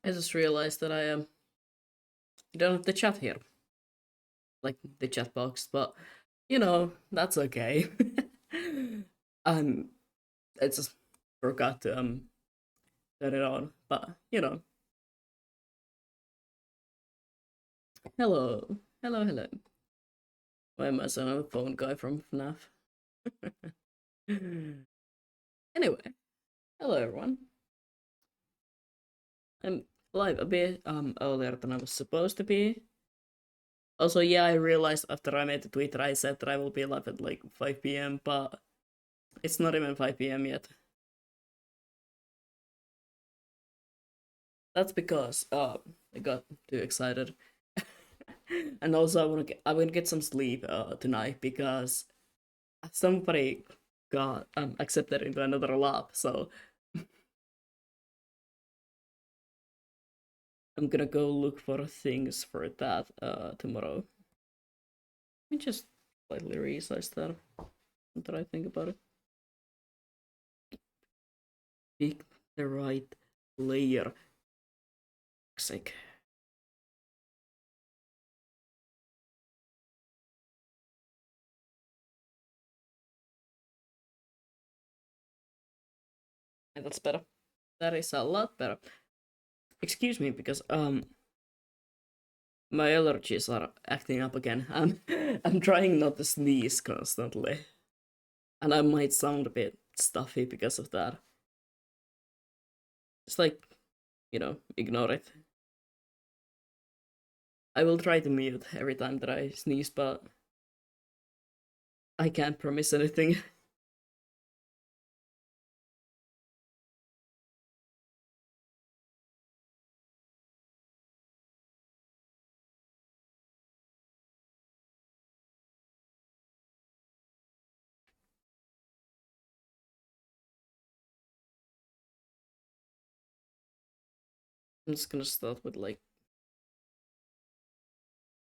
I just realized that I don't have the chat here, like the chat box, but that's okay. um, I just forgot to turn it on, but hello, hello. Why am I sounding like a phone guy from FNAF? Anyway, hello everyone. I'm live a bit earlier than I was supposed to be. Also, yeah, I realized after I made the tweet that I said that I will be live at like 5 p.m., but it's not even 5 p.m. yet. That's because I got too excited. And also I want to get some sleep tonight because somebody got accepted into another lab, so I'm gonna go look for things for that tomorrow. Let me just slightly resize that. What I think about it? Pick the right layer. Sake. And that's better. That is a lot better. Excuse me, because my allergies are acting up again. I'm trying not to sneeze constantly, and I might sound a bit stuffy because of that. Just like, ignore it. I will try to mute every time that I sneeze, but I can't promise anything. I'm just gonna start with like,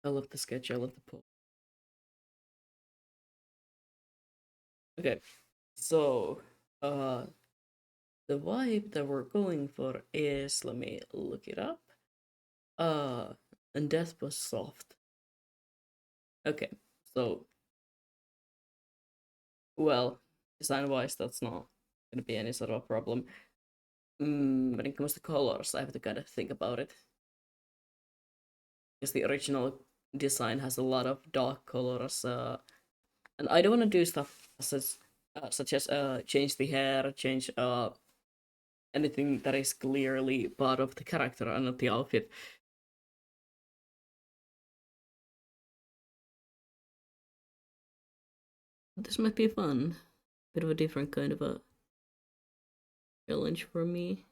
I love the sketch, I love the poem. Okay, so the vibe that we're going for is, let me look it up. Uh, and death was soft. Okay, so well, design wise, that's not gonna be any sort of a problem. When it comes to colors, I have to kind of think about it because the original design has a lot of dark colors, and I don't want to do stuff such as change the hair, change anything that is clearly part of the character and not the outfit. This might be fun, bit of a different kind of a challenge for me.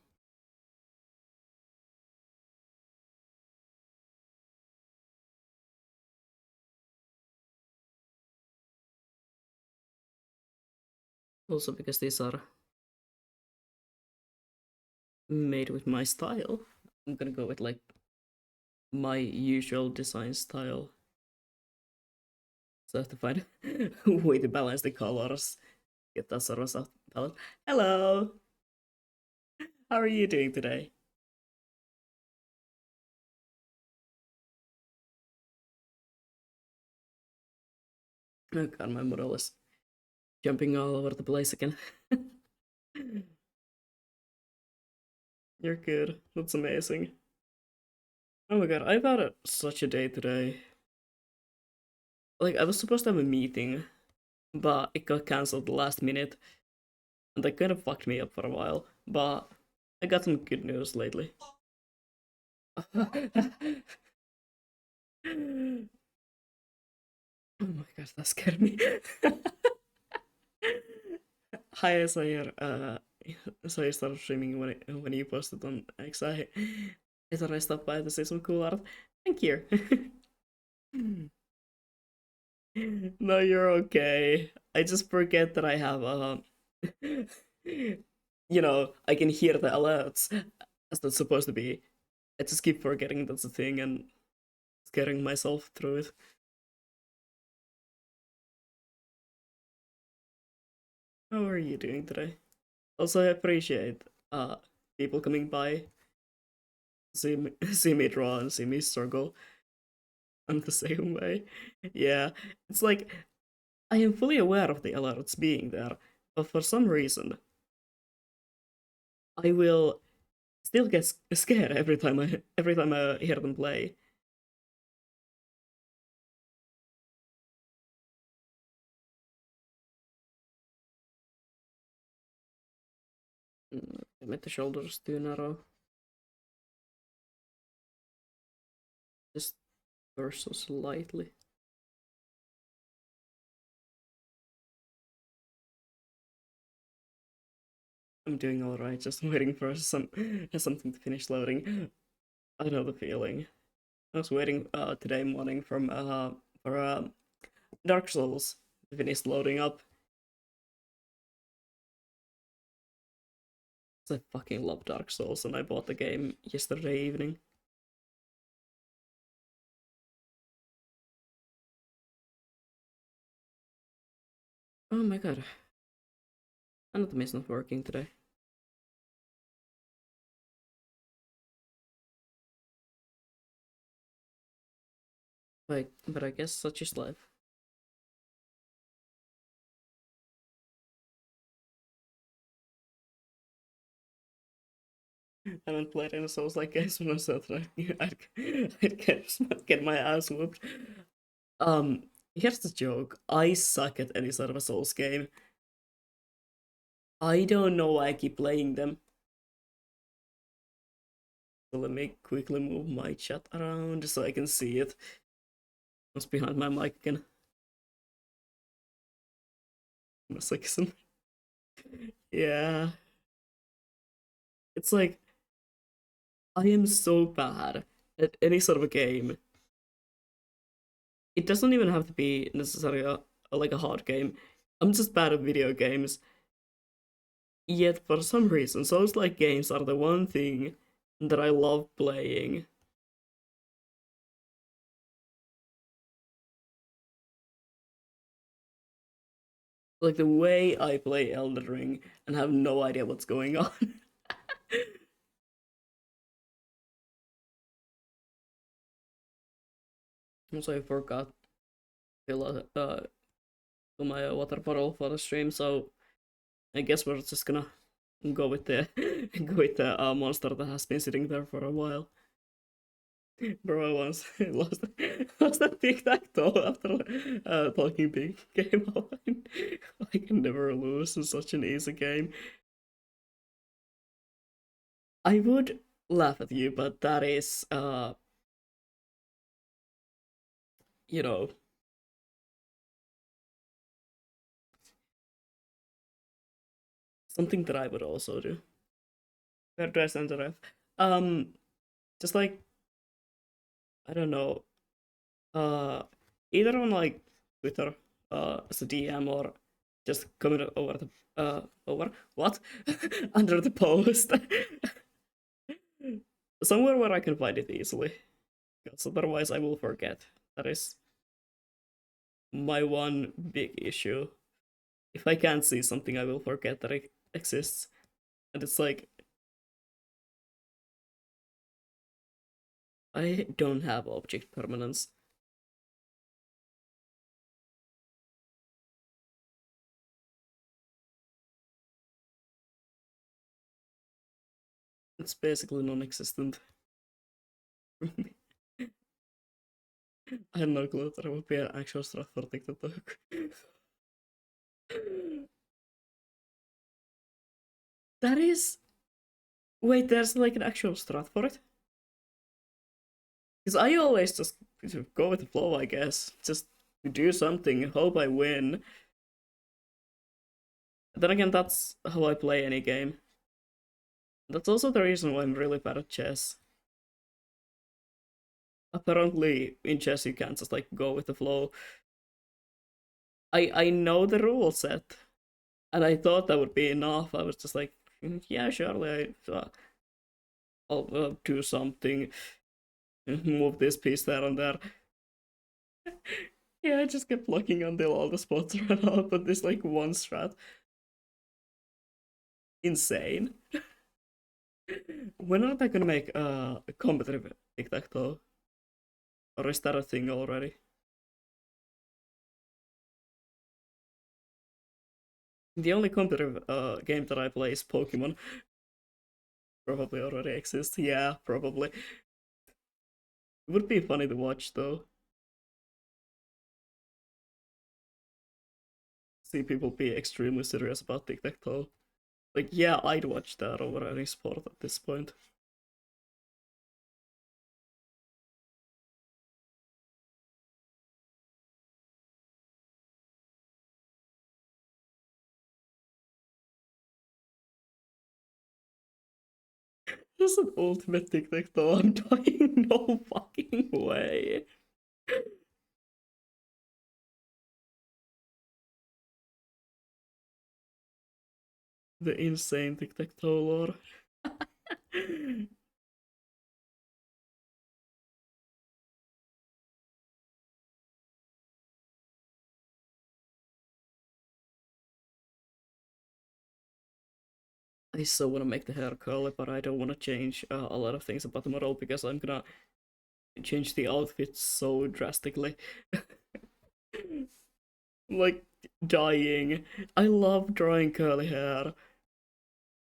Also because these are made with my style. I'm gonna go with like my usual design style. So I have to find a way to balance the colors. Get that sort of soft palette. Hello! How are you doing today? Oh god, my model is jumping all over the place again. You're good. That's amazing. Oh my god, I've had such a day today. Like, I was supposed to have a meeting, but it got cancelled the last minute, and that kind of fucked me up for a while. But I got some good news lately. Oh my god, that scared me. Hi, Sayer. So you started streaming when you posted on X. I thought I stopped by to say some cool art. Thank you. No, you're okay. I just forget that I have I can hear the alerts as that's supposed to be. I just keep forgetting that's a thing and scaring myself through it. How are you doing today? Also, I appreciate people coming by. see me draw and see me struggle. I'm the same way. Yeah, it's like I am fully aware of the alerts being there, but for some reason I will still get scared every time I hear them play. I made the shoulders too narrow. Just so slightly. I'm doing all right. Just waiting for something to finish loading. I know the feeling. I was waiting today morning for Dark Souls to finish loading up. 'Cause I fucking love Dark Souls, and I bought the game yesterday evening. Oh my god, Anatomy not working today. But I guess such is life. I haven't played any Souls like games when I said that I'd get my ass whooped. Here's the joke. I suck at any sort of a Souls game. I don't know why I keep playing them. So let me quickly move my chat around so I can see it. What's behind my mic again? Masochism. Yeah. It's like I am so bad at any sort of a game. It doesn't even have to be necessarily like a hard game. I'm just bad at video games. Yet for some reason, Souls like games are the one thing that I love playing. Like the way I play Elden Ring and have no idea what's going on. Also, I forgot to fill my water bottle for the stream, so I guess we're just gonna go with the go with the monster that has been sitting there for a while. Bro, I once lost that tic tac toe after talking big game online. I can never lose in such an easy game. I would laugh at you, but that is you know, something that I would also do. Where do I send the ref? Um, just like I don't know, uh, either on like Twitter, as a DM or just comment over the over what under the post somewhere where I can find it easily, because otherwise I will forget. That is my one big issue. If I can't see something, I will forget that it exists, and it's like I don't have object permanence. It's basically non-existent. I had no clue that there would be an actual strat for TikTok. That is. Wait, there's like an actual strat for it? Because I always just go with the flow, I guess. Just do something, hope I win. Then again, that's how I play any game. That's also the reason why I'm really bad at chess. Apparently, in chess, you can't just like go with the flow. I know the rule set, and I thought that would be enough. I was just like, yeah, surely I'll do something, move this piece there and there. Yeah, I just kept looking until all the spots ran out, but this like one strat. Insane. When are they gonna make a competitive tic-tac-toe? Or is that a thing already? The only competitive game that I play is Pokemon. Probably already exists. Yeah, probably. It would be funny to watch though. See people be extremely serious about tic-tac-toe. Like, yeah, I'd watch that over any sport at this point. This is an ultimate tic-tac-toe. I'm dying. No fucking way. The insane tic-tac-toe lore. I so want to make the hair curly, but I don't want to change a lot of things about the model because I'm gonna change the outfit so drastically. Like, dying. I love drawing curly hair,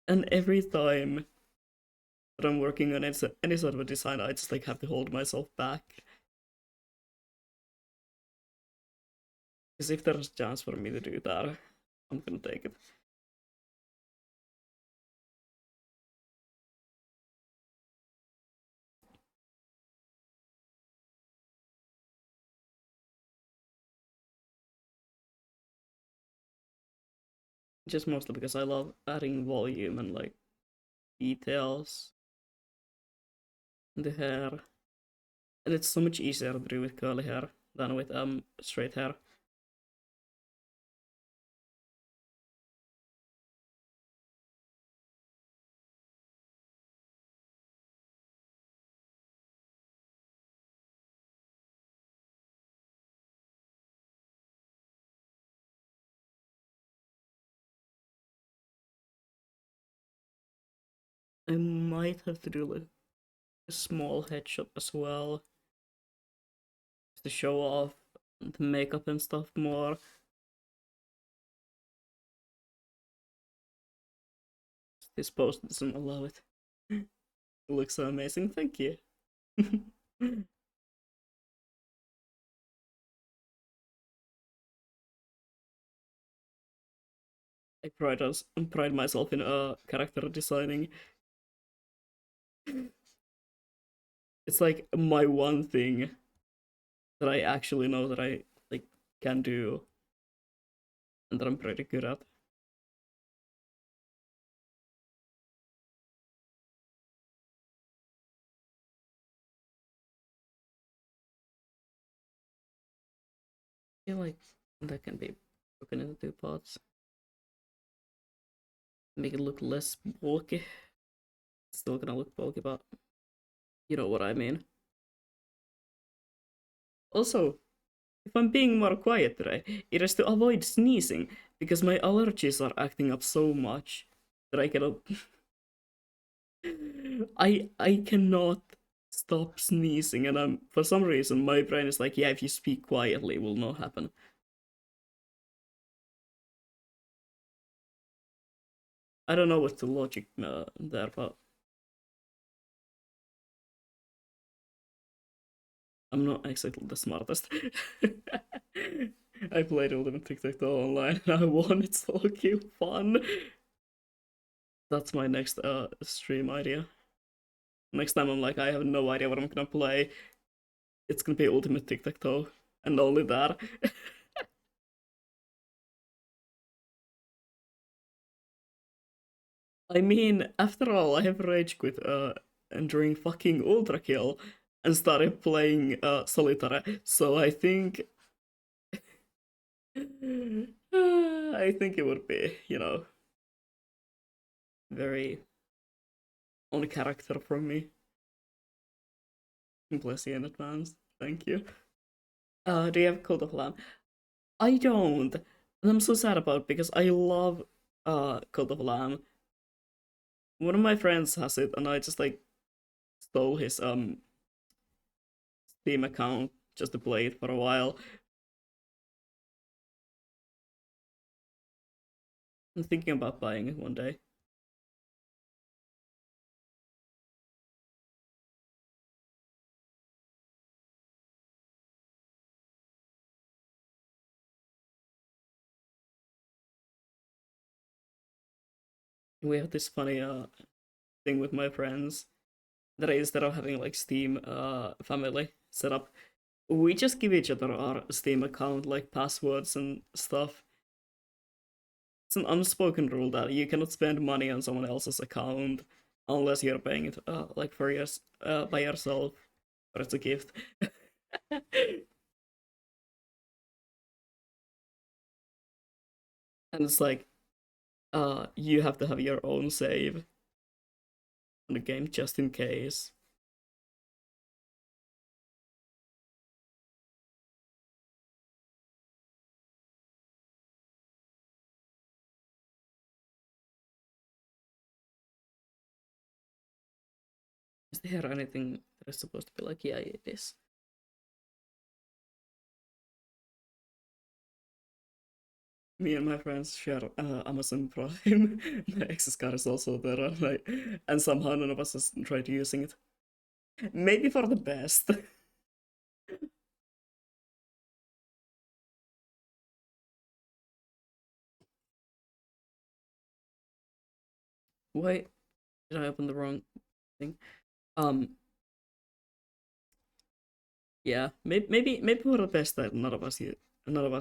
and every time that I'm working on any sort of a design, I just like have to hold myself back. Because if there's a chance for me to do that, I'm gonna take it. Just mostly because I love adding volume and like details in the hair. And it's so much easier to do with curly hair than with straight hair. I might have to do like a small headshot as well to show off the makeup and stuff more. This post doesn't allow it. It looks so amazing, thank you. I pride myself in character designing. It's like my one thing that I actually know that I like can do and that I'm pretty good at. I feel like that can be broken into two parts. Make it look less bulky. It's still gonna look bulky, but you know what I mean. Also, if I'm being more quiet today, it is to avoid sneezing because my allergies are acting up so much that I cannot. I cannot stop sneezing, and I'm for some reason my brain is like, yeah, if you speak quietly, it will not happen. I don't know what's the logic there, but I'm not exactly the smartest. I played Ultimate Tic Tac Toe online and I won. It's so cute fun. That's my next stream idea. Next time I'm like, I have no idea what I'm gonna play. It's gonna be Ultimate Tic Tac Toe, and only that. I mean, after all, I have rage quit and during fucking Ultra Kill and started playing Solitaire. So I think I think it would be, very on character from me. Bless you in advance. Thank you. Do you have Cult of Lamb? I don't. And I'm so sad about it because I love Cult of Lamb. one of my friends has it, and I just like stole his Steam account just to play it for a while. I'm thinking about buying it one day. We have this funny thing with my friends that instead of having like Steam family set up, we just give each other our Steam account like passwords and stuff. It's an unspoken rule that you cannot spend money on someone else's account unless you're paying it like for by yourself or it's a gift. And it's like you have to have your own save on the game just in case. Is there anything that is supposed to be like, yeah, it is? Me and my friends share Amazon Prime. My ex's card is also there, and somehow none of us has tried using it. Maybe for the best. Why did I open the wrong thing? Um, yeah, maybe for the best that none of us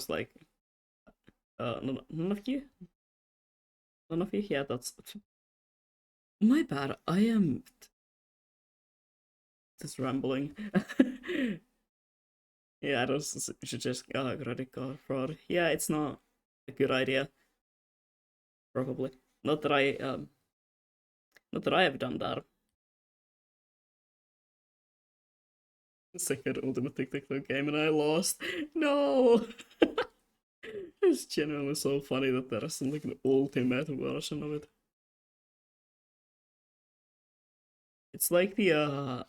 like, none of you, none of you. Yeah, that's my bad. I am just rambling. Yeah, I just should just credit card fraud. Yeah, it's not a good idea. Probably not that I have done that. Second Ultimate Tic Tac Toe game and I lost. No, it's genuinely so funny that there is like an ultimate version of it. It's like the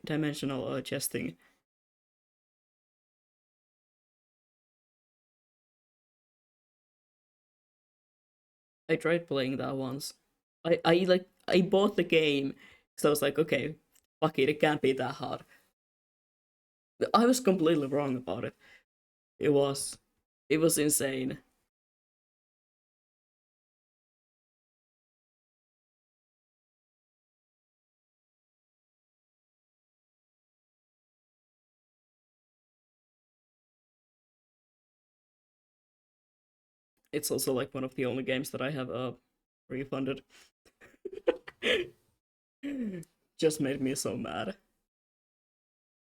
dimensional chesting. I tried playing that once. I bought the game because I was like, okay, fuck it, it can't be that hard. I was completely wrong about it. It was it was insane. It's also like one of the only games that I have refunded. Just made me so mad.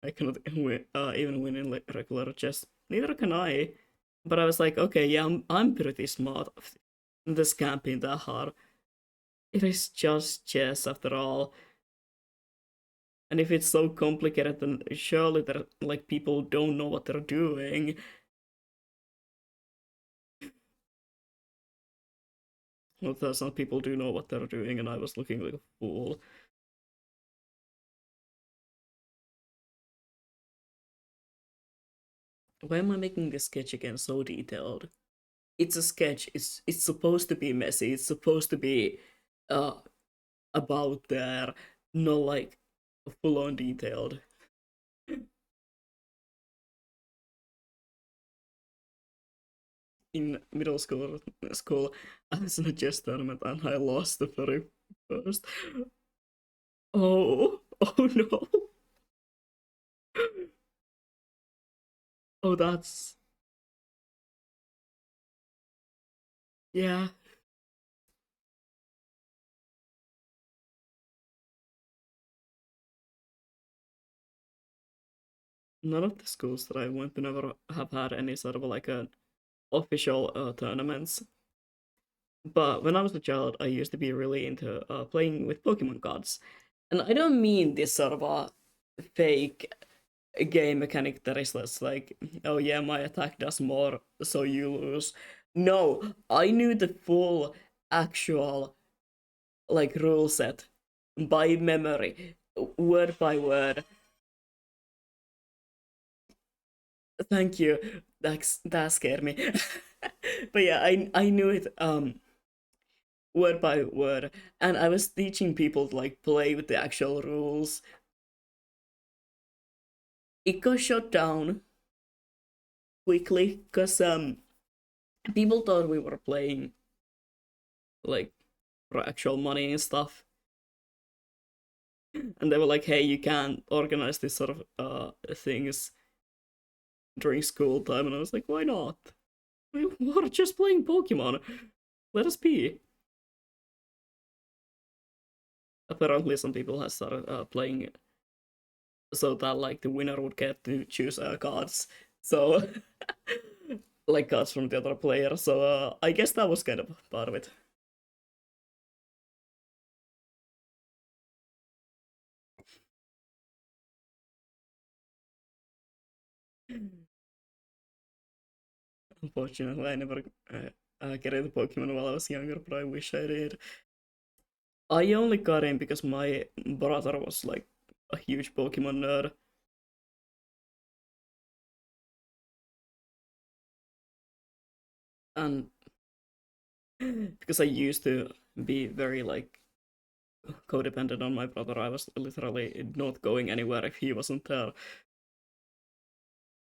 I cannot even win in like regular chess. Neither can I. But I was like, okay, yeah, I'm pretty smart. This can't be that hard. It is just chess after all. And if it's so complicated, then surely there like people don't know what they're doing. Well, some people do know what they're doing, and I was looking like a fool. Why am I making this sketch again so detailed? It's a sketch. It's supposed to be messy. It's supposed to be uh about there, not like full on detailed. In school, I was in a chess tournament and I lost the very first. Oh, oh no. Oh, that's yeah. None of the schools that I went to never have had any sort of like a official tournaments. But when I was a child, I used to be really into playing with Pokemon cards, and I don't mean this sort of a fake game mechanic that is less like, oh yeah, my attack does more, so you lose. No, I knew the full actual. like rule set by memory, word by word. Thank you. That scared me. But yeah, I knew it word by word, and I was teaching people to like play with the actual rules. It got shut down quickly because people thought we were playing like for actual money and stuff, and they were like, "Hey, you can't organize this sort of things during school time," and I was like, "Why not? We're just playing Pokemon. Let us be." Apparently, some people have started playing so that like the winner would get to choose cards. So like cards from the other player. So I guess that was kind of part of it. Unfortunately, I never get into Pokemon while I was younger, but I wish I did. I only got in because my brother was like a huge Pokemon nerd, and because I used to be very like codependent on my brother, I was literally not going anywhere if he wasn't there.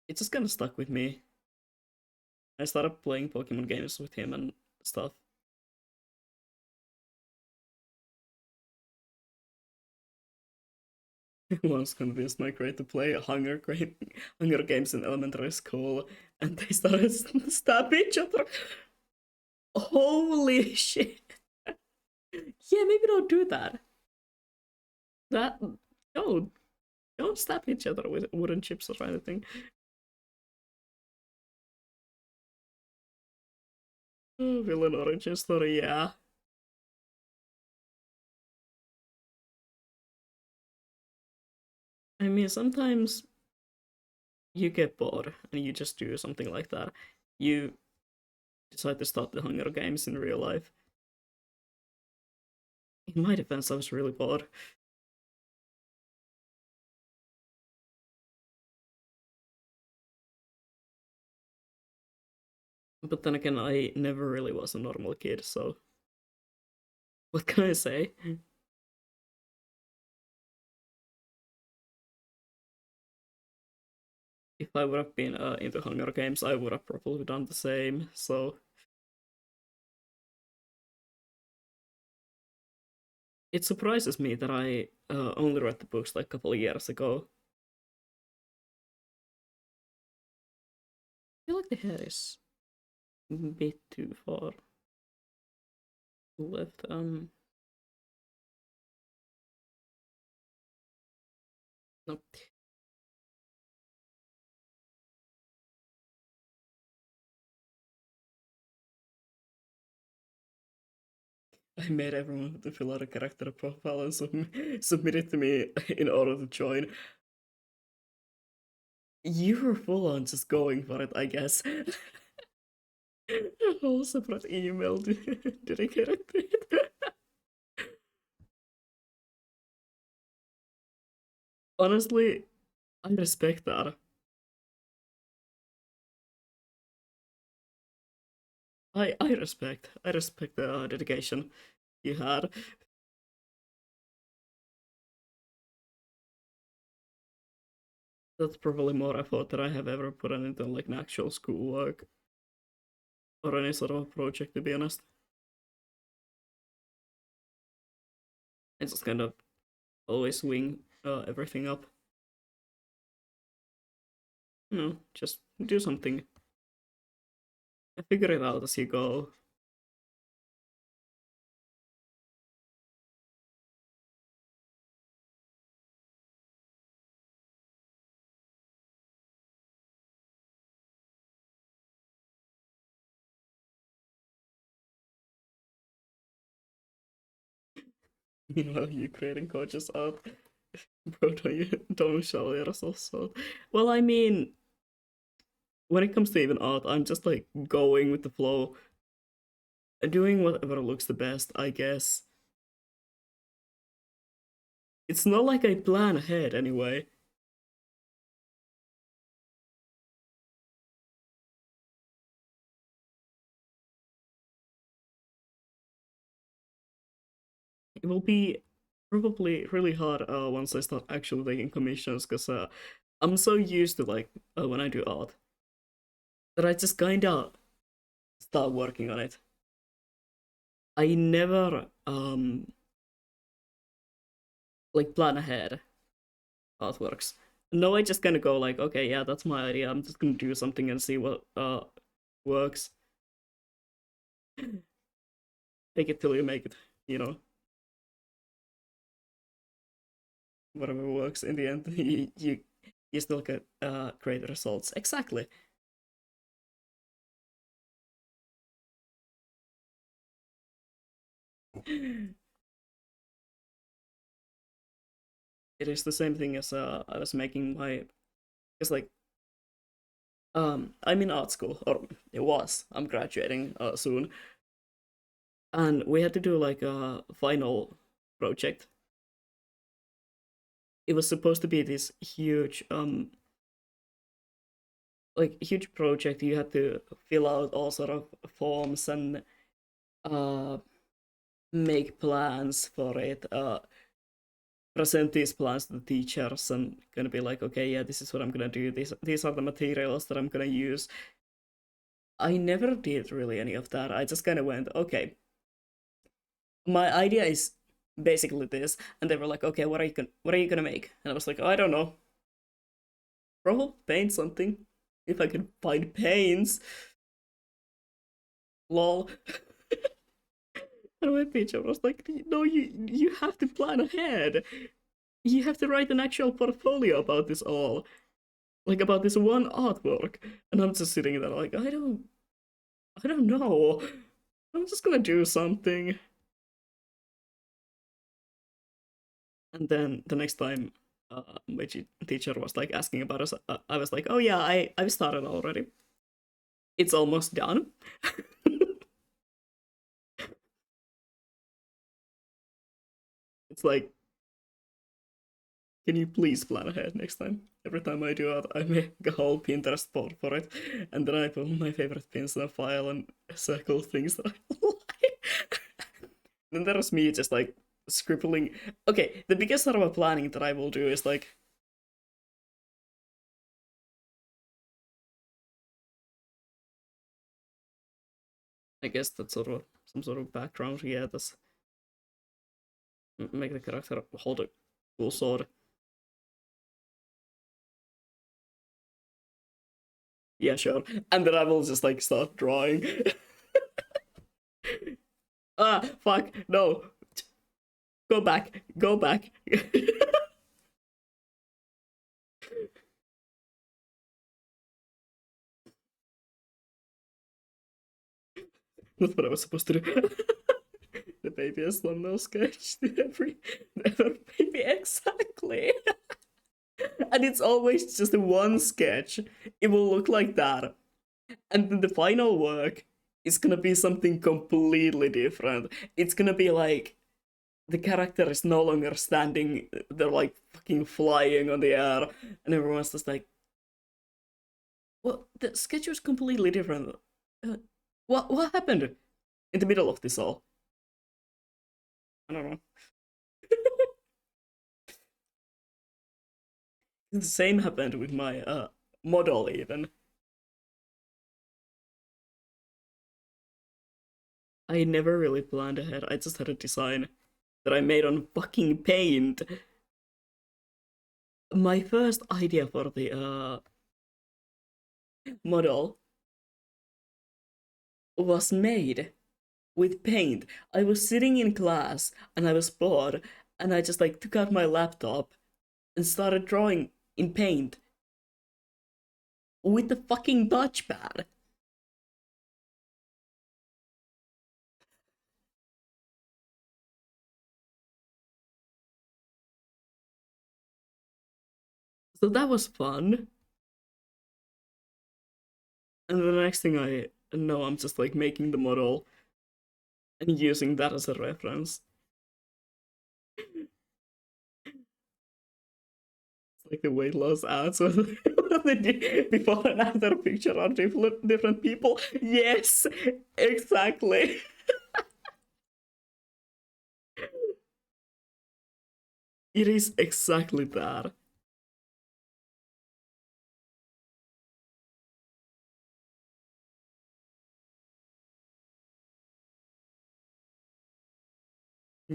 It just kind of stuck with me. I started playing Pokemon games with him and stuff. Once convinced my grade to play Hunger Games in elementary school, and they started stab each other. Holy shit! Yeah, maybe don't do that. That don't don't stab each other with wooden chips or anything. Oh, villain origin story, yeah. I mean, sometimes you get bored and you just do something like that. You decide to start the Hunger Games in real life. In my defense, I was really bored. But then again, I never really was a normal kid, so what can I say? If I would have been into Hunger Games, I would have probably done the same. So it surprises me that I only read the books like a couple of years ago. I feel like the hair is a bit too far left. No, I made everyone to fill out a character profile and submit it to me in order to join. You were full on just going for it, I guess. A whole separate email dedicated to it. Honestly, I respect that. I respect the dedication you had. That's probably more effort than I have ever put into like an actual schoolwork or any sort of a project, to be honest. I just kind of always wing everything up. Just do something. Figure it out as you go. Meanwhile, you creating gorgeous art. Bro, don't show yourself so. Well, I mean, when it comes to even art, I'm just like going with the flow, doing whatever looks the best, I guess. It's not like I plan ahead anyway. It will be probably really hard once I start actually taking commissions because I'm so used to like when I do art that I just kind of start working on it. I never like plan ahead artworks. No, I just kind of go like, okay, yeah, that's my idea. I'm just gonna do something and see what works. Take it till you make it. You know, whatever works in the end, you still get great results. Exactly. It is the same thing as I was making my. It's like I'm in art school, or it was. I'm graduating soon, and we had to do like a final project. It was supposed to be this huge like huge project. You had to fill out all sort of forms and uh make plans for it, present these plans to the teachers, and gonna be like, okay, yeah, this is what I'm gonna do. These are the materials that I'm gonna use. I never did really any of that. I just kind of went, okay, my idea is basically this, and they were like, okay, what are you gonna make? And I was like, oh, I don't know, probably paint something if I can find paints. Lol. And my teacher was like, no, you have to plan ahead. You have to write an actual portfolio about this all, like about this one artwork. And I'm just sitting there like, I don't know. I'm just gonna do something. And then the next time my teacher was like asking about us, I was like, oh yeah, I've started already. It's almost done. It's like, can you please plan ahead next time? Every time I do it, I make a whole Pinterest board for it, and then I put my favorite pins in a file and circle things that I like. Then there's me just like scribbling. Okay, the biggest sort of a planning that I will do is like, I guess that's sort of some sort of background. Yeah, that's make the character hold a cool sword. Yeah, sure. And then I will just like start drawing. Ah, fuck, no. Go back, go back. That's what I was supposed to do. The baby has thumbnail sketch. Every baby, exactly. And it's always just one sketch. It will look like that. And then the final work is gonna be something completely different. It's gonna be like the character is no longer standing, they're like fucking flying on the air, and everyone's just like, well, the sketch was completely different. Uh, what happened in the middle of this all? I don't know. The same happened with my model even. I never really planned ahead. I just had a design that I made on fucking paint. My first idea for the model was made with paint. I was sitting in class and I was bored, and I just like took out my laptop and started drawing in paint with the fucking touchpad. So that was fun. And the next thing I know, I'm just like making the model and using that as a reference. Like the weight loss ads with the before and after picture are different people. Yes, exactly. It is exactly that.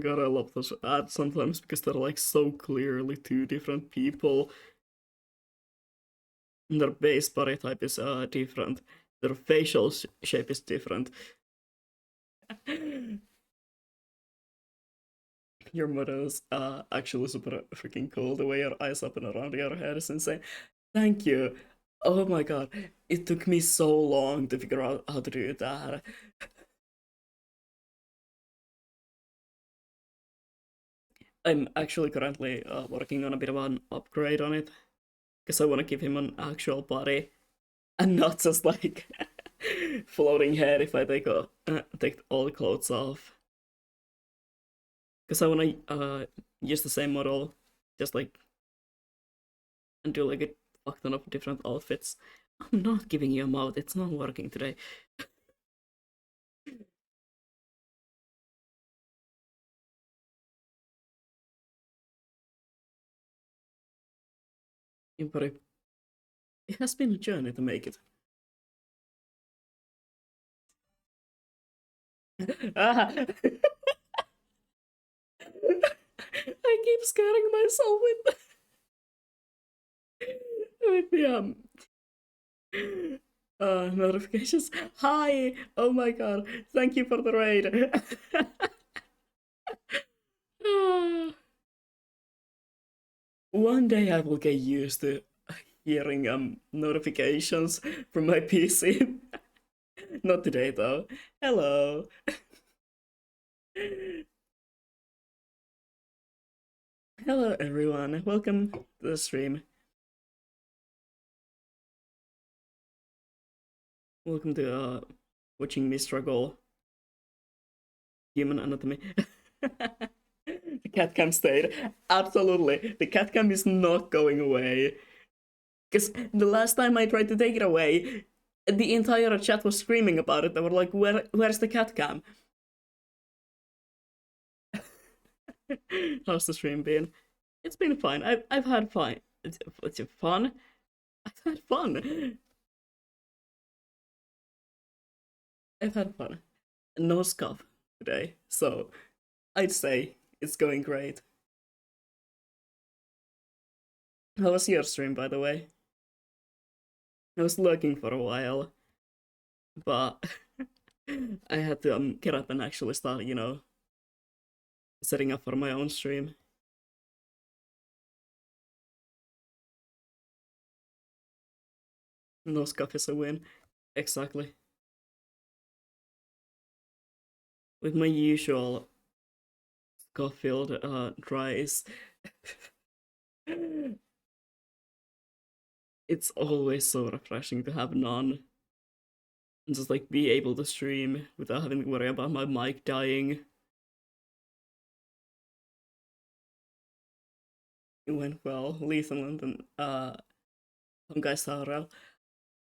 God, I love those ads sometimes because they're like so clearly two different people. And their base body type is different. Their facial shape is different. Your motto is actually super freaking cool. The way your eyes open around your head is insane. Thank you. Oh my god. It took me so long to figure out how to do that. I'm actually currently working on a bit of an upgrade on it because I want to give him an actual body and not just like floating head if I take all the clothes off. Because I want to use the same model, just like and do like a fuck ton of different outfits. I'm not giving you a mouth. It's not working today. But it has been a journey to make it. Ah, I keep scaring myself with the notifications. Hi! Oh my god! Thank you for the raid. Ah, one day I will get used to hearing notifications from my PC. Not today though. Hello. Hello everyone. Welcome to the stream. Welcome to watching me struggle human anatomy. The cat cam stayed. Absolutely. The cat cam is not going away. Because the last time I tried to take it away, the entire chat was screaming about it. They were like, where's the cat cam? How's the stream been? It's been fine. I've had fun. It's fun. I've had fun. I've had fun. No scuff today. So I'd say it's going great. How was your stream, by the way? I was lurking for a while, but I had to get up and actually start, setting up for my own stream. No scuff is a win. Exactly. With my usual scuff-filled tries, it's always so refreshing to have none and just like be able to stream without having to worry about my mic dying. It went well. Lethan and Honkai Star Rail.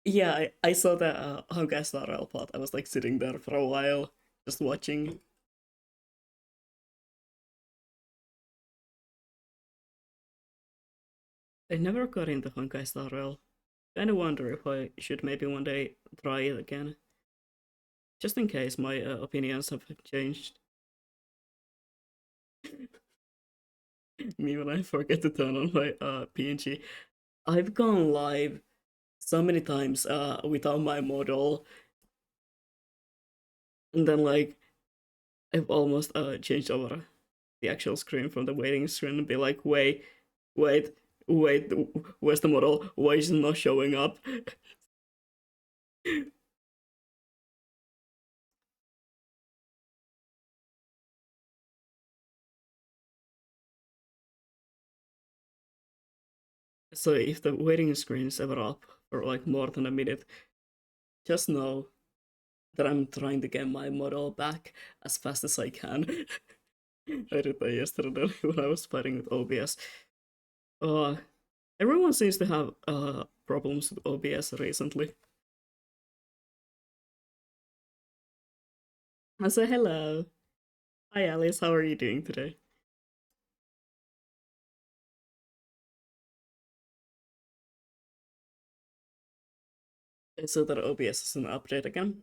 Yeah, I saw the Honkai Star Rail pot. I was like sitting there for a while, just watching. I never got into Honkai Star Rail. Kinda wonder if I should maybe one day try it again. Just in case my opinions have changed. Me when I forget to turn on my PNG. I've gone live so many times without my model, and then like I've almost changed over the actual screen from the waiting screen and be like, wait, wait, where's the model? Why is it not showing up? So if the waiting screen is ever up for like more than a minute, just know that I'm trying to get my model back as fast as I can. I did that yesterday when I was fighting with OBS. Oh, Everyone seems to have problems with OBS recently. I say hello. Hi Alice, how are you doing today? So that OBS is an update again.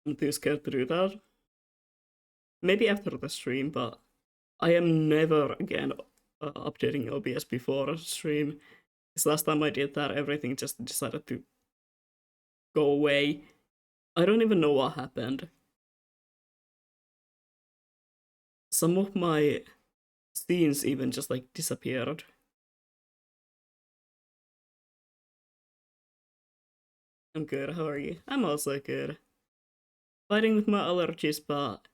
I'm too scared to do that. Maybe after the stream, but I am never again updating OBS before a stream. Because last time I did that, everything just decided to go away. I don't even know what happened. Some of my scenes even just like disappeared. I'm good, how are you? I'm also good. Fighting with my allergies, but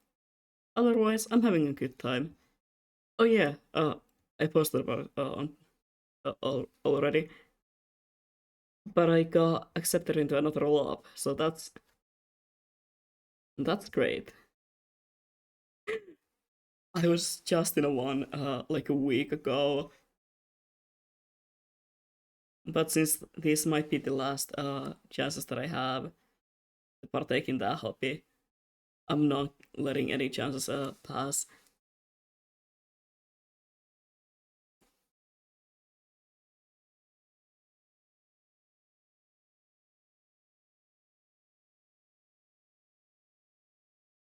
otherwise, I'm having a good time. Oh yeah, I posted about it on already, but I got accepted into another lab, so that's great. I was just in a one like a week ago, but since this might be the last chances that I have to partake in that hobby, I'm not letting any chances pass.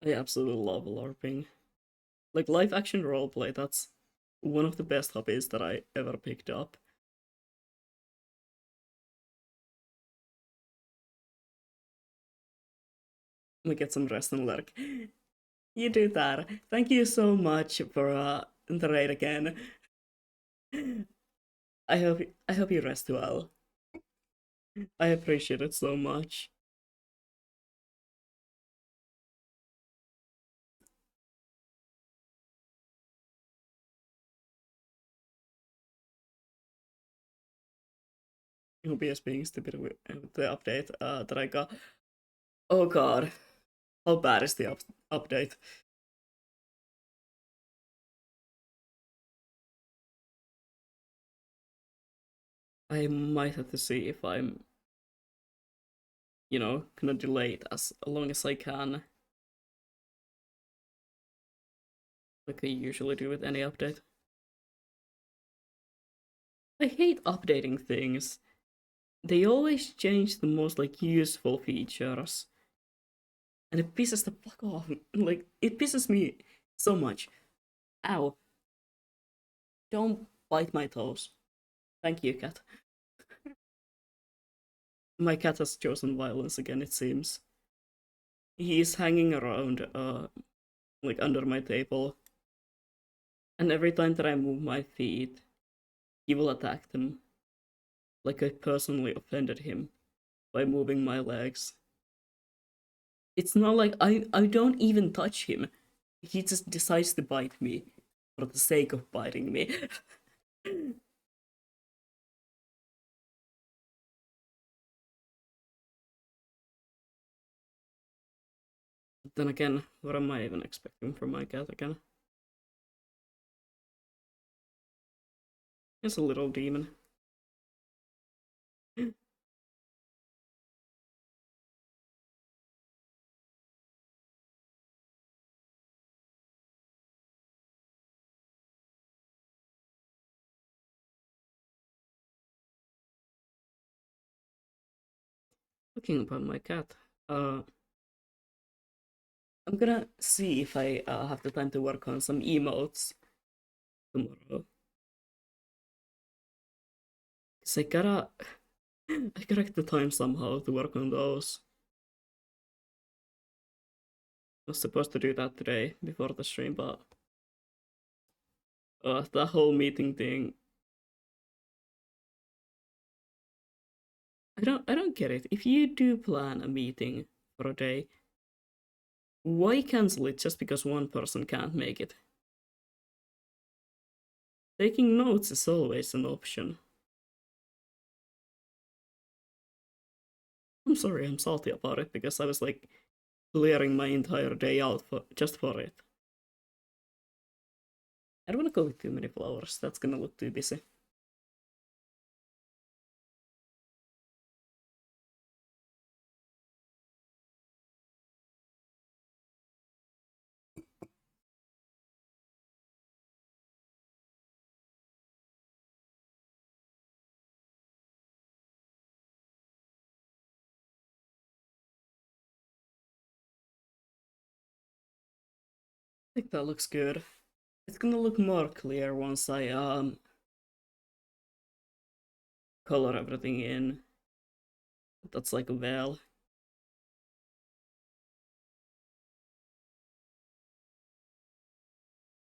I absolutely love LARPing. Like live action roleplay, that's one of the best hobbies that I ever picked up. Let me get some rest and lurk. You do that. Thank you so much for the raid again. I hope you rest well. I appreciate it so much. OBS being stupid with the update that I got. Oh god, how bad is the update? I might have to see if I'm, gonna delay it as long as I can, like I usually do with any update. I hate updating things. They always change the most like useful features, and it pisses the fuck off. Like it pisses me so much. Ow! Don't bite my toes. Thank you, cat. My cat has chosen violence again. It seems he's hanging around, like under my table, and every time that I move my feet, he will attack them. Like I personally offended him by moving my legs. It's not like I don't even touch him. He just decides to bite me for the sake of biting me. Then again, what am I even expecting from my cat again? He's a little demon. Talking about my cat, uh, I'm gonna see if I have the time to work on some emotes tomorrow. Cause I gotta get the time somehow to work on those. I was supposed to do that today before the stream, but that whole meeting thing, I don't get it. If you do plan a meeting for a day, why cancel it just because one person can't make it? Taking notes is always an option. I'm sorry, I'm salty about it because I was like clearing my entire day out for just for it. I don't want to go with too many flowers. That's gonna look too busy. think that looks good. It's gonna look more clear once I color everything in. That's like a veil.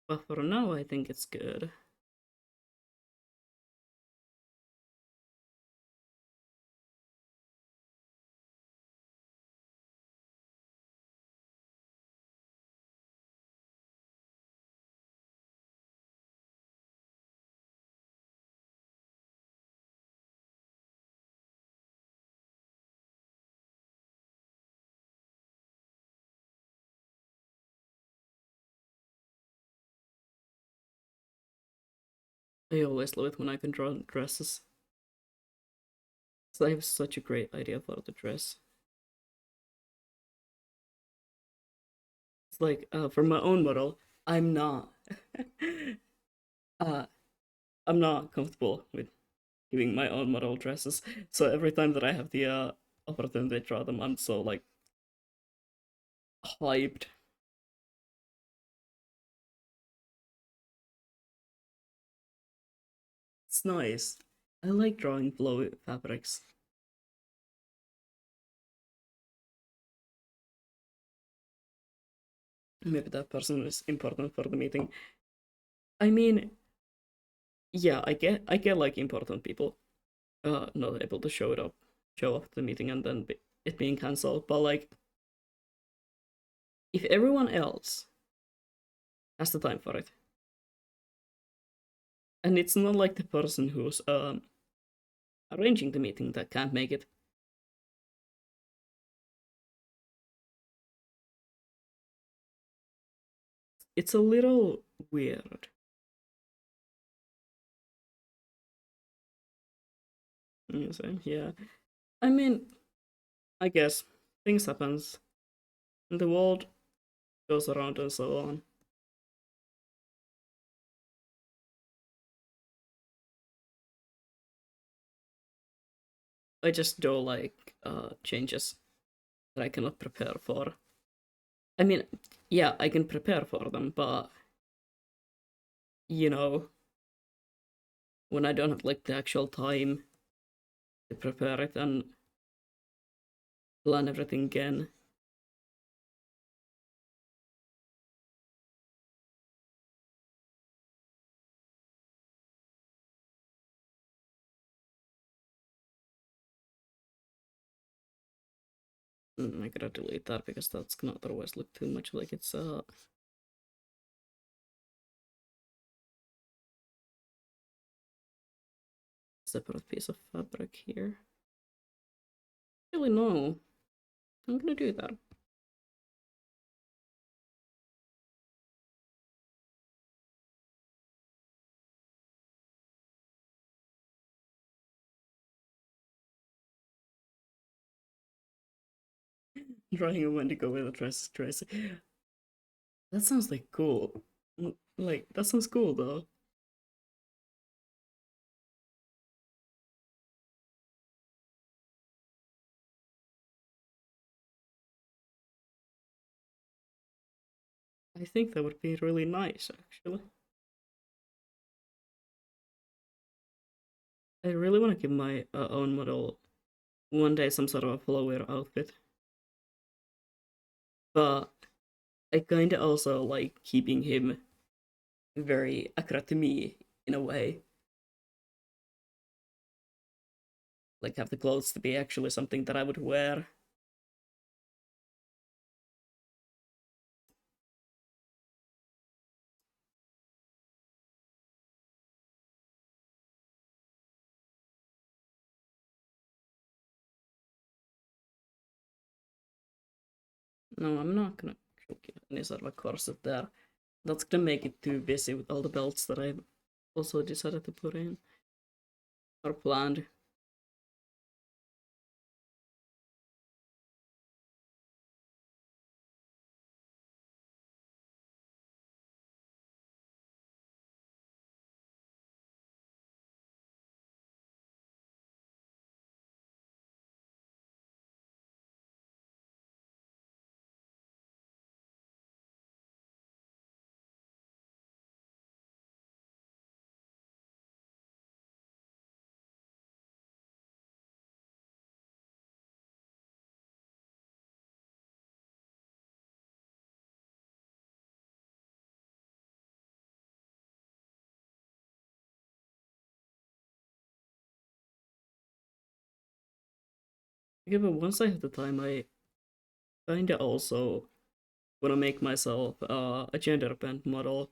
But for now I think it's good. I always love it when I can draw dresses. So I have such a great idea for the dress. It's like for my own model, I'm not uh I'm not comfortable with giving my own model dresses. So every time that I have the opportunity to draw them, I'm so like hyped. It's nice. I like drawing flowy fabrics. Maybe that person is important for the meeting. I mean, yeah, I get like important people not able to show up to the meeting and then it being cancelled. But like if everyone else has the time for it, and it's not like the person who's arranging the meeting that can't make it. It's a little weird. Yeah. I mean, I guess things happens. The world goes around and so on. I just don't like changes that I cannot prepare for. I mean, yeah, I can prepare for them, but you know, when I don't have like the actual time to prepare it and plan everything again, I gotta delete that because that's gonna otherwise look too much like it's a separate piece of fabric here. Really, no. I'm gonna do that. Drawing a Wendigo with a dress dress. That sounds like cool. Like that sounds cool though. I think that would be really nice actually. I really want to give my own model one day some sort of a flower outfit, but I kinda also like keeping him very accurate to me in a way. Like have the clothes to be actually something that I would wear. No, I'm not gonna give any sort of a corset there. That's gonna make it too busy with all the belts that I've also decided to put in or planned. Okay, but once I have the time, I kinda also wanna make myself a gender bend model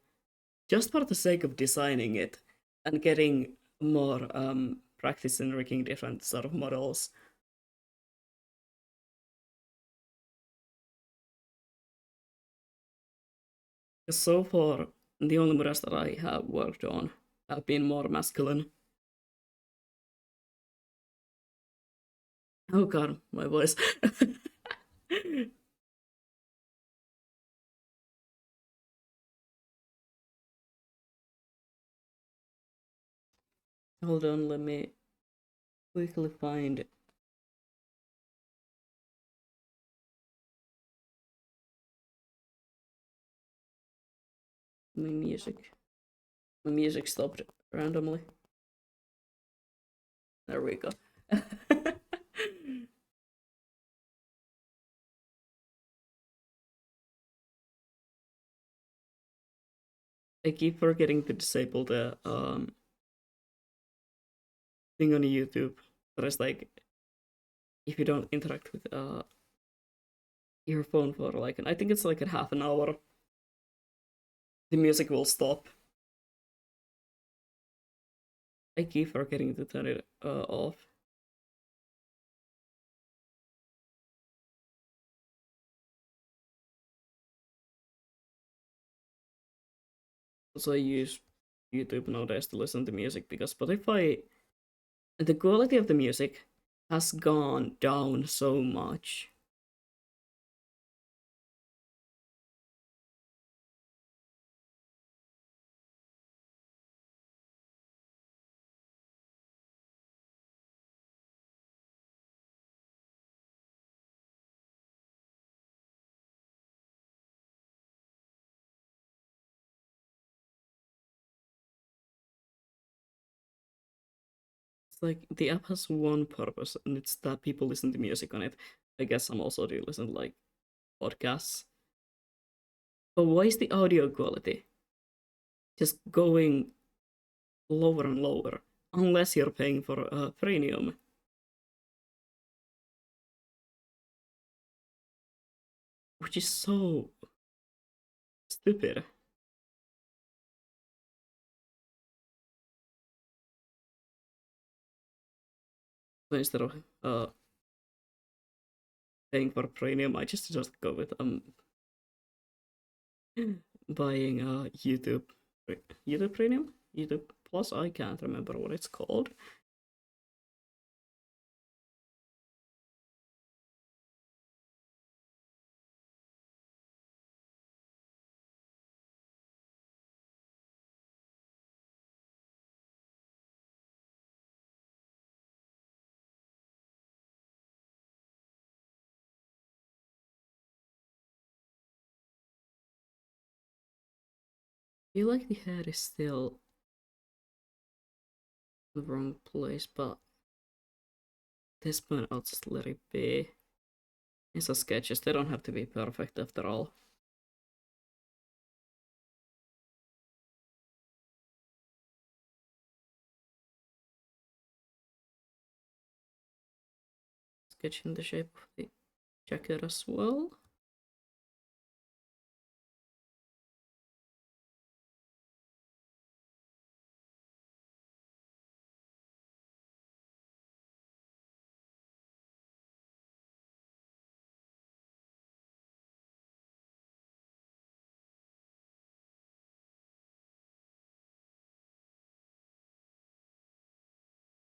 just for the sake of designing it and getting more practice in rigging different sort of models. 'Cause so far, the only models that I have worked on have been more masculine. Oh god, my voice. Hold on, let me quickly find my music. My music stopped randomly. There we go. I keep forgetting to disable the thing on YouTube. But it's like if you don't interact with your phone for like I think it's like a half an hour, the music will stop. I keep forgetting to turn it off. So I use YouTube nowadays to listen to music because Spotify, the quality of the music has gone down so much. It's like the app has one purpose, and it's that people listen to music on it. I guess some also do listen to like podcasts. But why is the audio quality just going lower and lower? Unless you're paying for premium, which is so stupid. So instead of paying for premium, I just go with buying YouTube Premium, YouTube Plus. I can't remember what it's called. I feel like the head is still in the wrong place, but at this point I'll just let it be. It's a sketches, they don't have to be perfect after all. Sketching the shape of the jacket as well.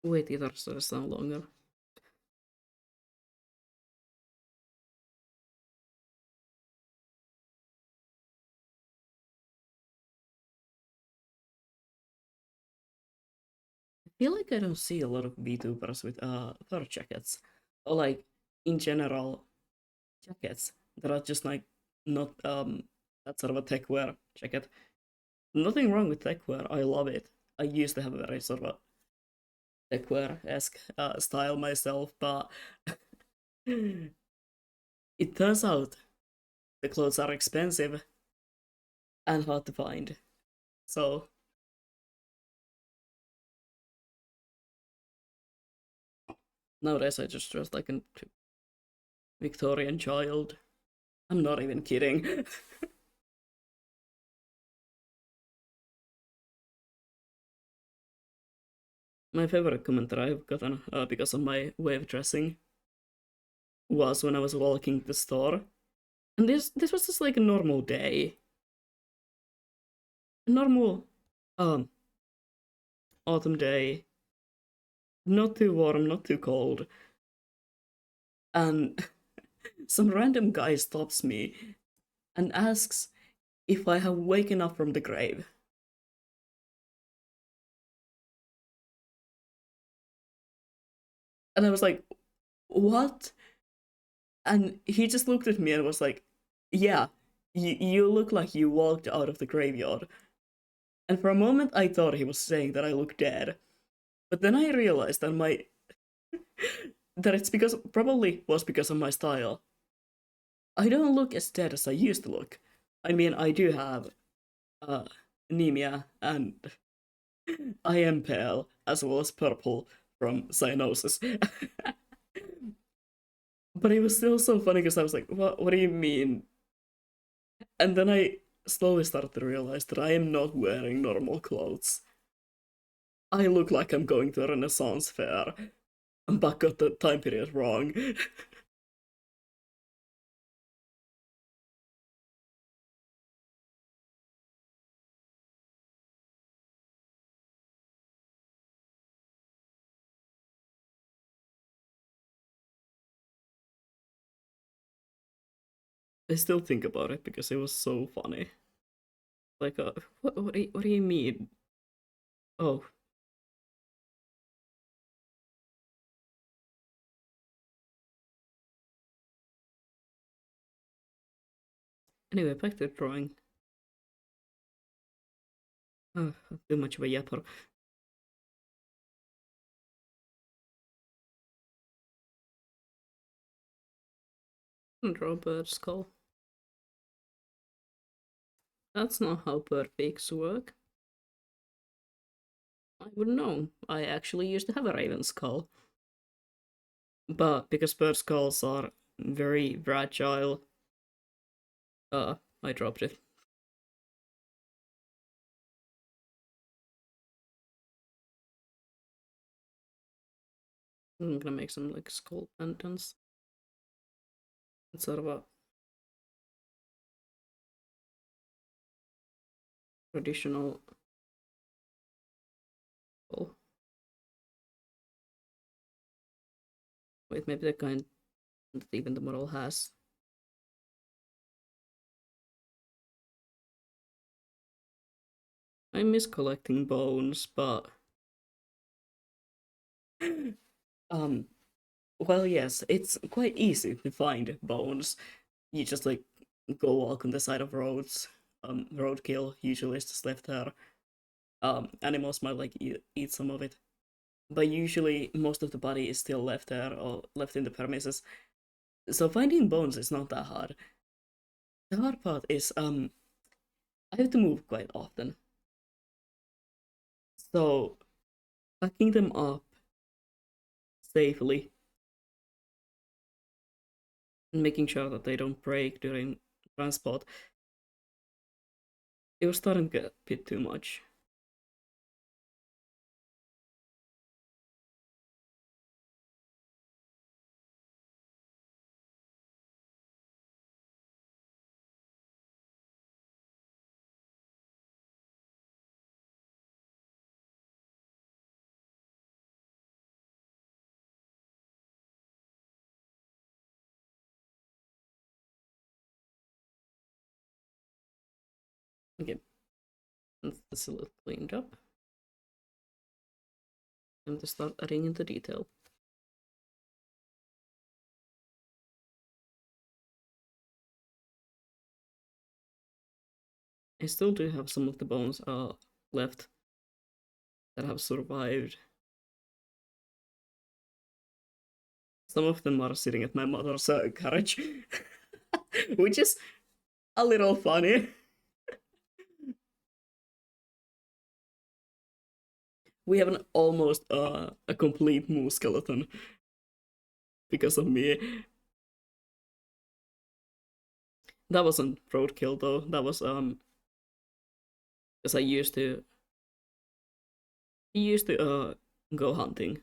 Wait, either says no longer. I feel like I don't see a lot of VTubers with fur jackets. Or like in general jackets that are just like not that sort of a tech wear jacket. Nothing wrong with tech wear, I love it. I used to have a very sort of a tech wear esque style myself, but it turns out the clothes are expensive and hard to find. So Nowadays I just dress like a Victorian child. I'm not even kidding. My favorite comment that I've gotten because of my way of dressing was when I was walking the store, and this was just like a normal day, a normal um autumn day, not too warm, not too cold, and some random guy stops me and asks if I have waken up from the grave, and I was like, "What?" And he just looked at me and was like, "Yeah, you look like you walked out of the graveyard." And for a moment, I thought he was saying that I look dead. But then I realized that that it's because probably was because of my style. I don't look as dead as I used to look. I mean, I do have uh, anemia, and I am pale as well as purple from cyanosis. But it was still so funny because I was like, "What? What do you mean?" And then I slowly started to realize that I am not wearing normal clothes. I look like I'm going to a Renaissance fair. I'm back at the time period wrong. I still think about it because it was so funny. Like, what do you mean? Oh, anyway, back to the drawing. Oh, too much of a yapper. Draw a bird skull. That's not how bird beaks work. I wouldn't know. I actually used to have a raven skull. But because bird skulls are very fragile, I dropped it. I'm gonna make some like skull pendants. It's sort of a traditional. Oh, wait, maybe the kind that even the model has. I miss collecting bones, but um, well, yes, it's quite easy to find bones. You just like go walk on the side of roads. Roadkill usually is just left there. Animals might like eat some of it, but usually most of the body is still left there or left in the premises. So finding bones is not that hard. The hard part is I have to move quite often. So packing them up safely and making sure that they don't break during transport, it was starting to get a bit too much. Okay, that's a little cleaned up. Time to start adding into detail. I still do have some of the bones left that have survived. Some of them are sitting at my mother's carriage, which is a little funny. We have an almost a complete moose skeleton. because of me. That wasn't roadkill though. That was because I used to go hunting.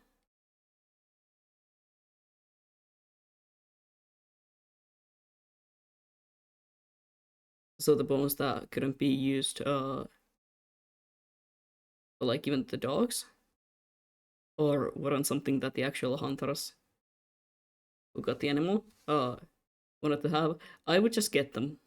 So the bones that couldn't be used for like even the dogs or weren't something that the actual hunters who got the animal wanted to have, I would just get them.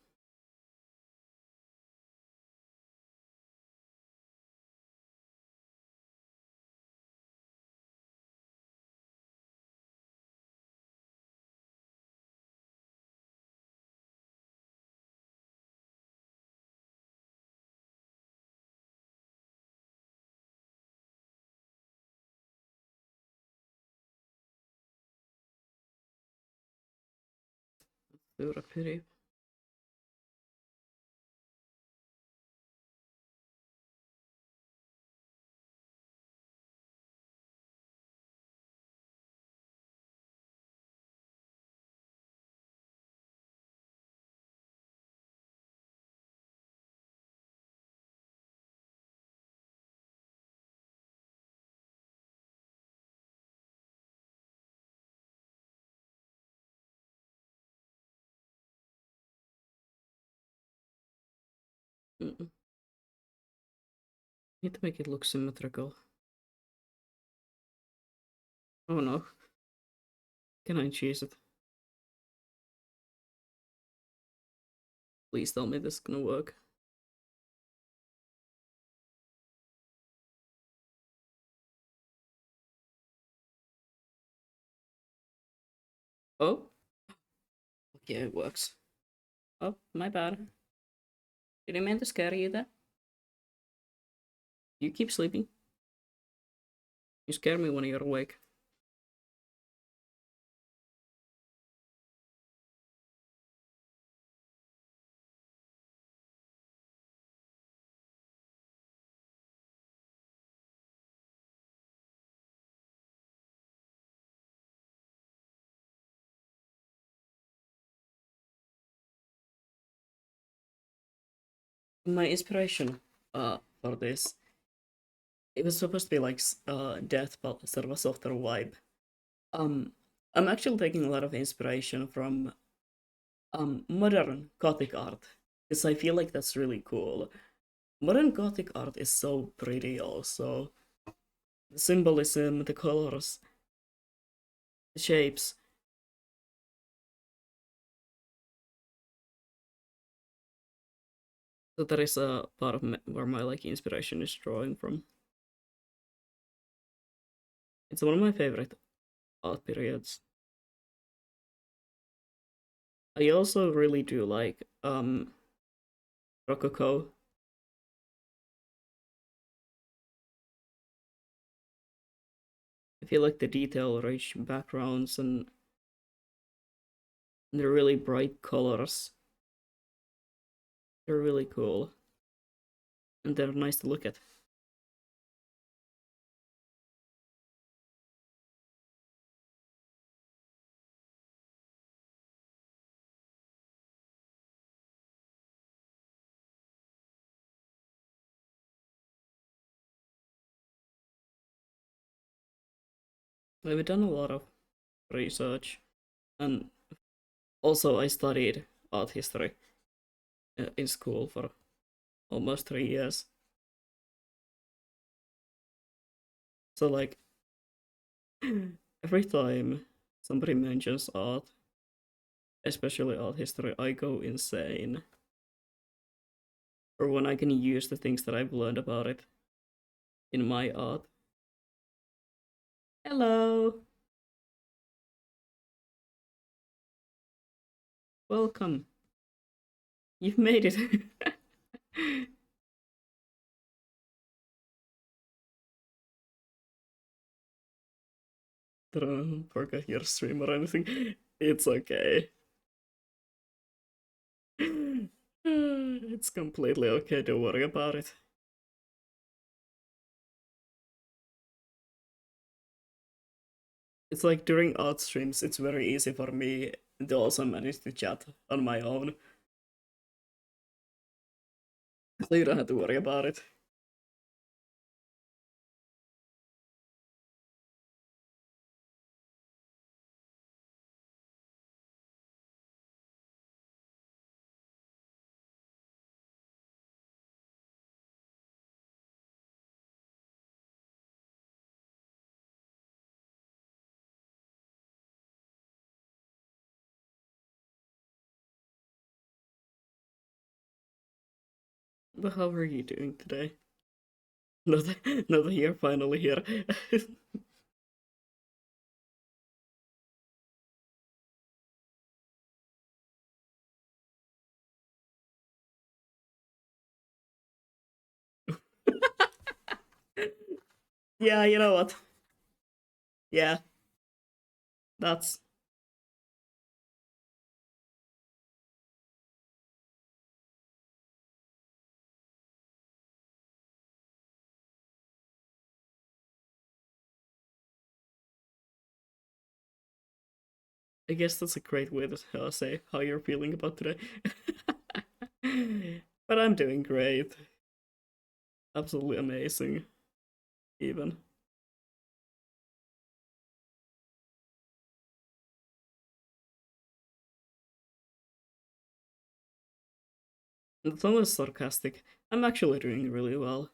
Stora pity. Mm-mm. Need to make it look symmetrical. Oh no, can I cheese it? Please tell me this is gonna work. Oh, yeah, it works. Oh, my bad. Didn't mean to scare you there. You keep sleeping. You scare me when you're awake. My inspiration for this, it was supposed to be like death, but sort of a softer vibe. Um, I'm actually taking a lot of inspiration from modern Gothic art because I feel like that's really cool. Modern Gothic art is so pretty, also. The symbolism, the colors, the shapes. So that is a part of where my like inspiration is drawing from. It's one of my favorite art periods. I also really do like Rococo. I feel like the detail-rich backgrounds and the really bright colors, they're really cool and they're nice to look at. I've done a lot of research and also I studied art history in school for almost 3 years. So like every time somebody mentions art, especially art history, I go insane. Or when I can use the things that I've learned about it in my art. Hello, welcome. You've made it. Don't forget your stream or anything. It's okay. It's completely okay. Don't worry about it. It's like during art streams, it's very easy for me to also manage to chat on my own, so you don't have to worry about it. But how are you doing today? Now that you're finally here. Yeah, you know what? Yeah, that's. I guess that's a great way to say how you're feeling about today. But I'm doing great. Absolutely amazing, even. It's almost sarcastic. I'm actually doing really well.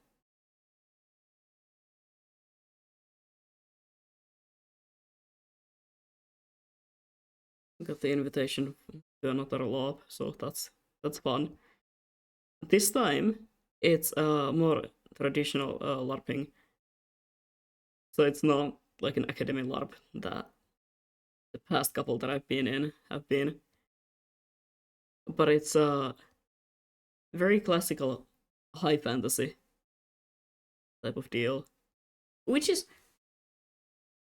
Got the invitation to another lab, so that's fun. This time, it's more traditional LARPing, so it's not like an academy LARP that the past couple that I've been in have been, but it's very classical high fantasy type of deal, which is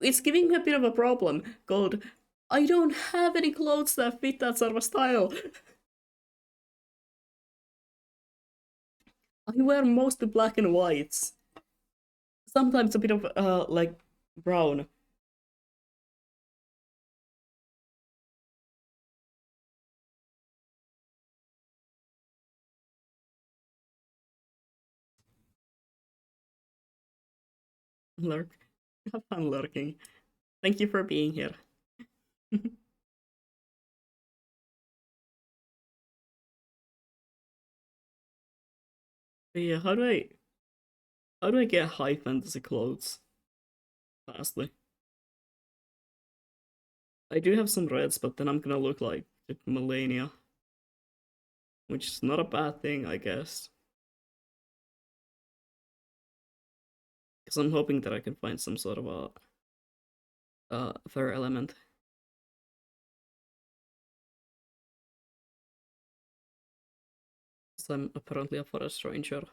it's giving me a bit of a problem called I don't have any clothes that fit that sort of style. I wear mostly black and whites, sometimes a bit of like brown. Lurk, have fun lurking. Thank you for being here. But yeah, how do I get high fantasy clothes fastly? I do have some reds, but then I'm gonna look like Melania, which is not a bad thing, I guess. Because I'm hoping that I can find some sort of a fire element. Because I'm apparently a forest ranger.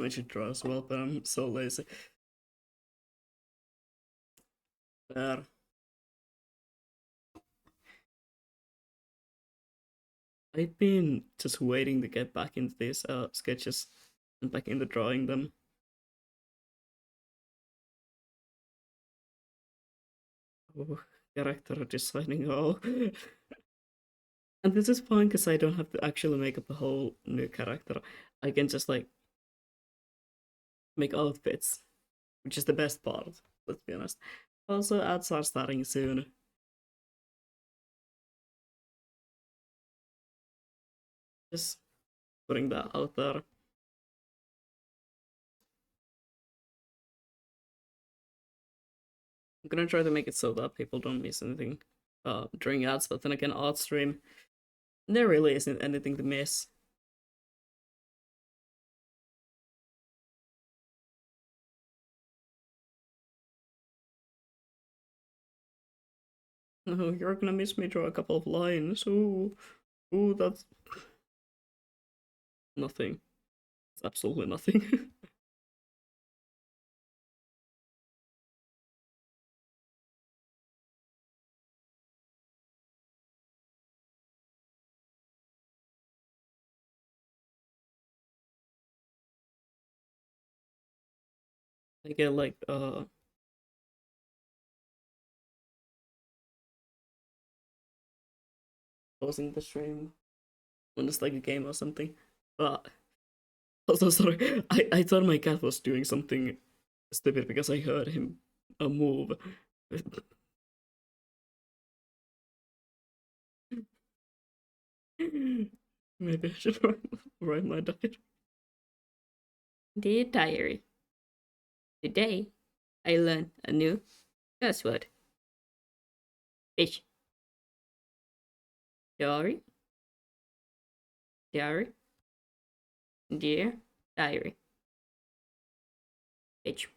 I should draw as well, but I'm so lazy. There. I've been just waiting to get back into these sketches and back into drawing them. Oh, character designing all. And this is fun because I don't have to actually make up a whole new character. I can just like make outfits, which is the best part, let's be honest. Also, ads are starting soon. Just putting that out there. I'm gonna try to make it so that people don't miss anything during ads, but then again, art stream. There really isn't anything to miss. Oh, you're gonna miss me draw a couple of lines. Ooh, that's nothing. It's absolutely nothing. I get like pausing the stream when it's like a game or something. But also sorry, I thought my cat was doing something stupid because I heard him move. Maybe I should write my diary. Dear diary, today I learned a new curse word. Fish. Diary, diary, dear diary. Fish.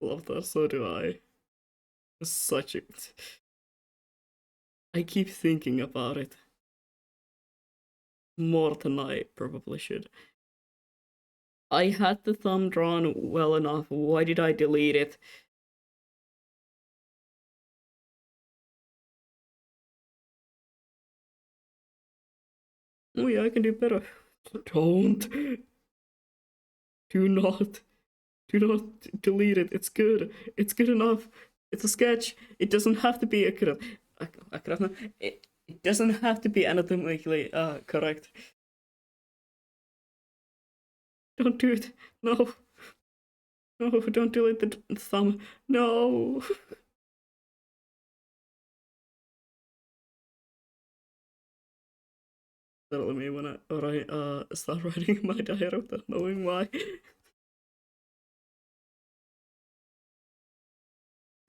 Love that, so do I. It's such a. I keep thinking about it more than I probably should. I had the thumb drawn well enough. Why did I delete it? Oh yeah, I can do better. Don't. Do not. Do not delete it. It's good. It's good enough. It's a sketch. It doesn't have to be accurate. Accurate. It doesn't have to be anatomically correct. Don't do it. No. No, don't delete the thumb. No. That'll me when I start writing my diary without knowing why.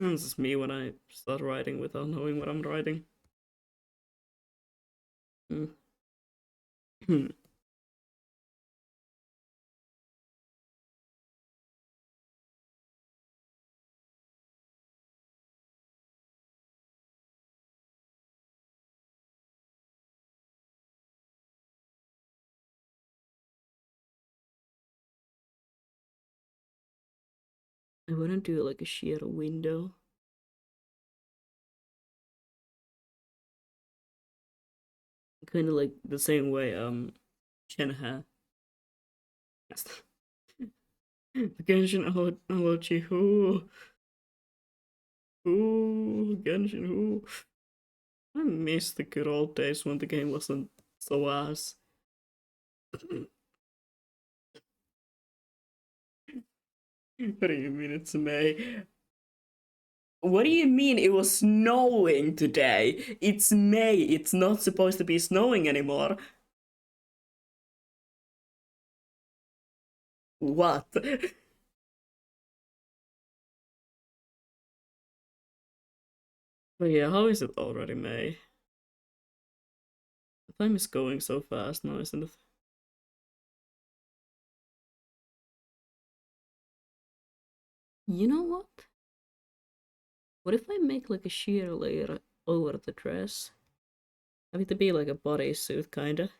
This is me when I start writing without knowing what I'm writing. Mm. I wouldn't do like a sheer window. Kind of like the same way Shenhe. The Genshin Ology, Genshin, who? I miss the good old days when the game wasn't so ass. What do you mean it's May? What do you mean it was snowing today? It's May. It's not supposed to be snowing anymore. What? But yeah, how is it already May? The time is going so fast now, isn't it? You know what? What if I make like a sheer layer over the dress? Have it to be like a bodysuit, kinda.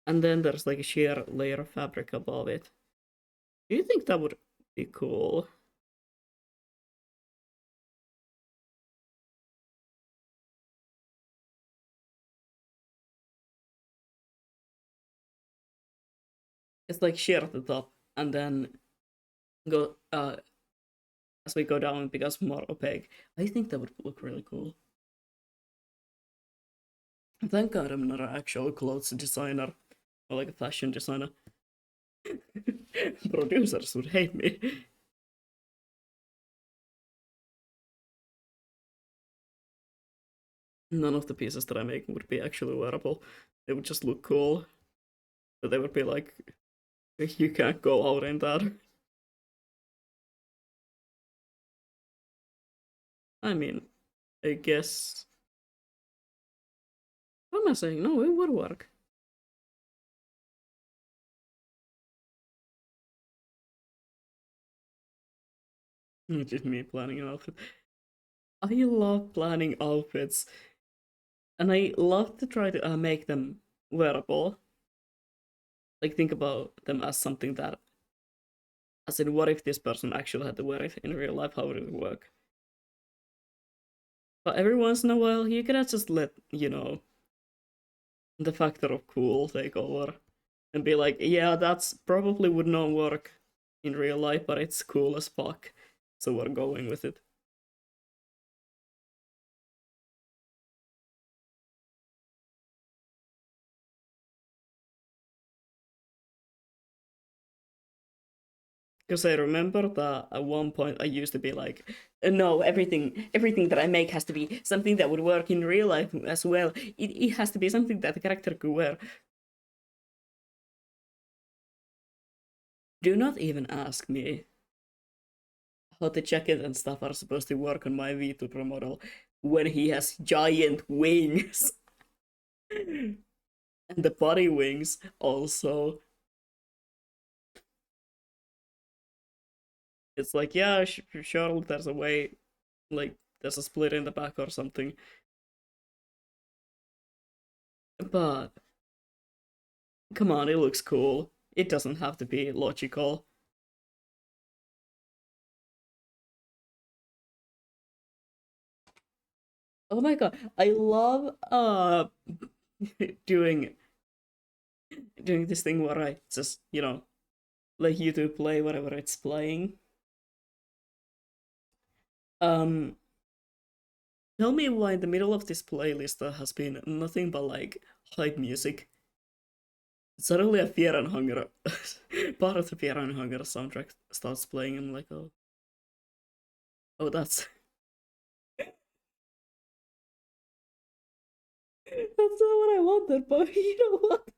And then there's like a sheer layer of fabric above it. Do you think that would be cool? It's like sheer at the top, and then go as we go down, it becomes more opaque. I think that would look really cool. Thank God I'm not an actual clothes designer or like a fashion designer. Producers would hate me. None of the pieces that I make would be actually wearable. They would just look cool. But they would be like You can't go out in that. I mean, I guess. What am I saying? No, it would work. Just me planning an outfit. I love planning outfits, and I love to try to make them wearable. Like, think about them as something that, as in, what if this person actually had to wear it in real life? How would it work? But every once in a while, you gotta just let, the factor of cool take over and be like, yeah, that's probably would not work in real life, but it's cool as fuck. So we're going with it. Because I remember that at one point I used to be like, no, everything that I make has to be something that would work in real life as well. It has to be something that the character could wear. Do not even ask me how the jacket and stuff are supposed to work on my V2 Pro model when he has giant wings. And the body wings also. It's like, yeah, sure, there's a way, like, there's a split in the back or something. But, come on, it looks cool. It doesn't have to be logical. Oh my god, I love doing doing this thing where I just, let YouTube play whatever it's playing. Um Tell me why in the middle of this playlist there has been nothing but like hype music. Suddenly a Fear and Hunger part of the Fear and Hunger soundtrack starts playing and I'm like, oh, that's that's not what I wanted, but you know what?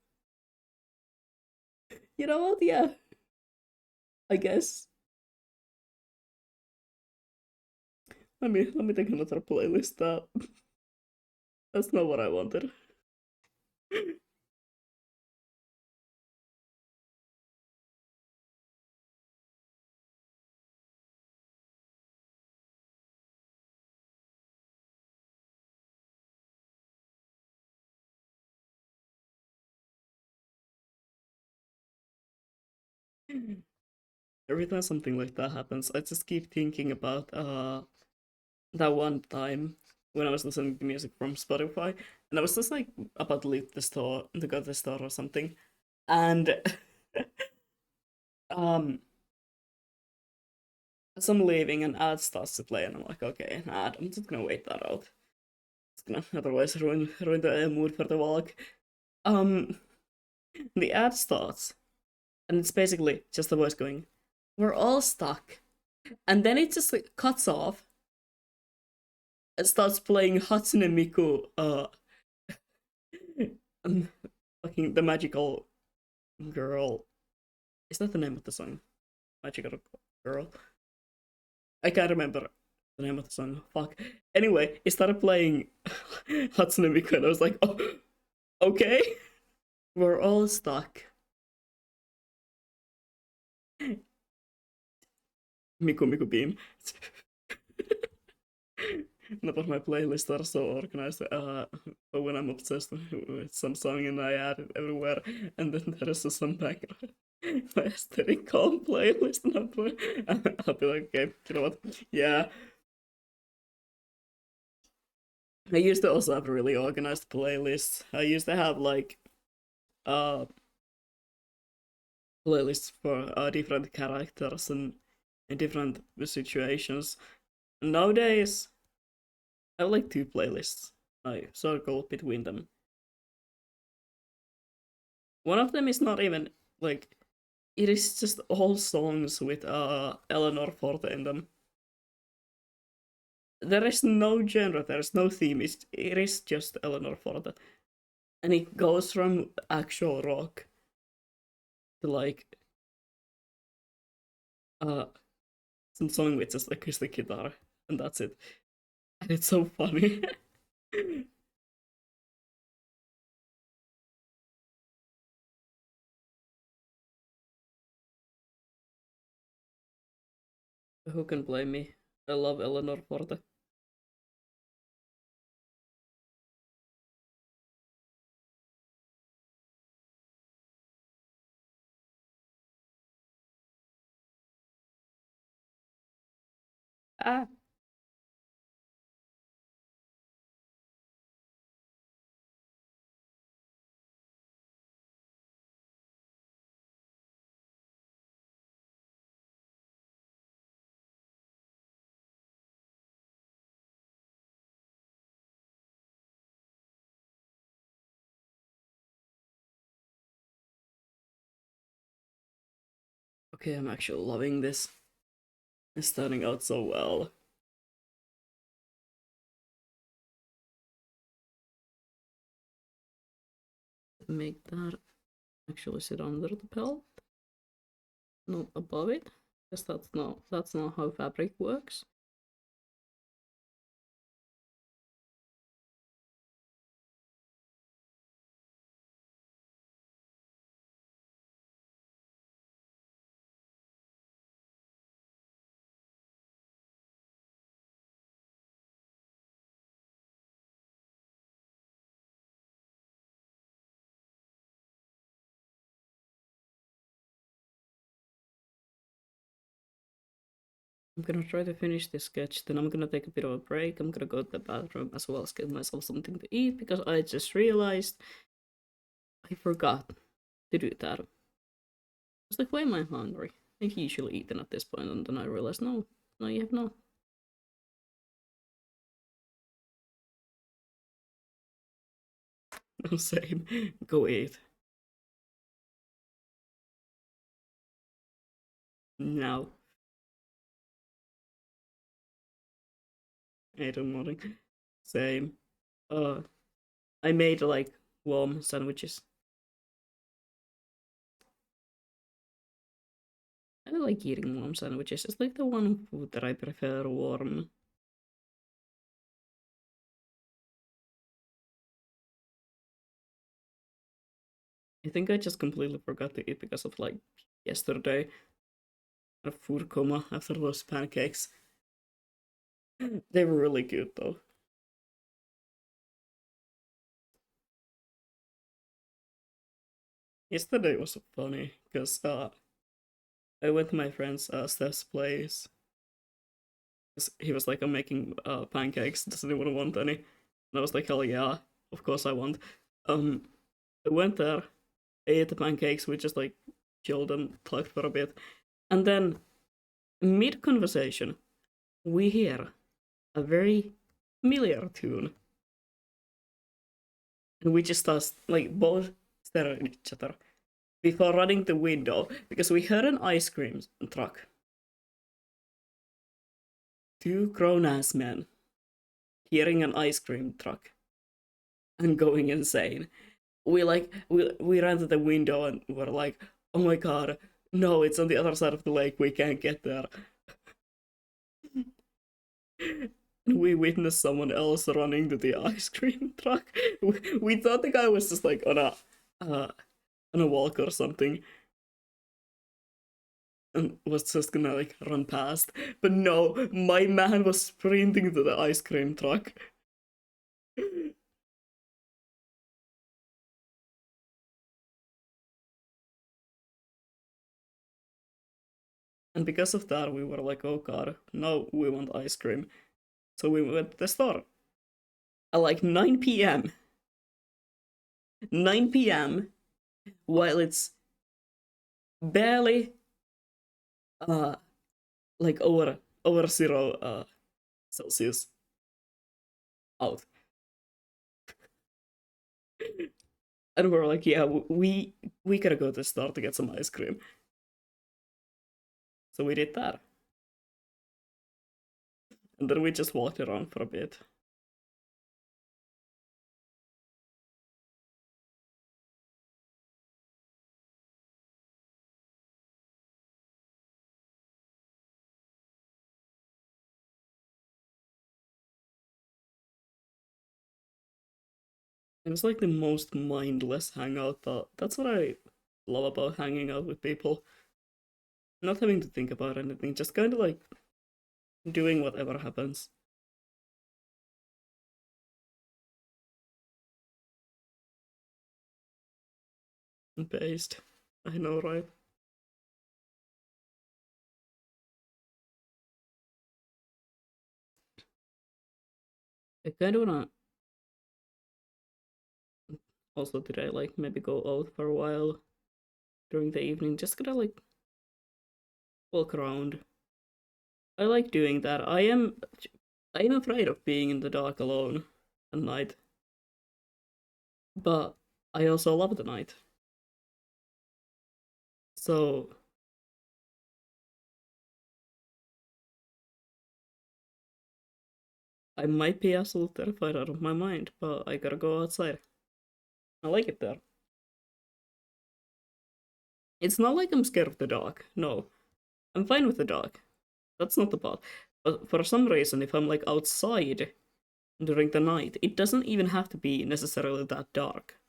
You know what? Yeah, I guess. Let me take another playlist. That's not what I wanted. Every time something like that happens, I just keep thinking about that one time when I was listening to music from Spotify, and I was just like about to leave the store, to go to the store or something, and um, as I'm leaving, an ad starts to play, and I'm like, okay, an ad. I'm just gonna wait that out. It's gonna otherwise ruin the mood for the walk. Um, the ad starts, and it's basically just a voice going, "We're all stuck," and then it just like cuts off and starts playing Hatsune Miku, um, fucking the magical girl. Is that the name of the song? Magical girl. I can't remember the name of the song. Fuck. Anyway, it started playing Hatsune Miku, and I was like, oh, okay. We're all stuck. Miku Miku Beam. Not all my playlists are so organized. But when I'm obsessed with some song and I add it everywhere, and then there is some background, my aesthetic calm playlist, and I'll be like, okay, you know what? Yeah, I used to also have really organized playlists. I used to have like uh playlists for different characters and in different situations. Nowadays, I have like two playlists. I circle between them. One of them is not even like it is just all songs with Eleanor Forte in them. There is no genre, there is no theme. It is just Eleanor Forte, and it goes from actual rock to like uh, some song with just acoustic guitar, and that's it. And it's so funny. Who can blame me? I love Eleanor Forte. Ah, okay, I'm actually loving this. It's turning out so well. Make that actually sit under the belt, not above it, because that's not how fabric works. I'm gonna try to finish this sketch, then I'm gonna take a bit of a break. I'm gonna go to the bathroom as well as get myself something to eat because I just realized I forgot to do that. I was like, why am I hungry? I've usually eaten at this point, and then I realized, no, no, you have not. No, same. Go eat. Now. 8 in the morning. Same. Uh, I made like warm sandwiches. I like eating warm sandwiches. It's like the one food that I prefer warm. I think I just completely forgot to eat because of like yesterday. A food coma after those pancakes. They were really good though. Yesterday was funny because I went to my friend's Steph's place. He was like, I'm making pancakes. Does anyone want any? And I was like, hell yeah, of course I want. Um, I went there, ate the pancakes, we just like chilled and talked for a bit. And then mid conversation, we hear a very familiar tune. And we just start like both staring at each other before running the window because we heard an ice cream truck. Two grown ass men hearing an ice cream truck and going insane. We ran to the window and were like, oh my god, no, it's on the other side of the lake, we can't get there. And we witnessed someone else running to the ice cream truck. We thought the guy was just like uh, on a walk or something and was just gonna like run past. But no, my man was sprinting to the ice cream truck. And because of that, we were like, oh god, no, we want ice cream. So we went to the store at like 9 p.m. 9 p.m. while it's barely uh like over 0 Celsius out. And we're like, yeah, we gotta go to the store to get some ice cream. So we did that. And then we just walked around for a bit. And it's like the most mindless hangout, but that's what I love about hanging out with people. Not having to think about anything, just kind of like doing whatever happens. Based. I know, right? I kind of wanna also today, like, maybe go out for a while during the evening, just gonna like walk around. I like doing that. I am afraid of being in the dark alone at night, but I also love the night. So I might be absolutely terrified out of my mind, but I gotta go outside. I like it there. It's not like I'm scared of the dark. No, I'm fine with the dark. That's not the part. But for some reason, if I'm like outside during the night, it doesn't even have to be necessarily that dark.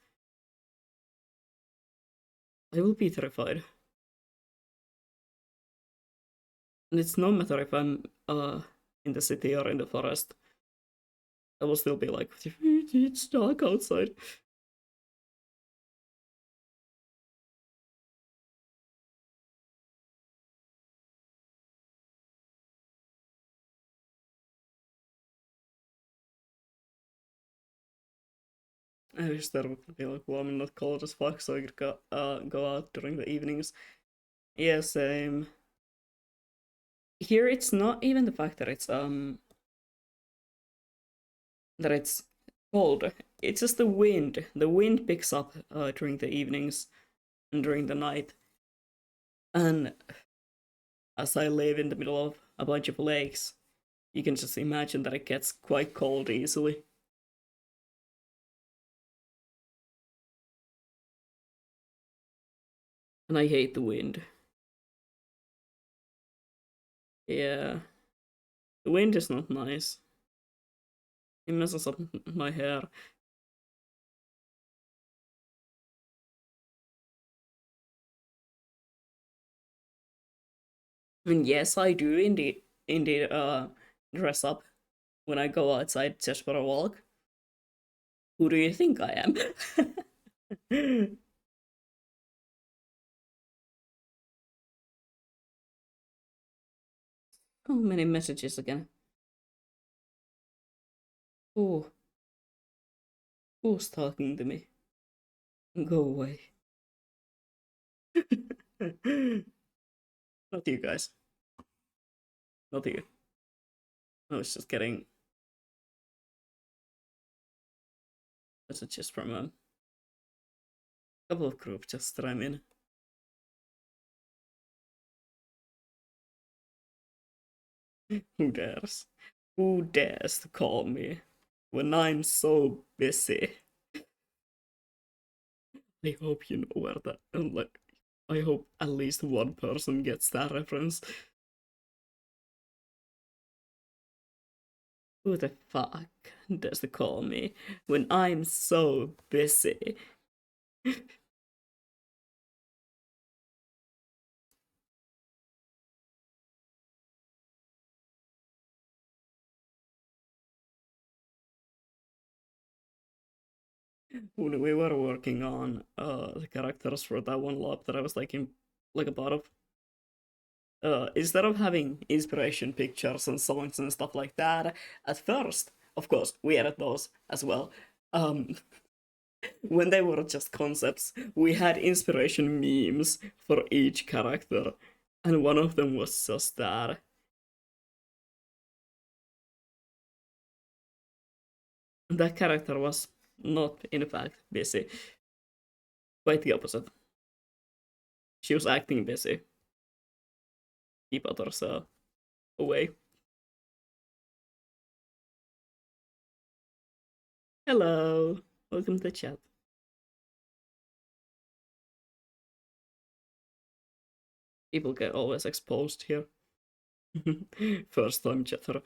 I will be terrified. And it's no matter if I'm in the city or in the forest. I will still be like, it's dark outside. I wish there would be like warm and not cold as fuck so I could go out during the evenings. Yeah, same. Here it's not even the fact that it's cold. It's just the wind. The wind picks up during the evenings and during the night. And as I live in the middle of a bunch of lakes, you can just imagine that it gets quite cold easily. And I hate the wind. Yeah, the wind is not nice. It messes up my hair. I mean, yes, I do indeed dress up when I go outside just for a walk. Who do you think I am? How many messages again? Who who's talking to me? Go away. Not you guys. Not you. I was just getting messages from a couple of group chats that I'm in. Who dares? Who dares to call me when I'm so busy? I hope you know where that. And like, I hope at least one person gets that reference. Who the fuck does to call me when I'm so busy? When we were working on the characters for that one lab that I was like in like a part of, instead of having inspiration pictures and songs and stuff like that, at first, of course, we added those as well. Um, when they were just concepts, we had inspiration memes for each character, and one of them was just that. That character was not, in fact, busy. Quite the opposite. She was acting busy. Keep others away. Hello, welcome to the chat. People get always exposed here. First time chatter.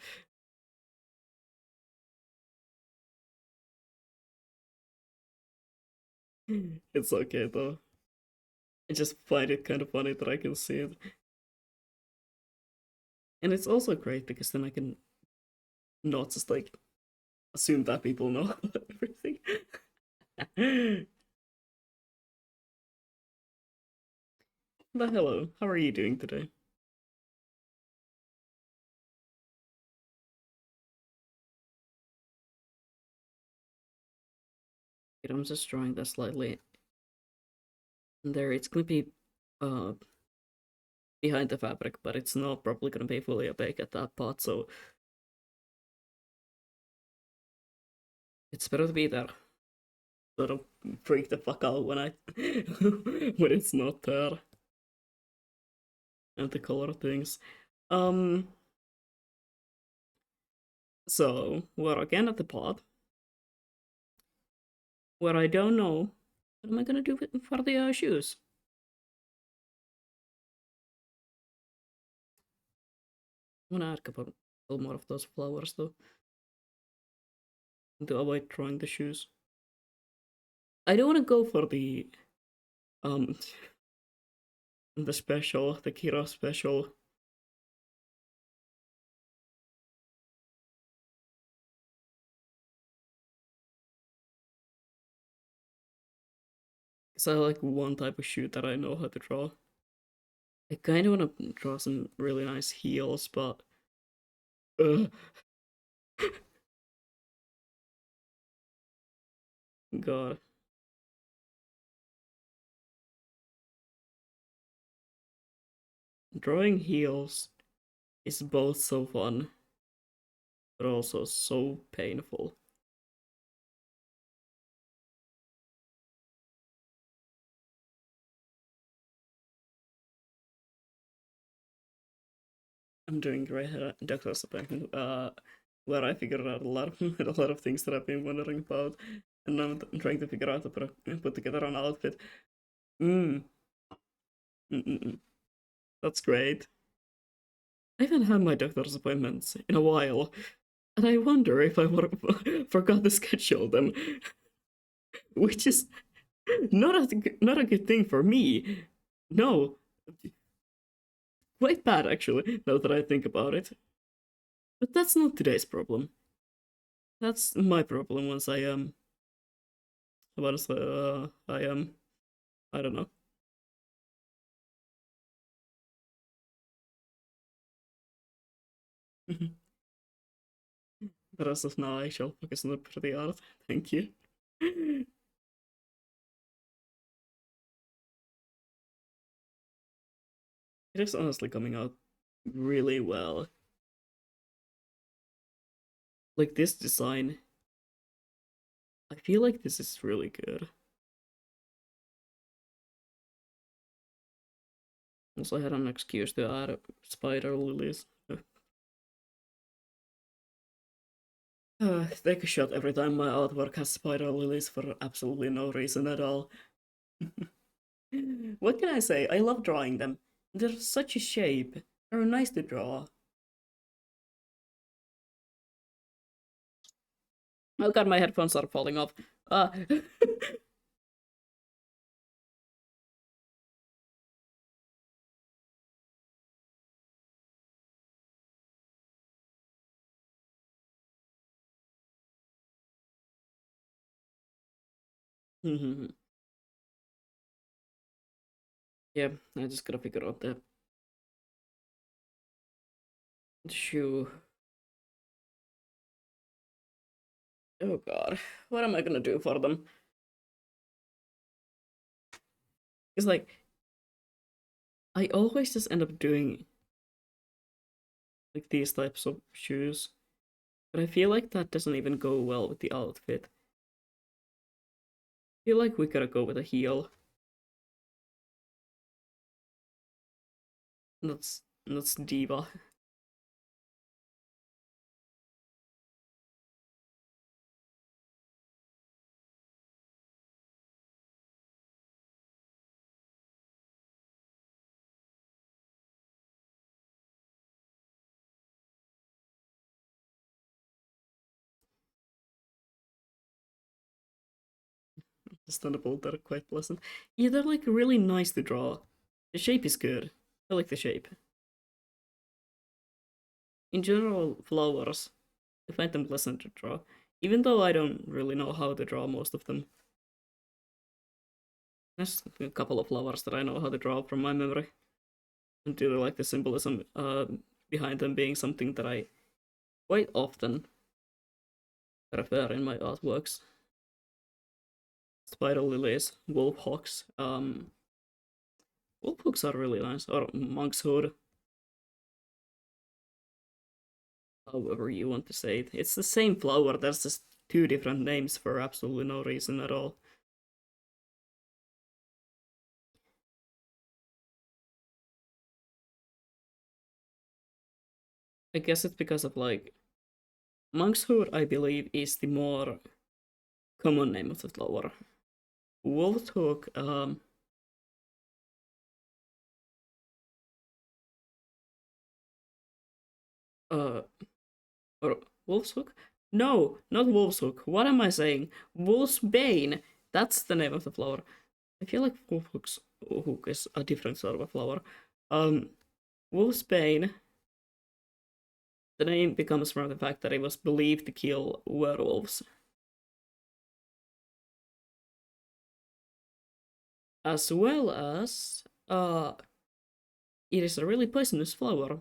It's okay though. I just find it kind of funny that I can see it. And it's also great because then I can not just like assume that people know everything. But hello, how are you doing today? I'm just drawing that slightly. And there, it's gonna be uh behind the fabric, but it's not probably gonna be fully opaque at that part, so it's better to be there. So I don't freak the fuck out when I when it's not there and the color things. Um, so we're again at the part where I don't know what am I gonna do for the shoes. I'm gonna add a couple more of those flowers though to avoid drawing the shoes. I don't want to go for um the special, the Kira special. Cause I like one type of shoe that I know how to draw. I kind of want to draw some really nice heels, but uh, God, drawing heels is both so fun but also so painful. I'm doing great at doctor's appointment, where I figured out a lot of a lot of things that I've been wondering about, and I'm trying to figure out to put together an outfit. Mm, mm. That's great. I haven't had my doctor's appointments in a while, and I wonder if I forgot to schedule them, which is not a good thing for me. No, quite bad actually. Now that I think about it, but that's not today's problem. That's my problem. Once once I don't know. But as of now, I shall focus on the pretty art. Thank you. It is honestly coming out really well. Like this design, I feel like this is really good. Also, I had an excuse to add spider lilies. Take a shot every time my artwork has spider lilies for absolutely no reason at all. What can I say? I love drawing them. They're such a shape. They're nice to draw. Oh god, my headphones are falling off. Ah. Yeah, I just gotta figure out the shoe. Oh god, what am I gonna do for them? It's like I always just end up doing like these types of shoes, but I feel like that doesn't even go well with the outfit. I feel like we gotta go with a heel. That's diva. Understandable, they're quite pleasant. Yeah, they're like really nice to draw. The shape is good. I like the shape. In general, flowers, I find them pleasant to draw. Even though I don't really know how to draw most of them. There's a couple of flowers that I know how to draw from my memory. And do like the symbolism behind them being something that I quite often refer in my artworks. Spider lilies, wolf hawks. Wolf hawks are really nice. Or monk's hood. However you want to say it. It's the same flower, there's just two different names for absolutely no reason at all. I guess it's because of like monkshood, I believe, is the more common name of the flower. Wolfhook, uh, or Wolf's Hook? No, not Wolf's Hook. What am I saying? Wolf's Bane. That's the name of the flower. I feel like Wolf Hook is a different sort of a flower. Um, Wolf's Bane. The name becomes from the fact that it was believed to kill werewolves, as well as it is a really poisonous flower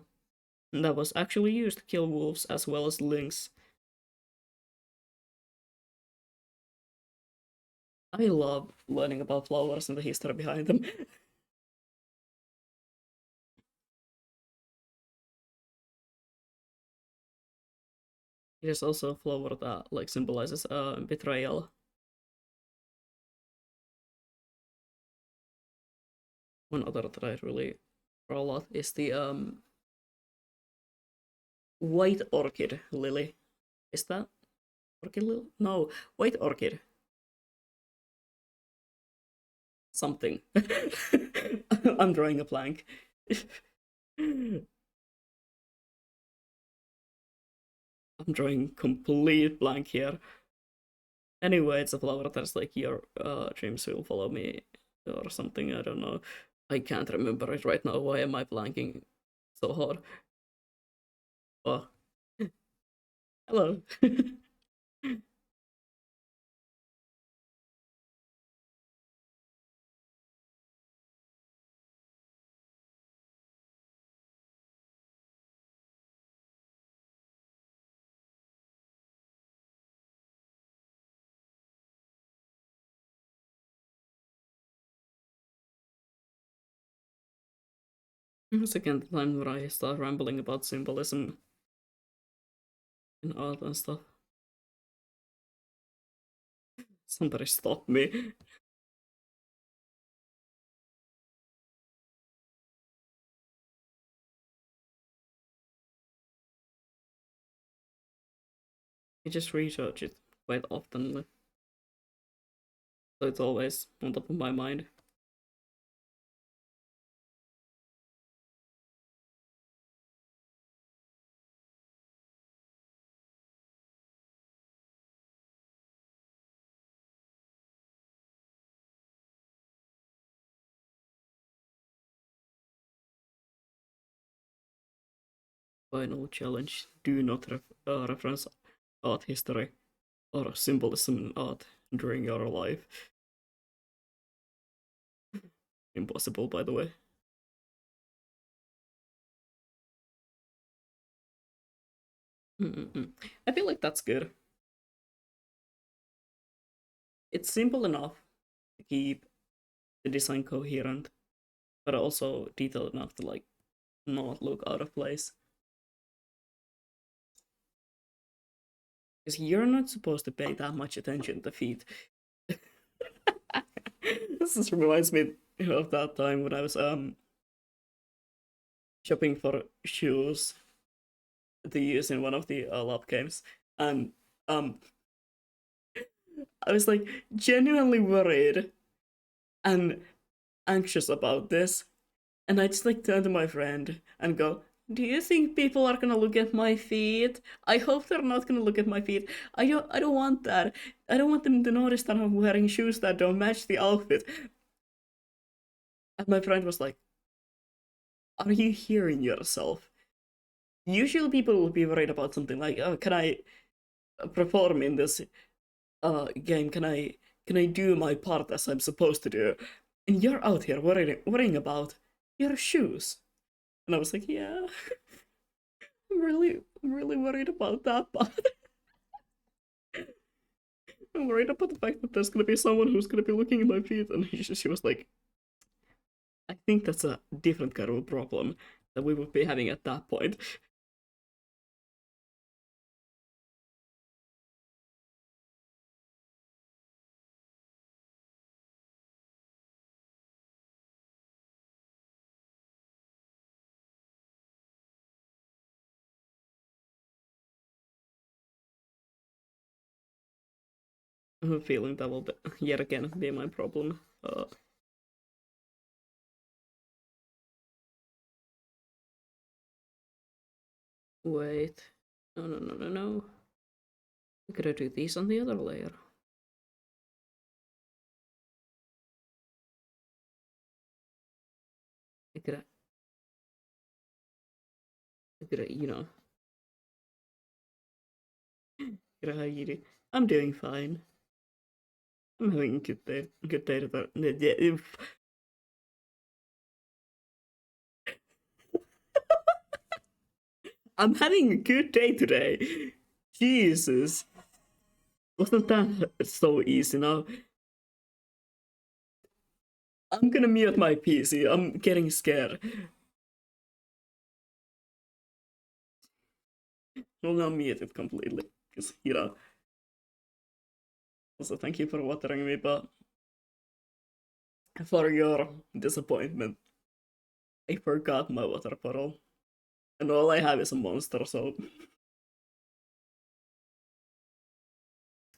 that was actually used to kill wolves as well as lynx. I love learning about flowers and the history behind them. It is also a flower that like symbolizes betrayal. One other that I really draw a lot is the white orchid lily. Is that orchid lily? No, white orchid. Something. I'm drawing a blank. I'm drawing complete blank here. Anyway, it's a flower that's like your dreams will follow me or something. I don't know. I can't remember it right now. Why am I blanking so hard? Oh, hello. Once again, the time where I start rambling about symbolism in art and stuff. Somebody stop me. I just research it quite often, so it's always on top of my mind. Final challenge: do not reference art history or symbolism in art during your life. Impossible, by the way. Mm-mm-mm. I feel like that's good. It's simple enough to keep the design coherent, but also detailed enough to like not look out of place. Because you're not supposed to pay that much attention to feet. This just reminds me of that time when I was shopping for shoes to use in one of the lab games, and um I was like genuinely worried and anxious about this, and I just like turn to my friend and go, "Do you think people are gonna look at my feet? I hope they're not gonna look at my feet. I don't want that." I don't want them to notice that I'm wearing shoes that don't match the outfit. And my friend was like, are you hearing yourself? Usually people will be worried about something like, oh, can I perform in this game? Can I do my part as I'm supposed to do? And you're out here worrying about your shoes. And I was like, yeah, I'm really worried about that part. I'm worried about the fact that there's gonna be someone who's gonna be looking at my feet, and she was like, I think that's a different kind of a problem that we would be having at that point. I have a feeling that will be, yet again be my problem. Wait. No, no, no, no, no. We gotta do these on the other layer. I gotta, gotta how you do. I'm doing fine. I'm having a good day. Good day to I'm having a good day today. Jesus. Wasn't that so easy now? I'm gonna mute my PC. I'm getting scared. Well, not mute it completely. Because. Also, thank you for watering me, but for your disappointment, I forgot my water bottle. And all I have is a monster, so.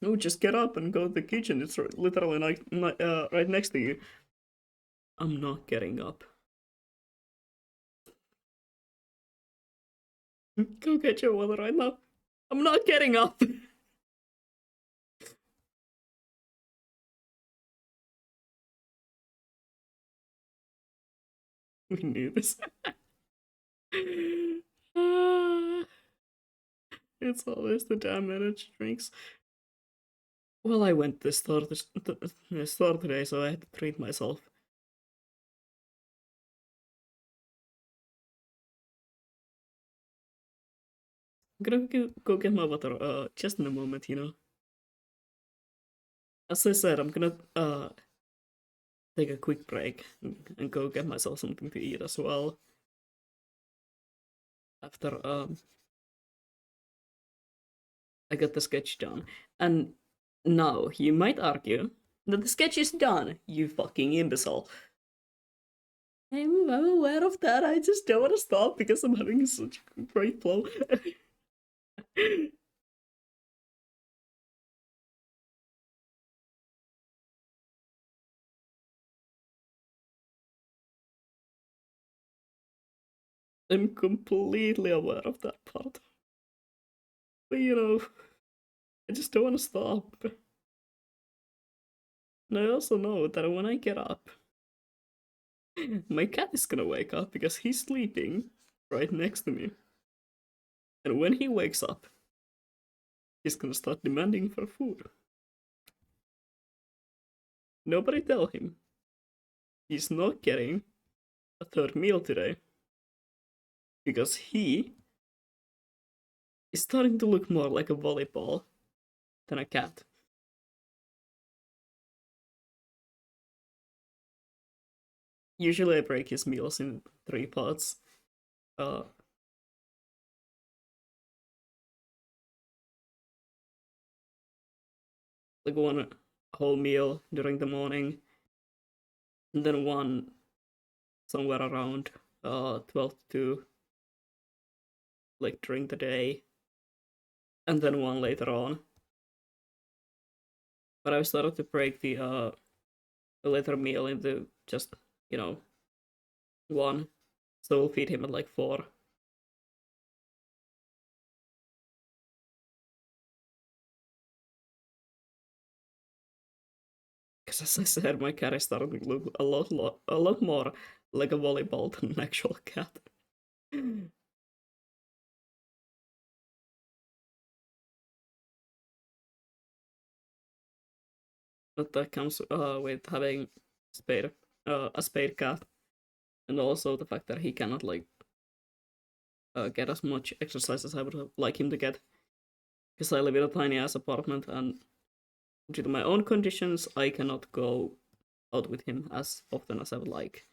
No, just get up and go to the kitchen. It's literally right next to you. I'm not getting up. Go get your water right now. I'm not getting up. We knew this. It's always the damn energy drinks. Well, I went to the store today, so I had to treat myself. I'm gonna go get my water just in a moment. As I said, I'm gonna take a quick break and go get myself something to eat as well. After I got the sketch done. And now you might argue that the sketch is done, you fucking imbecile. I'm aware of that. I just don't want to stop because I'm having such a great flow. I'm completely aware of that part. But I just don't want to stop. And I also know that when I get up, my cat is gonna wake up because he's sleeping right next to me. And when he wakes up, he's gonna start demanding for food. Nobody tell him he's not getting a third meal today because he is starting to look more like a volleyball than a cat. Usually I break his meals in three parts. Uh, like one whole meal during the morning, and then one somewhere around 12 to 2, like during the day, and then one later on. But I started to break the later meal into just you know one, so we'll feed him at like 4. Because as I said, my cat is starting to look a lot more like a volleyball than an actual cat. But that comes with having spade, a spade cat, and also the fact that he cannot like get as much exercise as I would like him to get. Because I live in a tiny ass apartment, and due to my own conditions, I cannot go out with him as often as I would like.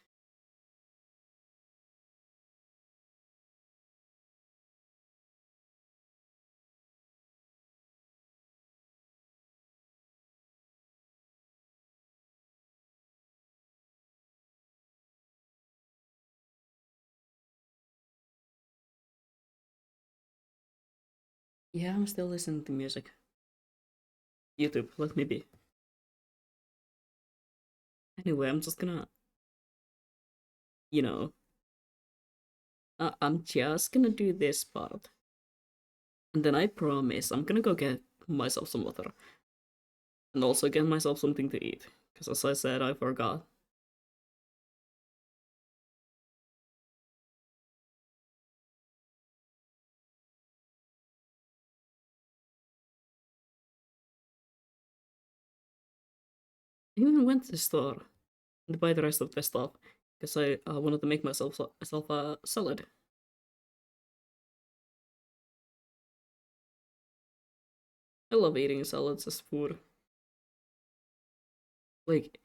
Yeah, I'm still listening to music. YouTube, let me be. Anyway, I'm just gonna, you know, I'm just gonna do this part. And then I promise I'm gonna go get myself some water. And also get myself something to eat. Because as I said, I forgot. I even went to the store and buy the rest of the stuff. Because I wanted to make myself a salad. I love eating salads as food. Like,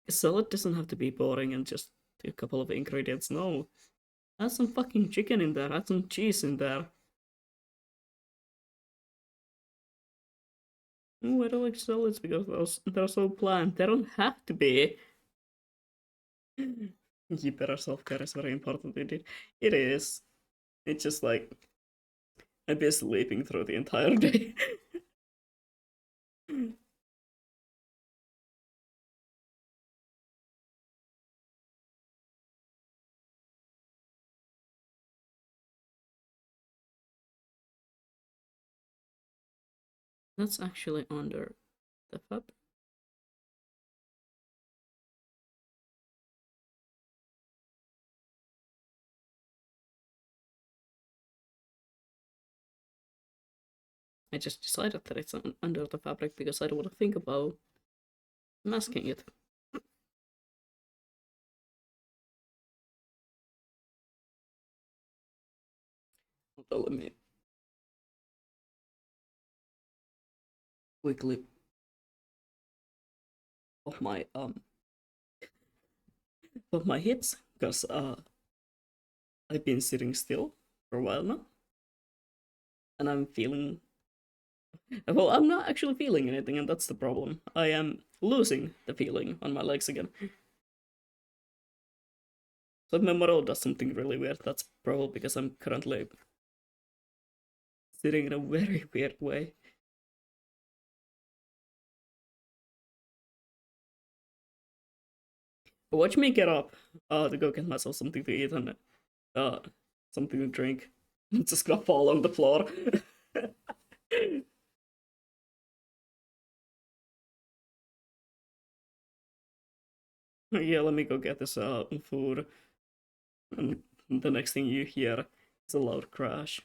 a salad doesn't have to be boring and just a couple of ingredients. No. Add some fucking chicken in there, add some cheese in there. Oh, I don't like salads because they're so bland. They don't have to be. You better self-care is very important indeed. It is. It's just like I'd be sleeping through the entire day. That's actually under the fabric. I just decided that it's under the fabric because I don't want to think about masking it. So let me quickly off my hits because I've been sitting still for a while now and I'm feeling well, I'm not actually feeling anything, and that's the problem. I am losing the feeling on my legs again. So if my model does something really weird, that's probably because I'm currently sitting in a very weird way. But watch me get up to go get myself something to eat and uh, something to drink. I'm just gonna fall on the floor. Yeah, let me go get this food. And the next thing you hear is a loud crash.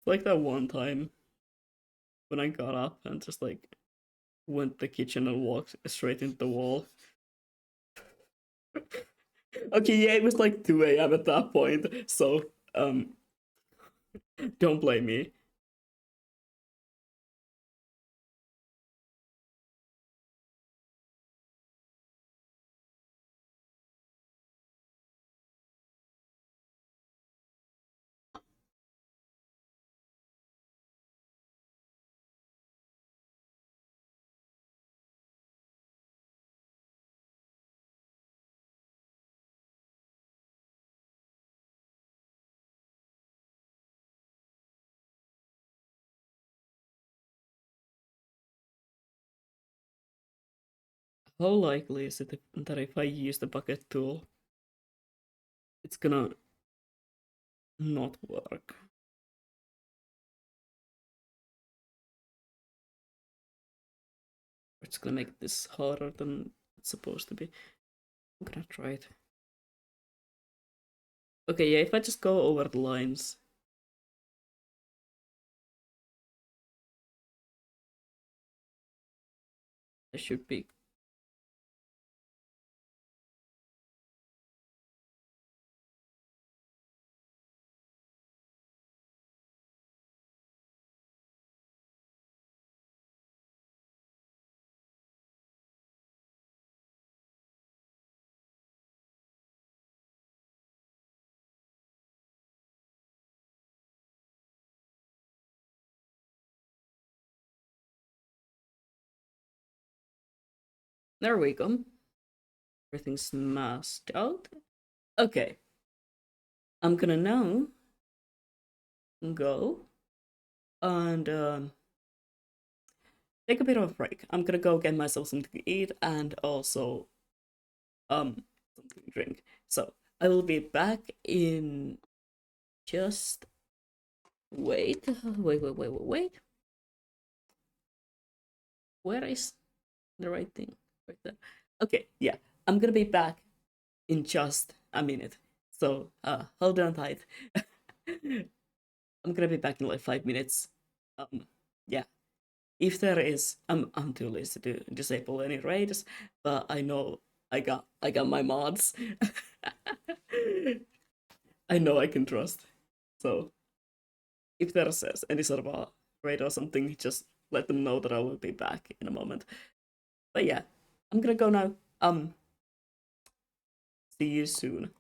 Like that one time when I got up and just like went to the kitchen and walked straight into the wall. Okay, yeah, it was like 2 a.m. at that point, so don't blame me. How likely is it that if I use the bucket tool, it's gonna not work? It's gonna make this harder than it's supposed to be. I'm gonna try it. Okay, yeah, if I just go over the lines. I should be. There we go. Everything's masked out. Okay. I'm gonna now go and take a bit of a break. I'm gonna go get myself something to eat and also something to drink. So I will be back in just wait. Where is the right thing? Right there. Okay, yeah. I'm gonna be back in just a minute. So hold on tight. I'm gonna be back in like 5 minutes. Yeah. If there is, I'm too lazy to disable any raids, but I know I got my mods. I know I can trust. So if there's any sort of a raid or something, just let them know that I will be back in a moment. But yeah, I'm gonna go now. See you soon.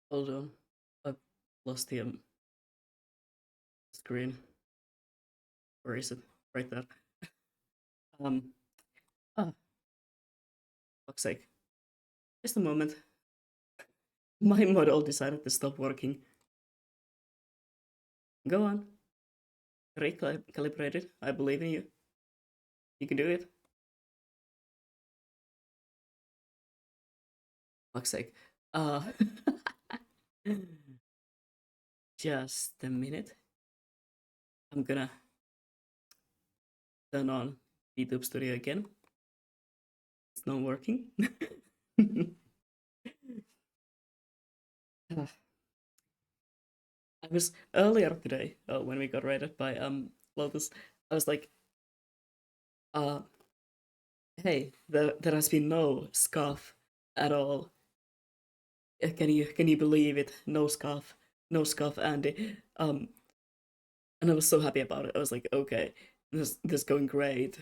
Hold on. I've lost the screen. Where is it? Right there. Um. Ah, fuck's sake. Just a moment. My model decided to stop working. Go on. Recalibrate it. I believe in you. You can do it. Fuck's sake. Uh. Just a minute. I'm gonna turn on YouTube Studio again. It's not working. I was earlier today when we got raided by Lotus. I was like, uh, hey, there has been no scarf at all. Can you believe it? No scarf, no scarf, Andy. And I was so happy about it. I was like, okay, this going great.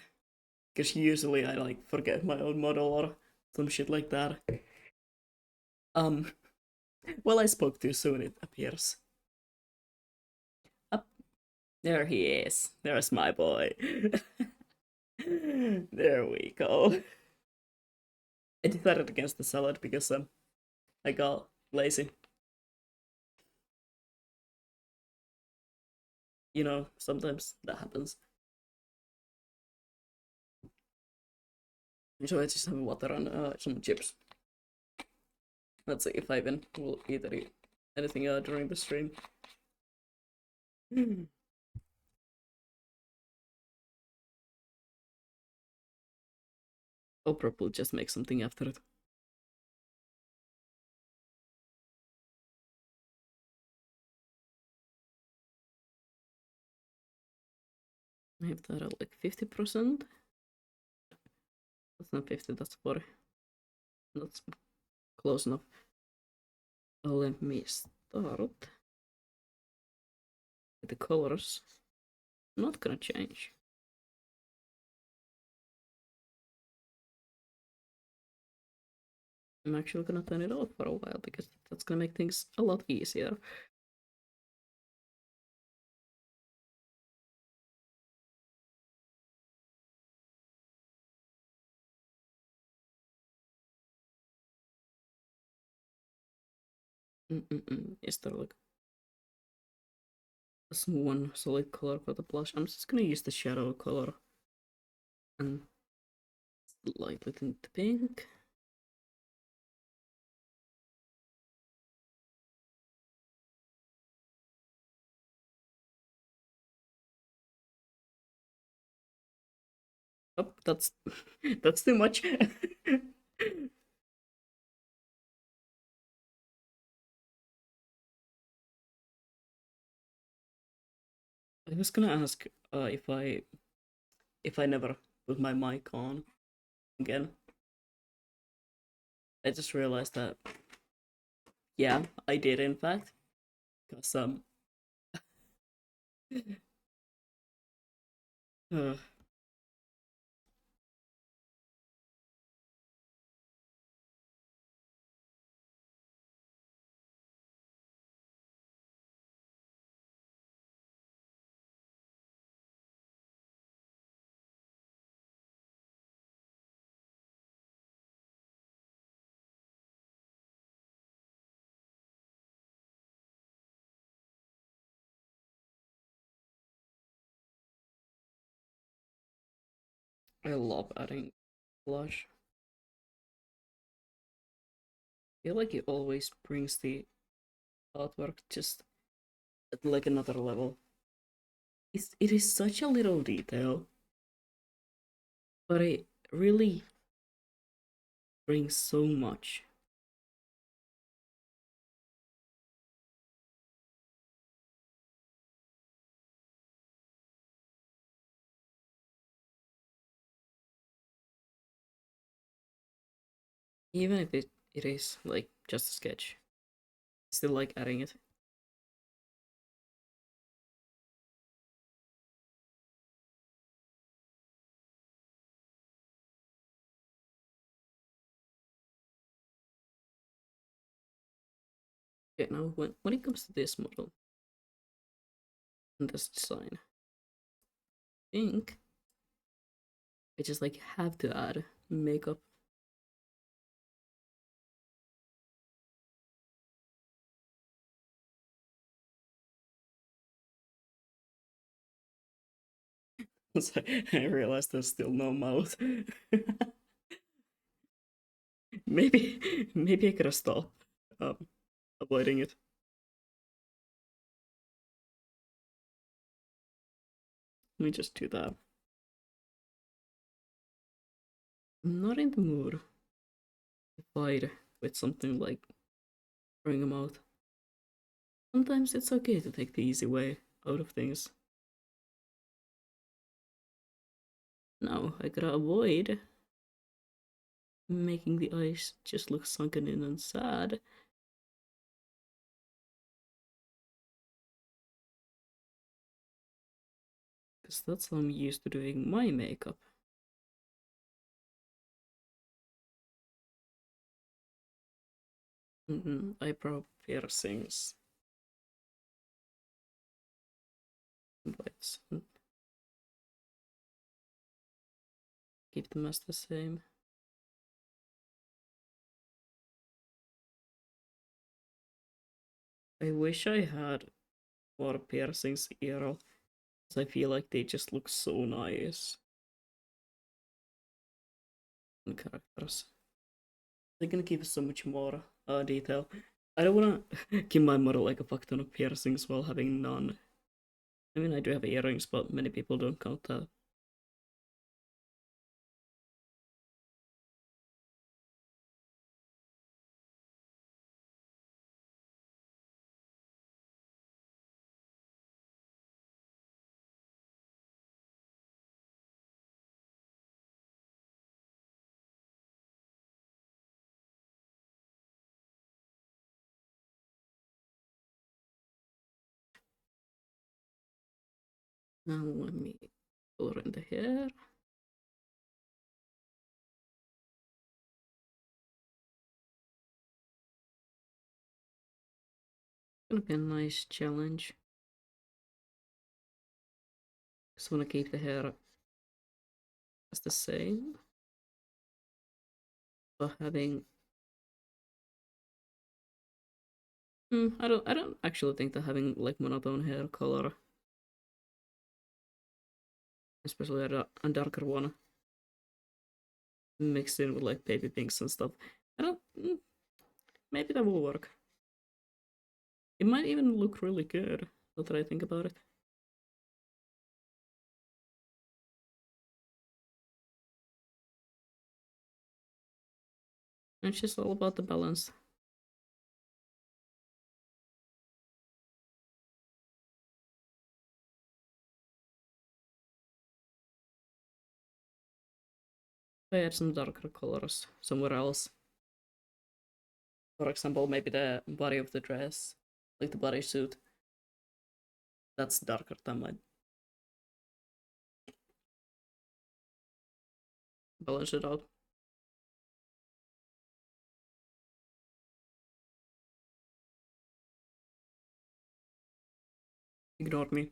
Because usually I like forget my own model or some shit like that. Um, well, I spoke too soon. It appears. Up there he is. There's my boy. There we go. I decided against the salad because I got lazy. You know, sometimes that happens. So I just have water and some chips. Let's see if I even will eat anything during the stream. I'll probably just make something after it. I have that at like 50%. That's not 50, that's 40. That's close enough. Let me start with the colors. Not gonna change. I'm actually gonna turn it off for a while because that's gonna make things a lot easier. Is there like one solid color for the blush? I'm just gonna use the shadow color and lightly tint the pink. Oh, that's that's too much. I was gonna ask if I never put my mic on again. I just realized that yeah, I did in fact. Cause uh, I love adding blush. I feel like it always brings the artwork just at like another level. It is such a little detail, but it really brings so much. Even if it is like just a sketch, I still like adding it. Okay, now when it comes to this model and this design, I think I just like have to add makeup. So I realized there's still no mouth. Maybe I could have stopped avoiding it. Let me just do that. I'm not in the mood to fight with something like throwing a mouth. Sometimes it's okay to take the easy way out of things. Now I gotta avoid making the eyes just look sunken in and sad. Because that's how I'm used to doing my makeup. Eyebrow piercings. Let's keep them as the same. I wish I had more piercings here, because I feel like they just look so nice in characters. They're gonna give us so much more detail. I don't wanna give my model like a fuck ton of piercings while having none. I mean, I do have earrings, but many people don't count that. Now let me color in the hair. Gonna be a nice challenge. Just wanna keep the hair as the same, but having I don't actually think that having like monotone hair color, especially a darker one, mixed in with like baby pinks and stuff. I don't maybe that will work. It might even look really good, now that I think about it. It's just all about the balance. I add some darker colors somewhere else. For example, maybe the body of the dress, like the bodysuit, that's darker than my balance it out. Ignore me.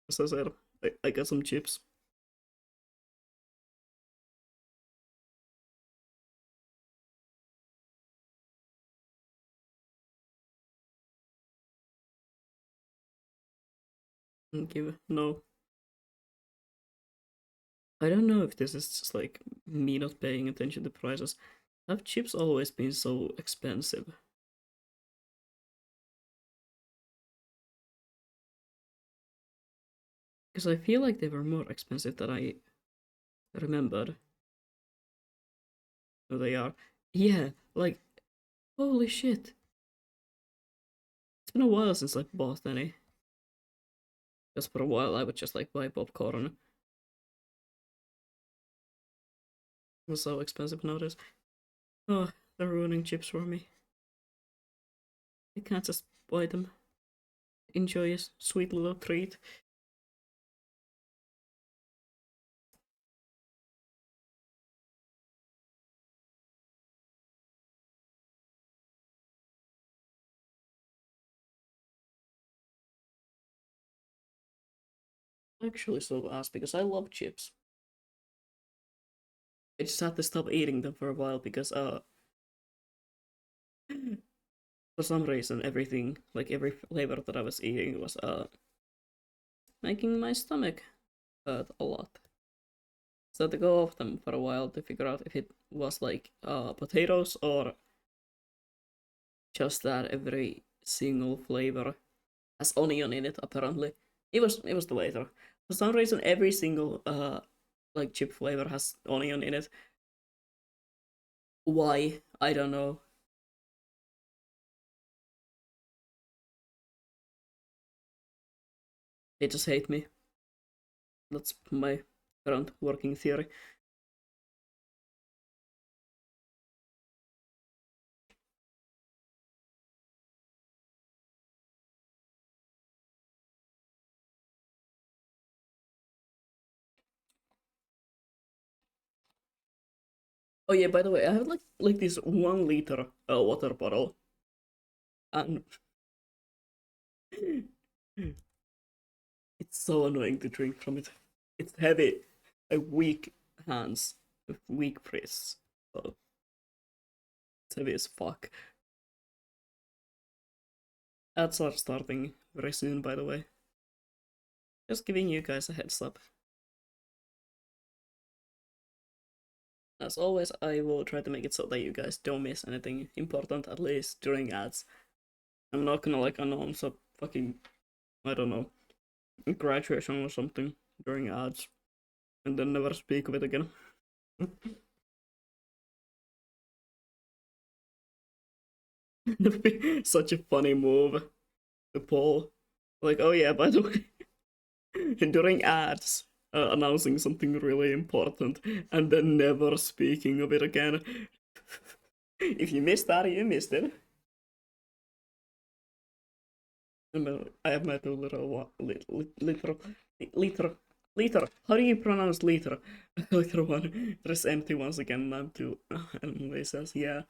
As I said, I got some chips. Give no. I don't know if this is just like me not paying attention to prices. Have chips always been so expensive? Because I feel like they were more expensive than I remembered. No, they are. Yeah, like, holy shit. It's been a while since I bought any. Because for a while I would just like buy popcorn. It was so expensive nowadays. Oh, they're ruining chips for me. I can't just buy them. Enjoy a sweet little treat. Actually, so ass because I love chips. I just had to stop eating them for a while because for some reason everything like every flavor that I was eating was making my stomach hurt a lot. So I had to go off them for a while to figure out if it was like potatoes or just that every single flavor has onion in it. Apparently, it was the later. For some reason, every single like chip flavor has onion in it. Why? I don't know. They just hate me. That's my current working theory. Oh yeah, by the way, I have like this 1 liter water bottle, and it's so annoying to drink from it. It's heavy. I have weak hands, with weak wrists. So it's heavy as fuck. Ads are starting very soon, by the way. Just giving you guys a heads up. As always, I will try to make it so that you guys don't miss anything important, at least during ads. I'm not gonna like announce a fucking, I don't know, graduation or something during ads and then never speak of it again. Such a funny move to pull. Like, oh yeah, by the way, during ads, announcing something really important and then never speaking of it again. If you missed that, you missed it. I have my two little one, liter, liter. How do you pronounce liter? Liter one. There's empty once again. I'm too. And he says, yeah,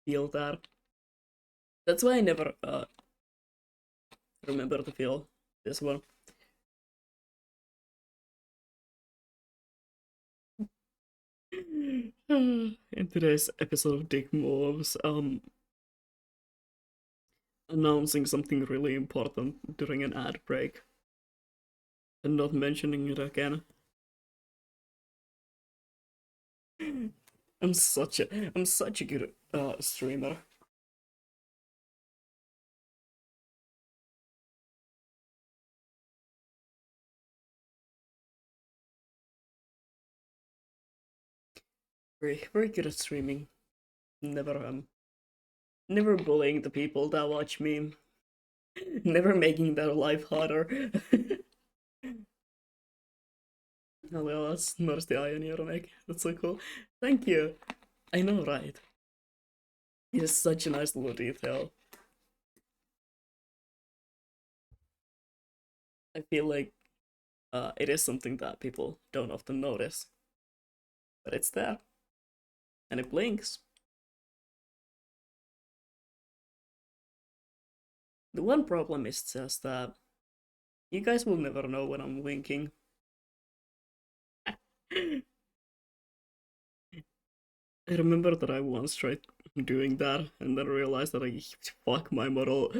feel that. That's why I never remember to feel this one. In today's episode of Dick Moves, announcing something really important during an ad break and not mentioning it again. I'm such a good streamer. Very good at streaming. Never bullying the people that watch me. Never making their life harder. Oh, that's not the eye on your neck. That's so cool. Thank you. I know, right? It's such a nice little detail. I feel like it is something that people don't often notice, but it's there and it blinks. The one problem is just that you guys will never know when I'm winking. I remember that I once tried doing that and then realized that fuck my model.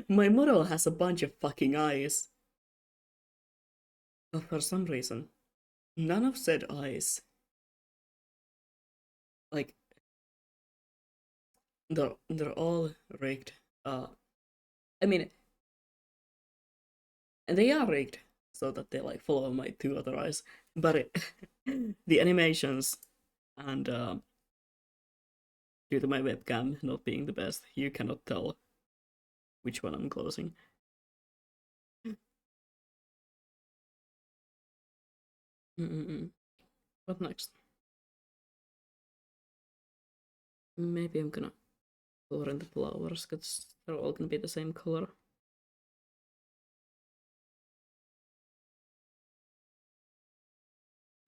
My model has a bunch of fucking eyes. But for some reason, none of said eyes, like they're all rigged. I mean, and they are rigged so that they like follow my two other eyes. But the animations and due to my webcam not being the best, you cannot tell which one I'm closing. Mm-mm-mm. What next? Maybe I'm gonna color in the flowers because they're all gonna be the same color.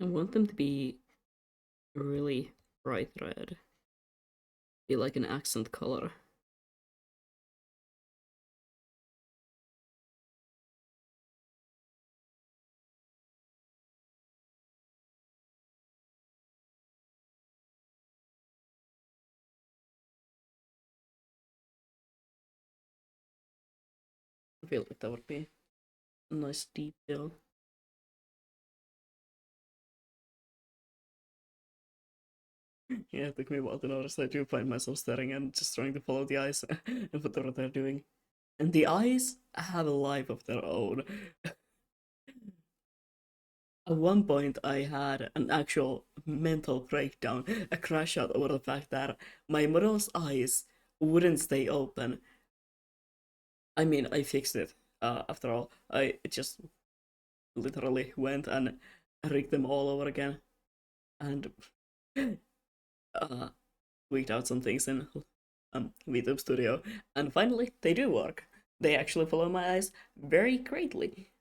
I want them to be really bright red, be like an accent color. I feel like that would be a nice detail. Yeah, it took me a while to notice. I do find myself staring and just trying to follow the eyes and whatever they're doing. And the eyes have a life of their own. At one point, I had an actual mental breakdown, a crash out over the fact that my model's eyes wouldn't stay open. I mean, I fixed it. After all, I just literally went and rigged them all over again and uh, tweaked out some things in VTube Studio, and finally they do work. They actually follow my eyes very greatly.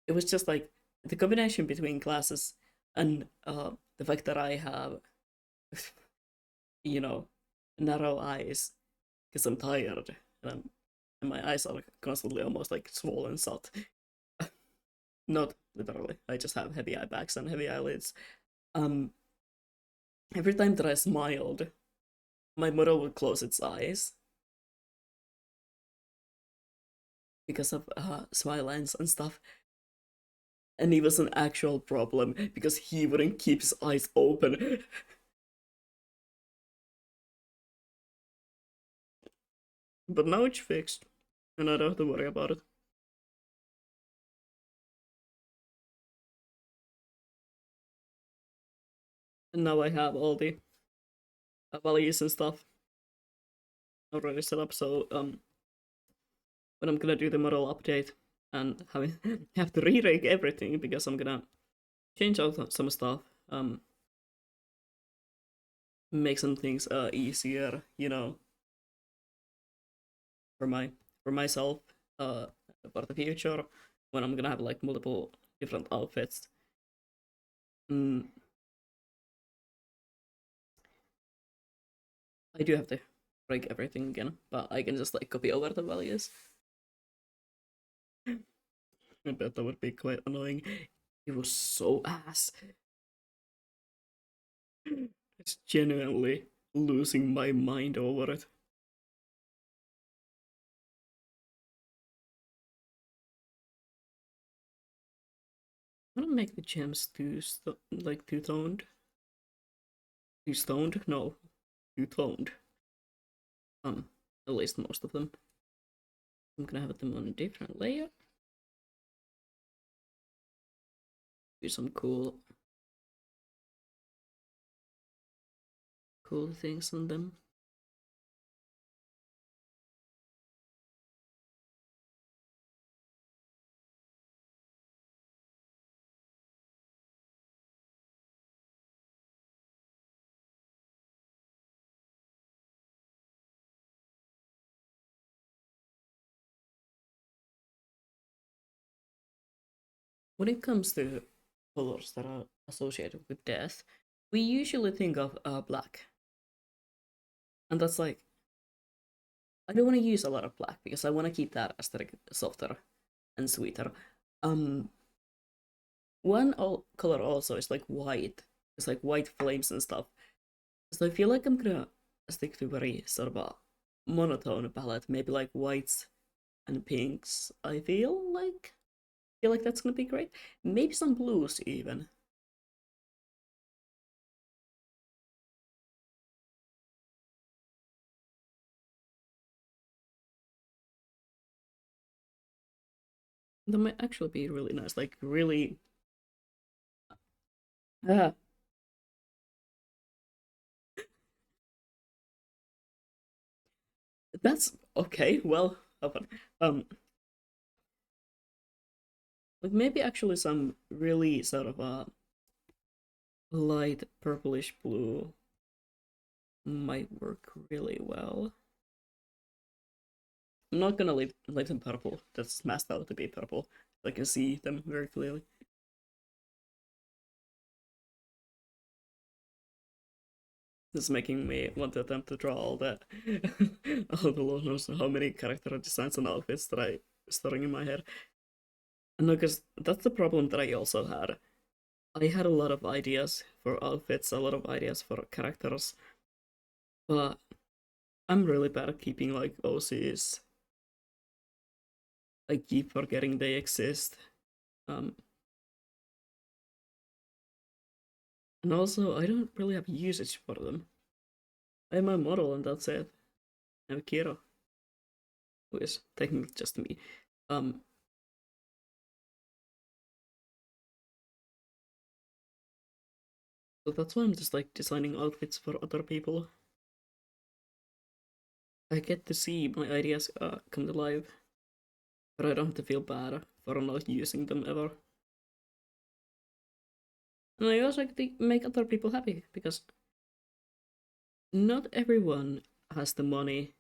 It was just like the combination between glasses and the fact that I have, you know, narrow eyes because I'm tired and my eyes are constantly almost like swollen shut. Not literally. I just have heavy eye bags and heavy eyelids. Um, every time that I smiled, my model would close its eyes because of smile lines and stuff. And it was an actual problem because he wouldn't keep his eyes open. But now it's fixed, and I don't have to worry about it. And now I have all the values and stuff already set up, so when I'm gonna do the model update and have to re-rig everything because I'm gonna change out some stuff, make some things easier, for myself uh for the future when I'm gonna have like multiple different outfits. Mm, I do have to break everything again, but I can just like copy over the values. I bet that would be quite annoying. It was so ass. It's genuinely losing my mind over it. I don't make the gems like two toned. Too stoned? No, too toned. At least most of them. I'm gonna have them on a different layer. Do some cool things on them. When it comes to colors that are associated with death, we usually think of black, and that's like I don't want to use a lot of black because I want to keep that aesthetic softer and sweeter. Um, one color also is like white. It's like white flames and stuff. So I feel like I'm gonna stick to very sort of a monotone palette, maybe like whites and pinks. I feel like that's gonna be great. Maybe some blues even. That might actually be really nice. Like really, ah, that's okay. Well, like maybe actually some really sort of light purplish blue might work really well. I'm not gonna leave them purple. That's masked out to be purple. I can see them very clearly. This is making me want to attempt to draw all that. All the Lord knows how many character designs and outfits that I starting in my head. And no, because that's the problem that I also had. I had a lot of ideas for outfits, a lot of ideas for characters, but I'm really bad at keeping like OCs I keep forgetting they exist. Um, and also I don't really have usage for them. I have my model and that's it. I have Kiro, who is technically just me. Um, so that's why I'm just like designing outfits for other people. I get to see my ideas come to life, but I don't have to feel bad for not using them ever. And I also get to make other people happy because not everyone has the money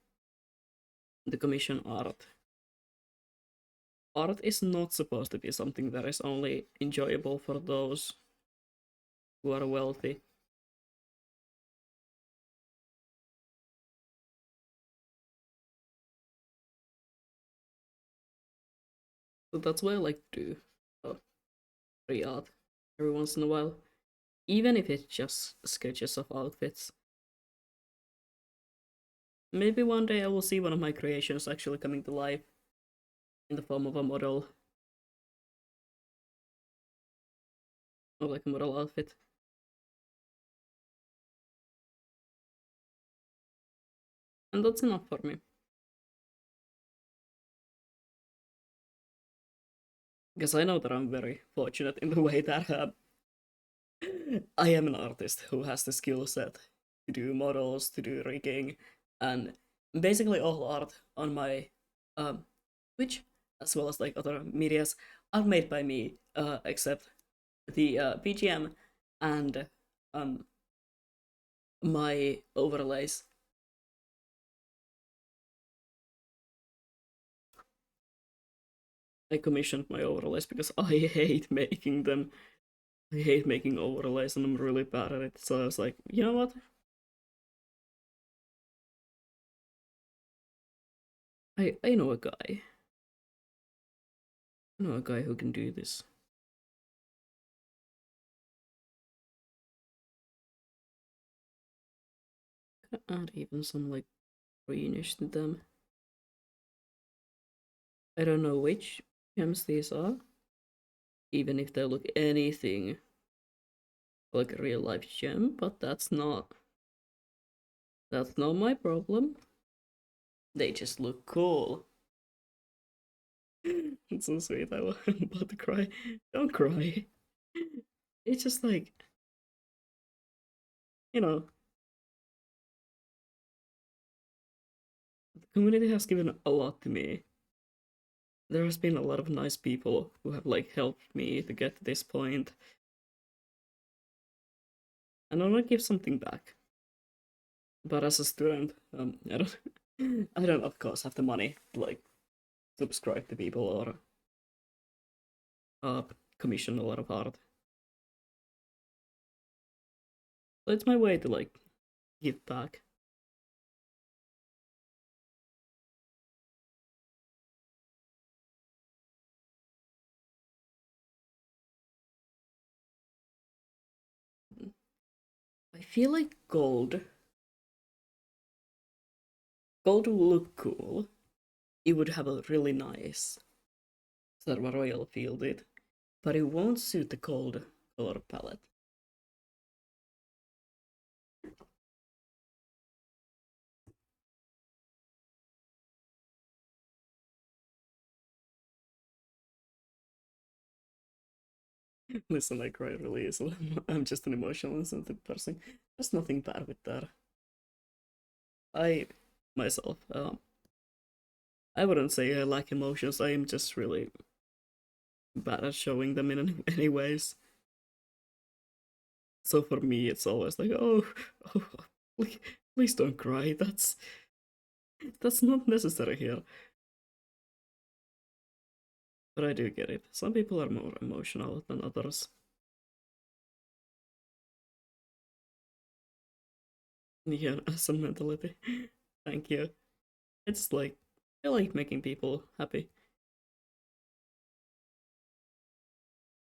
to commission art. Art is not supposed to be something that is only enjoyable for those who are wealthy. So that's why I like to do free art every once in a while, even if it's just sketches of outfits. Maybe one day I will see one of my creations actually coming to life in the form of a model or like a model outfit. And that's enough for me. Because I know that I'm very fortunate in the way that I am an artist who has the skill set to do models, to do rigging, and basically all art on my um, Twitch, as well as like other medias, are made by me, except the BGM and um, my overlays. I commissioned my overlays because I hate making them. I hate making overlays and I'm really bad at it. So I was like, you know what? I know a guy. I know a guy who can do this. Can I add even some like greenish to them? I don't know which gems these are, even if they look anything like a real life gem, but that's not my problem. They just look cool. It's so sweet. I'm about to cry. Don't cry. It's just like, you know, the community has given a lot to me. There has been a lot of nice people who have like helped me to get to this point, and I want to give something back. But as a student, I don't, I don't of course have the money to like subscribe to people or uh commission a lot of art. So it's my way to like give back. I feel like gold will look cool. It would have a really nice sort of a royal feel to it, but it won't suit the gold color palette. Listen, I cry really easily. I'm just an emotional and sensitive person. There's nothing bad with that. I myself, I wouldn't say I lack emotions. I am just really bad at showing them in any ways. So for me, it's always like, oh, please, please don't cry. That's not necessary here. But I do get it. Some people are more emotional than others. Yeah, some mentality. Thank you. It's like I like making people happy.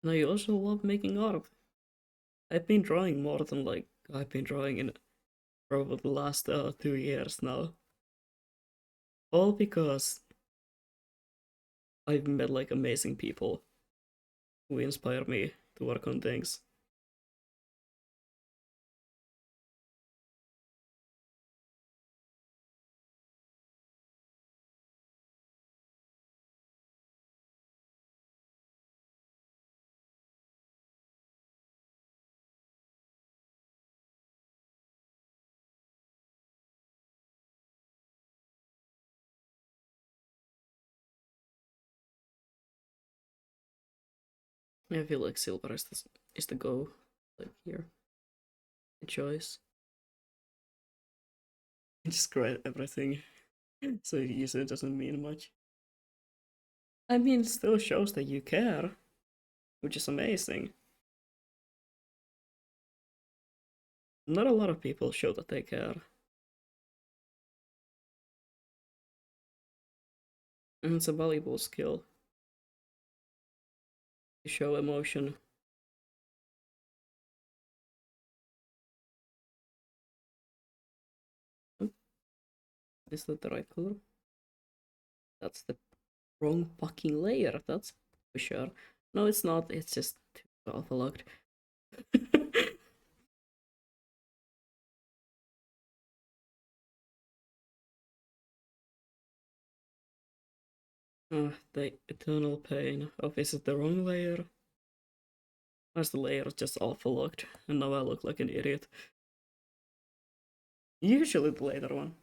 And I also love making art. I've been drawing more than like I've been drawing in probably the last 2 years now. All because I've met like amazing people who inspire me to work on things. I feel like silver is the go, like here, the choice. Just create everything, so it usually doesn't mean much. I mean, it still shows that you care, which is amazing. Not a lot of people show that they care, and it's a valuable skill to show emotion. Oh, is that the right color? That's the wrong fucking layer, that's for sure. No, it's not, it's just too alpha locked. The eternal pain of is it the wrong layer? Or is the layer just alpha locked? And now I look like an idiot. Usually the later one.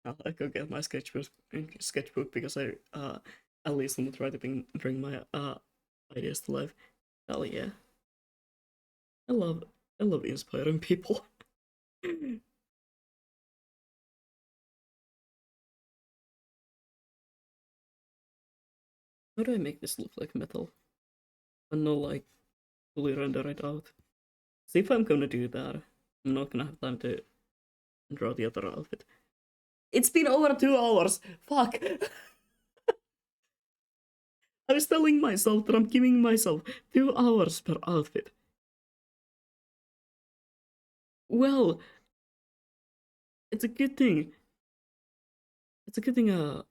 I'll go get my sketchbook because I at least want to try to bring my ideas to life. Hell yeah. I love I love inspiring people. How do I make this look like metal? And not like fully render it out. See if I'm gonna do that. I'm not gonna have time to draw the other outfit. It's been over 2 hours! Fuck! I was telling myself that I'm giving myself 2 hours per outfit. Well, it's a good thing. It's a good thing, oh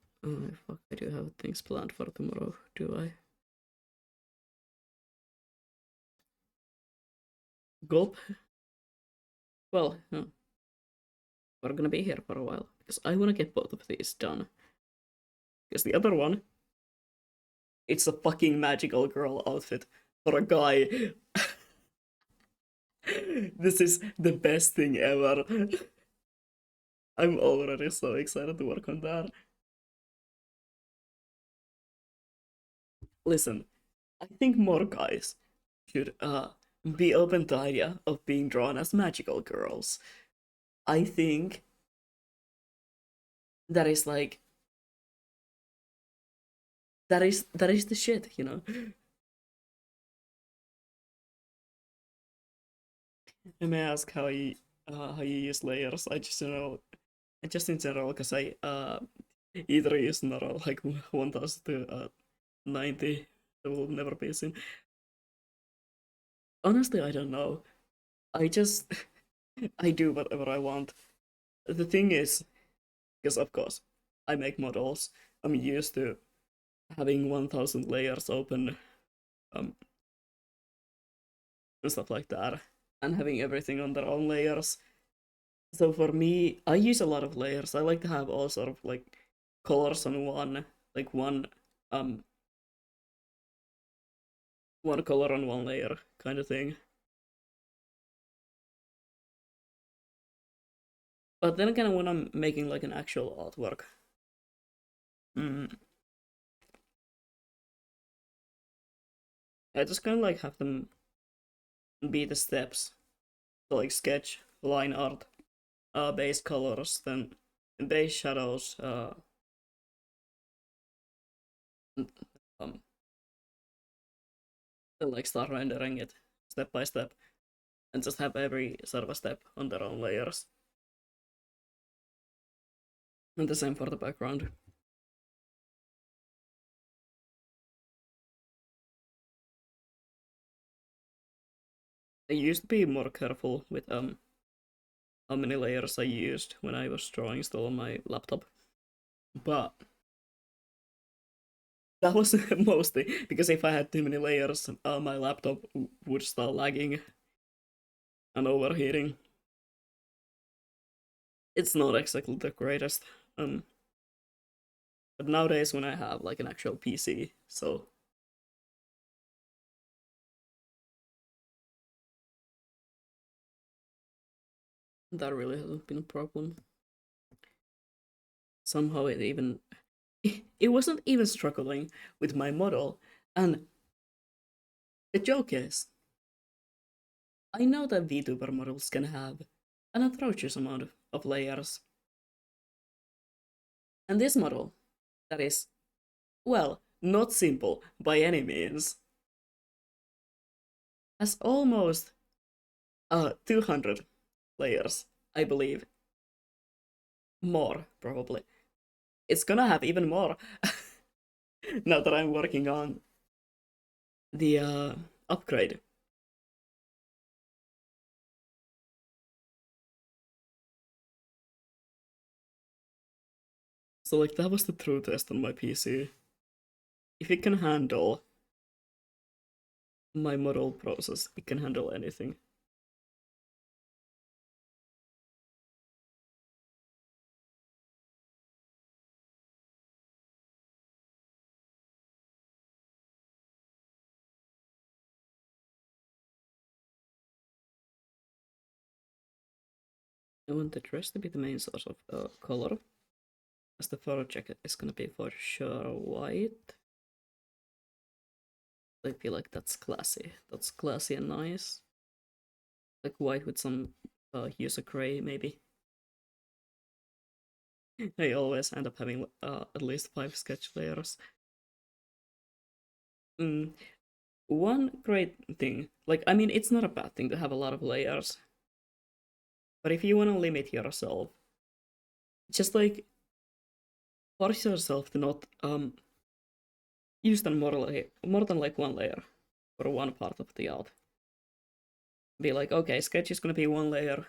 fuck, I do have things planned for tomorrow, do I? Gulp? Well, we're gonna be here for a while, because I wanna get both of these done. Because the other one, it's a fucking magical girl outfit for a guy. This is the best thing ever. I'm already so excited to work on that. Listen, I think more guys should be open to the idea of being drawn as magical girls. I think that is like that is the shit, you know. I may ask how you use layers. I just in general, because I either use normal like 1000 to 90 that will never be seen. Honestly, I don't know. I just I do whatever I want. The thing is, because of course I make models, I'm used to having 1000 layers open, um, and stuff like that, and having everything on their own layers. So for me, I use a lot of layers. I like to have all sort of like colors on one um one color on one layer kind of thing. But then again, when I'm making like an actual artwork, mm, I just kind of like have them be the steps. So like sketch, line art, base colors, then base shadows, um, then like start rendering it step by step, and just have every sort of a step on their own layers. And the same for the background. I used to be more careful with how many layers I used when I was drawing still on my laptop, but That was mostly because if I had too many layers, my laptop would start lagging and overheating. It's not exactly the greatest. Um, but nowadays when I have like an actual PC, so that really hasn't been a problem. Somehow it even it wasn't even struggling with my model. And the joke is, I know that VTuber models can have an atrocious amount of layers. And this model, that is, well, not simple by any means, has almost 200 layers, I believe. More, probably. It's gonna have even more now that I'm working on the upgrade. So, like, that was the true test on my PC. If it can handle my model process, it can handle anything. I want the dress to be the main source of color, as the photo jacket is gonna be for sure white. I feel like that's classy. That's classy and nice. Like white with some hues of gray, maybe. I always end up having at least 5 sketch layers. Mm. One great thing, like, I mean, it's not a bad thing to have a lot of layers, but if you want to limit yourself, just like force yourself to not use them more than like one layer for one part of the art. Be like, okay, sketch is gonna be one layer.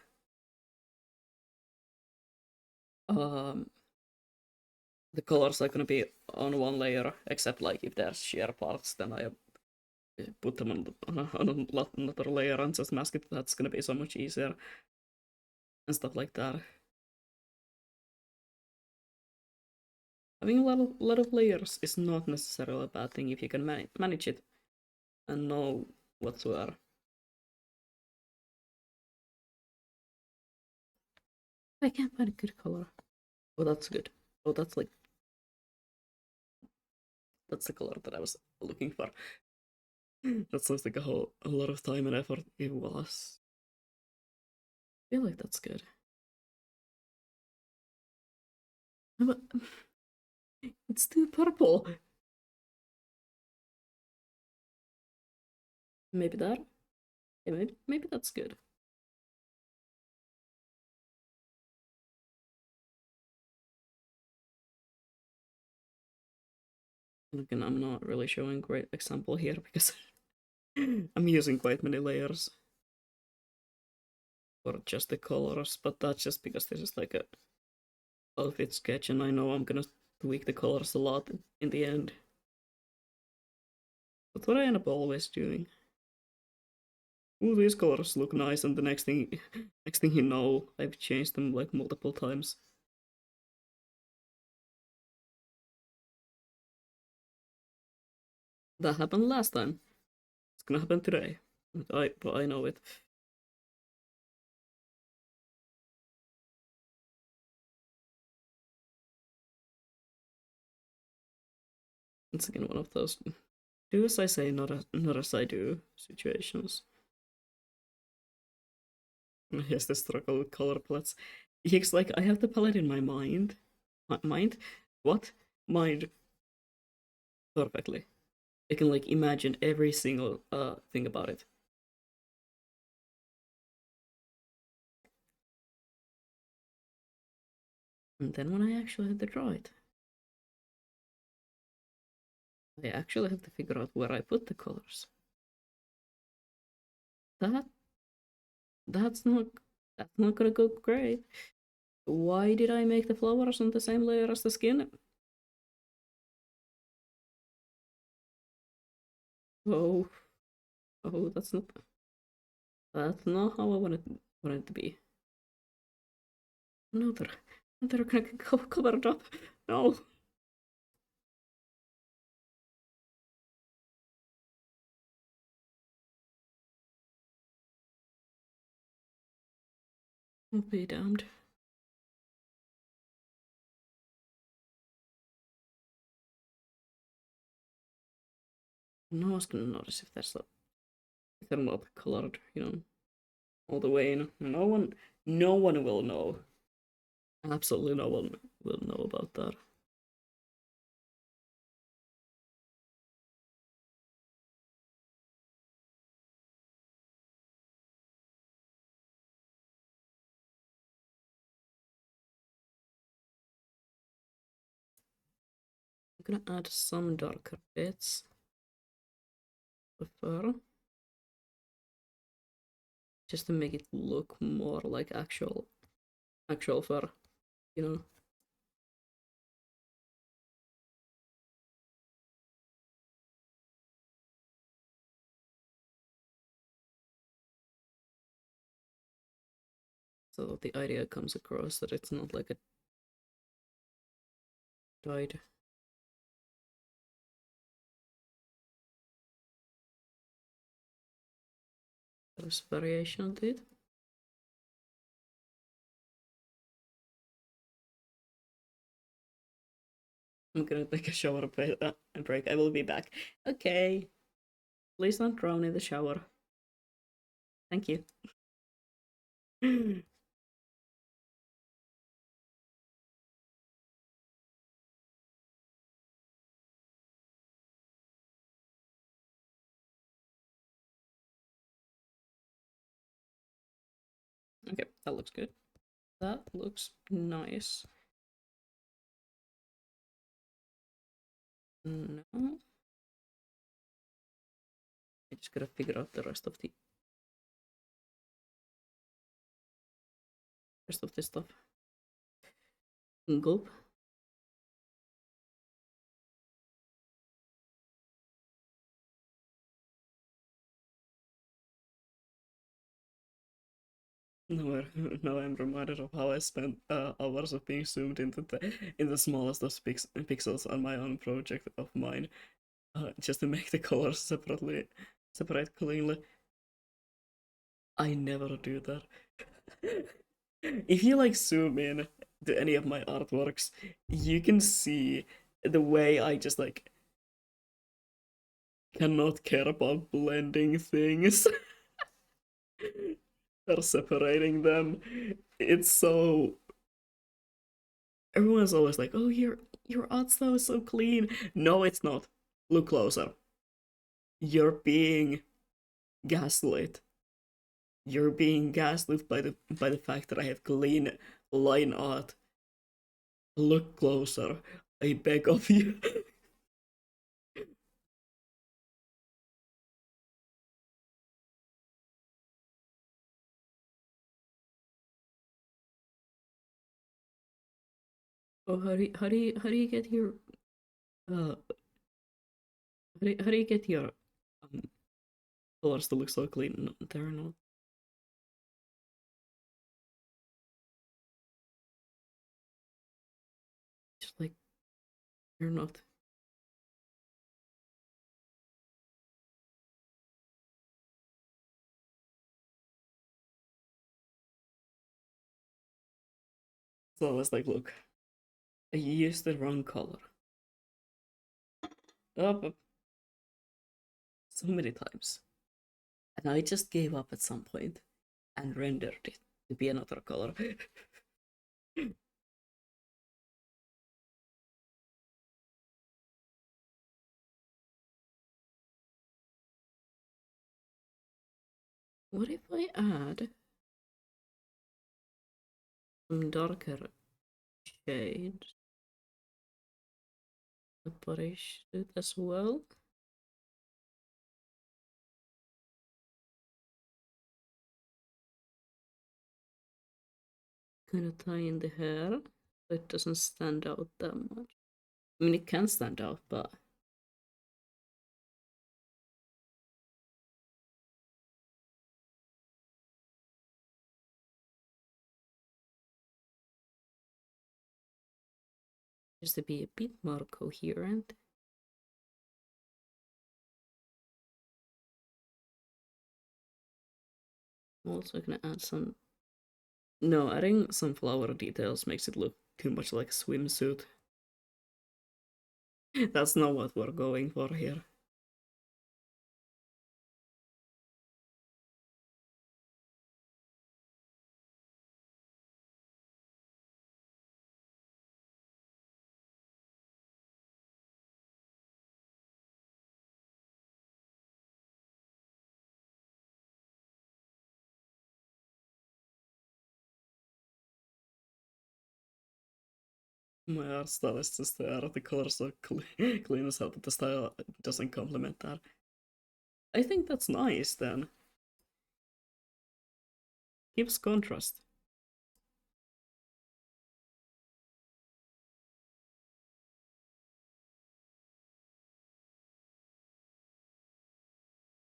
Um, the colors are gonna be on one layer, except like if there's sheer parts, then I put them on another layer and just mask it. That's gonna be so much easier and stuff like that. Having a lot of layers is not necessarily a bad thing if you can manage it and know whatsoever. I can't find a good color. Oh, that's good. Oh, that's the color that I was looking for. That sounds like a lot of time and effort. It was. I feel like that's good. But it's too purple. Maybe that. Yeah, maybe that's good. Again, I'm not really showing great example here because I'm using quite many layers for just the colors, but that's just because this is like a outfit sketch and I know I'm gonna tweak the colors a lot in the end. That's what I end up always doing. Ooh, these colors look nice, and the next thing you know, I've changed them like multiple times. That happened last time. It's gonna happen today. But I know it. It's again one of those do as I say, not as I do situations. Here's the struggle with color palettes. It's like I have the palette in my mind. Mind? What? Mind perfectly. I can like imagine every single thing about it. And then when I actually have to draw it, I actually have to figure out where I put the colors. That that's not that's not gonna go great. Why did I make the flowers on the same layer as the skin? Oh, oh, that's not how I want it to be. No, they're gonna cover it up. No, I'll be damned. No one's gonna notice if they're not colored, all the way in. No one will know. Absolutely no one will know about that. I'm gonna add some darker bits of fur just to make it look more like actual fur, you know. So the idea comes across that it's not like a dyed. There's variation to it. I'm gonna take a shower break. I will be back. Okay. Please don't drown in the shower. Thank you. Okay, that looks good. That looks nice. No, I just gotta figure out the rest of this stuff. Gulp. No, now I'm reminded of how I spent hours of being zoomed in the smallest of pixels on my own project of mine, just to make the colors separate cleanly. I never do that. If you like zoom in to any of my artworks, you can see the way I just like cannot care about blending things or separating them. It's so everyone's always like, "Oh, your art style is so clean." No, it's not. Look closer. You're being gaslit. You're being gaslit by the fact that I have clean line art. Look closer. I beg of you. Oh, how do you get your how do you get your um, colors to look so clean? No, they're not. Just like they're not. So I was like, look, I used the wrong color. Up so many times, and I just gave up at some point and rendered it to be another color. What if I add some darker shades? The body suit as well. Kind of tie in the hair so it doesn't stand out that much. I mean, it can stand out, but just to be a bit more coherent. I'm also gonna add some. No, adding some flower details makes it look too much like a swimsuit. That's not what we're going for here. My art stylist is there. The colors are clean as hell, but the style doesn't complement that. I think that's nice then. Gives contrast.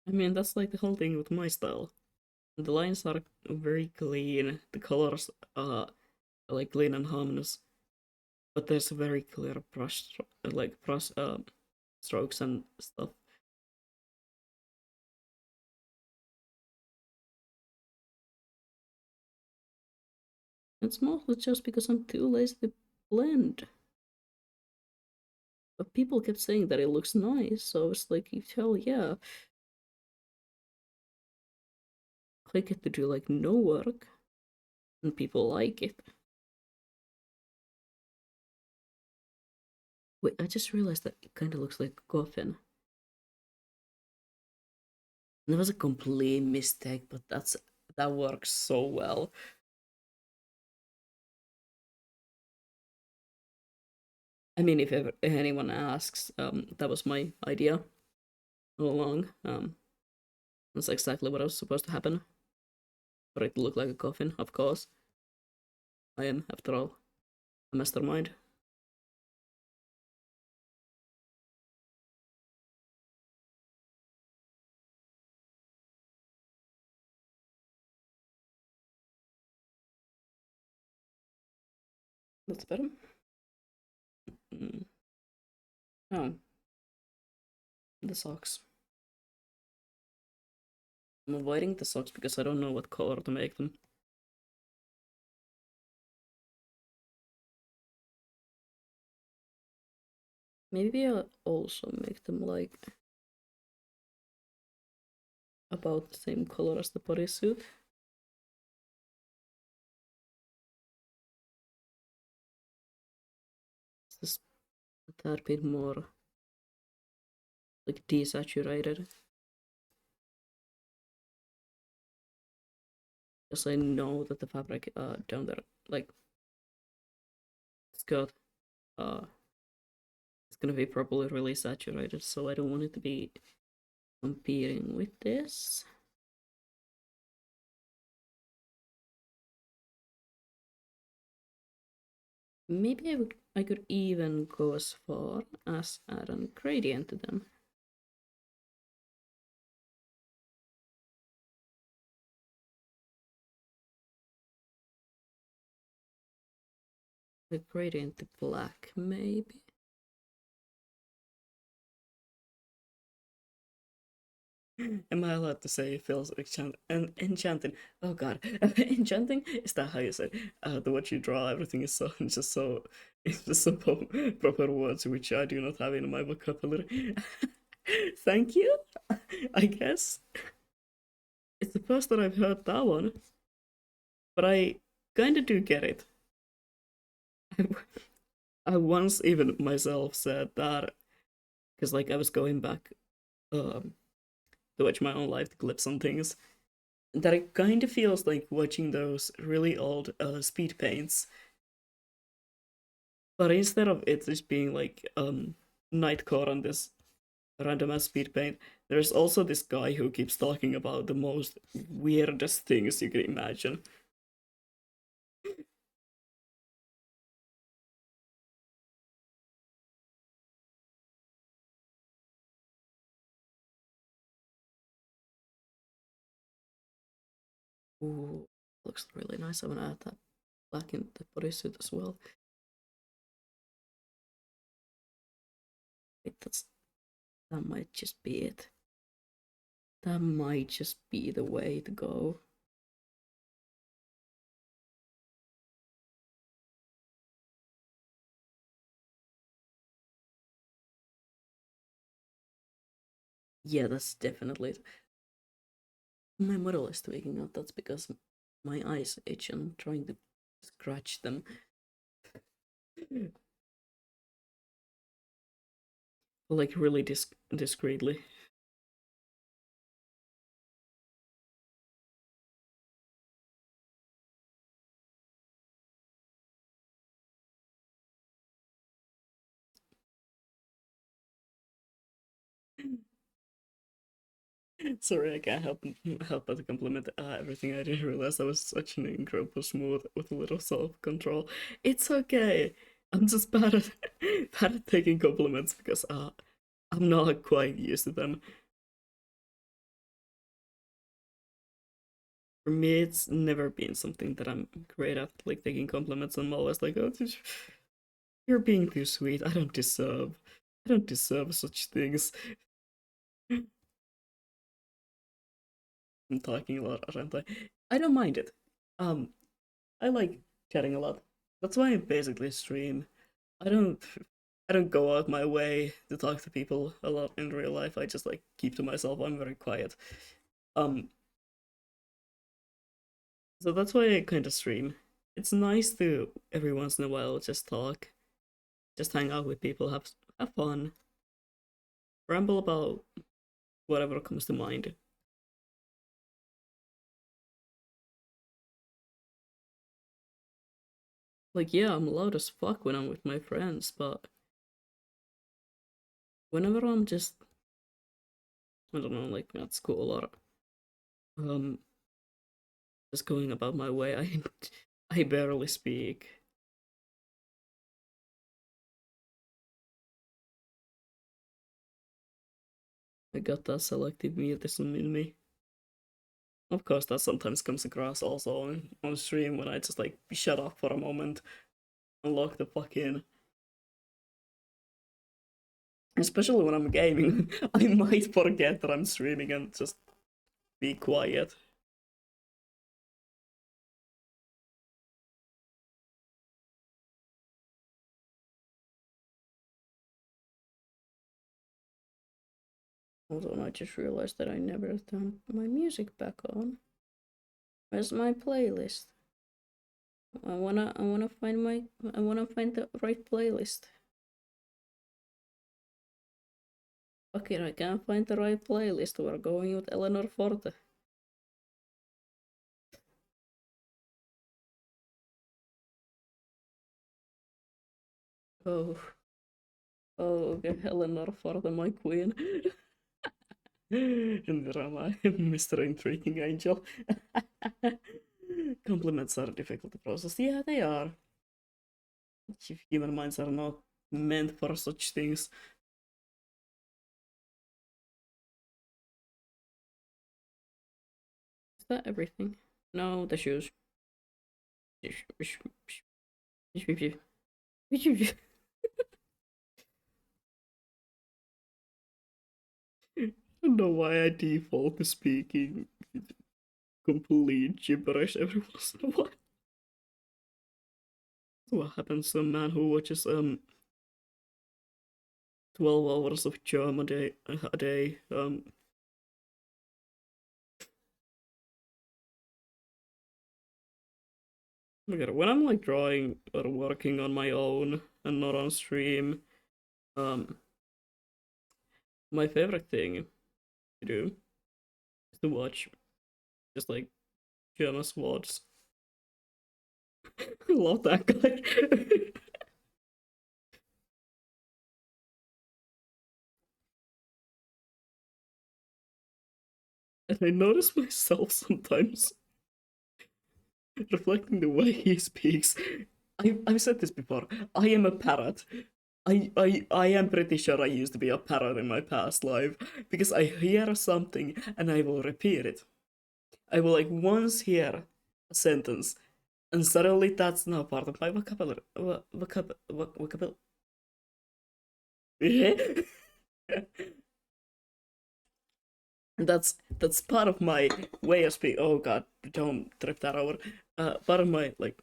I mean, that's like the whole thing with my style. The lines are very clean. The colors are like clean and harmonious, but there's a very clear brush strokes and stuff. It's mostly just because I'm too lazy to blend. But people kept saying that it looks nice, so it's like, hell yeah. I get to do like no work, and people like it. Wait, I just realized that it kind of looks like a coffin. That was a complete mistake, but that works so well. I mean, if ever anyone asks, that was my idea all along. That's exactly what was supposed to happen. For it to look like a coffin, of course. I am, after all, a mastermind. That's better. Mm. Oh, the socks. I'm avoiding the socks because I don't know what color to make them. Maybe I'll also make them like about the same color as the bodysuit. It's just a tad bit more like desaturated. Because I know that the fabric down there, like skirt, uh, it's gonna be probably really saturated, so I don't want it to be competing with this. Maybe I could even go as far as add a gradient to them. The gradient to black, maybe. Am I allowed to say it feels enchanting? Oh god, enchanting? Is that how you say? The what you draw, everything is so just so it's just so proper words which I do not have in my vocabulary. Thank you. I guess it's the first that I've heard that one, but I kind of do get it. I once even myself said that because like I was going back um to watch my own life clips on things that it kind of feels like watching those really old speed paints, but instead of it just being like Nightcore on this random ass speed paint, there's also this guy who keeps talking about the most weirdest things you can imagine. Ooh, looks really nice. I'm gonna add that black in the bodysuit as well. Wait, that might just be it. That might just be the way to go. Yeah, that's definitely it. My model is tweaking out. That's because my eyes itch and I'm trying to scratch them. Like really discreetly. Sorry, I can't help but compliment everything. I didn't realize I was such an incredible smooth with a little self control. It's okay. I'm just bad at bad at taking compliments because I'm not quite used to them. For me, it's never been something that I'm great at, like taking compliments. I'm always like, "Oh, you're being too sweet. I don't deserve such things." I'm talking a lot, aren't I? I don't mind it. Um, I like chatting a lot. That's why I basically stream. I don't I don't go out my way to talk to people a lot in real life. I just like keep to myself. I'm very quiet. Um, so that's why I kind of stream. It's nice to every once in a while just talk, just hang out with people, have fun, ramble about whatever comes to mind. Like yeah, I'm loud as fuck when I'm with my friends, but whenever I'm just I don't know, like at school or um just going about my way, I barely speak. I got that selective mutism in me. Of course, that sometimes comes across also on stream when I just like shut off for a moment and lock the fuck in. Especially when I'm gaming, I might forget that I'm streaming and just be quiet. Hold on, I just realized that I never turned my music back on. Where's my playlist? I wanna find the right playlist. Okay, I can't find the right playlist. We're going with Eleanor Forte. Oh, oh, okay, Eleanor Forte, my queen. And there am I, Mr. Intriguing Angel. Compliments are difficult to process. Yeah, they are. Human minds are not meant for such things. Is that everything? No, the shoes. I don't know why I default to speaking complete gibberish every once in a while. What happens to a man who watches 12 hours of charm a day? Oh my god, when I'm like drawing or working on my own and not on stream, um, my favorite thing to do is to watch just like Jonas VODs. Love that guy. And I notice myself sometimes reflecting the way he speaks. I've said this before. I am a parrot. I am pretty sure I used to be a parrot in my past life because I hear something and I will repeat it. I will like once hear a sentence and suddenly that's now part of my vocabulary. Yeah. That's part of my way of speaking. Oh god, don't trip that over. Part of my like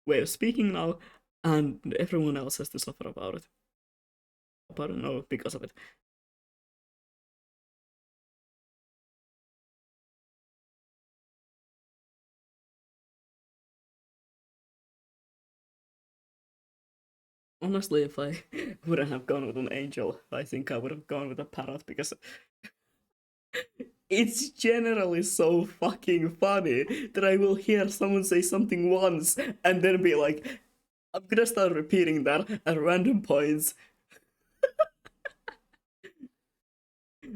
way of speaking now, and everyone else has to suffer about it. But no, because of it. Honestly, if I wouldn't have gone with an angel, I think I would have gone with a parrot because it's generally so fucking funny that I will hear someone say something once and then be like, I'm gonna start repeating that at random points.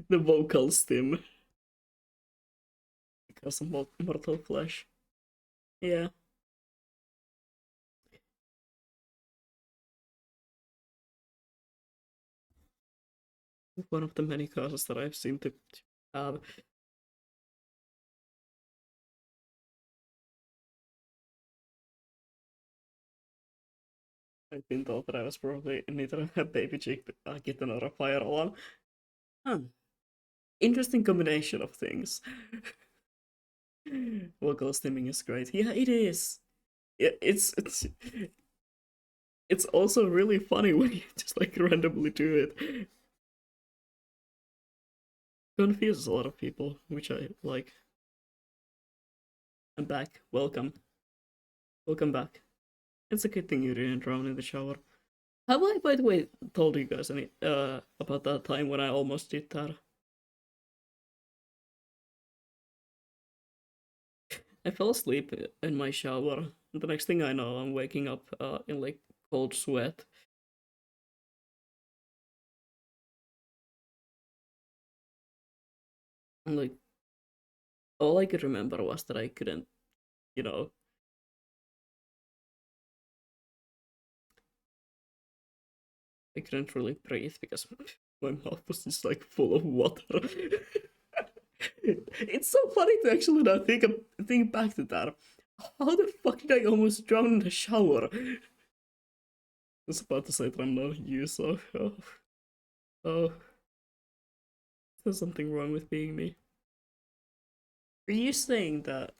The vocal stim because of mortal flesh. Yeah, one of the many causes that I've seen to have. I've been told that I was probably neither a baby chick, a kitten, or a fire alarm. Huh. Interesting combination of things. Vocal stimming is great. Yeah, it is. Yeah, it's also really funny when you just like randomly do it. Confuses a lot of people, which I like. I'm back. Welcome. Welcome back. It's a good thing you didn't drown in the shower. Have I, by the way, told you guys any about that time when I almost did that? I fell asleep in my shower. The next thing I know, I'm waking up in like cold sweat. And like all I could remember was that I couldn't, you know, I couldn't really breathe because my mouth was just like full of water. It's so funny to actually now think back to that. How the fuck did I almost drown in the shower? I was about to say that I'm not you, so oh, there's something wrong with being me. Are you saying that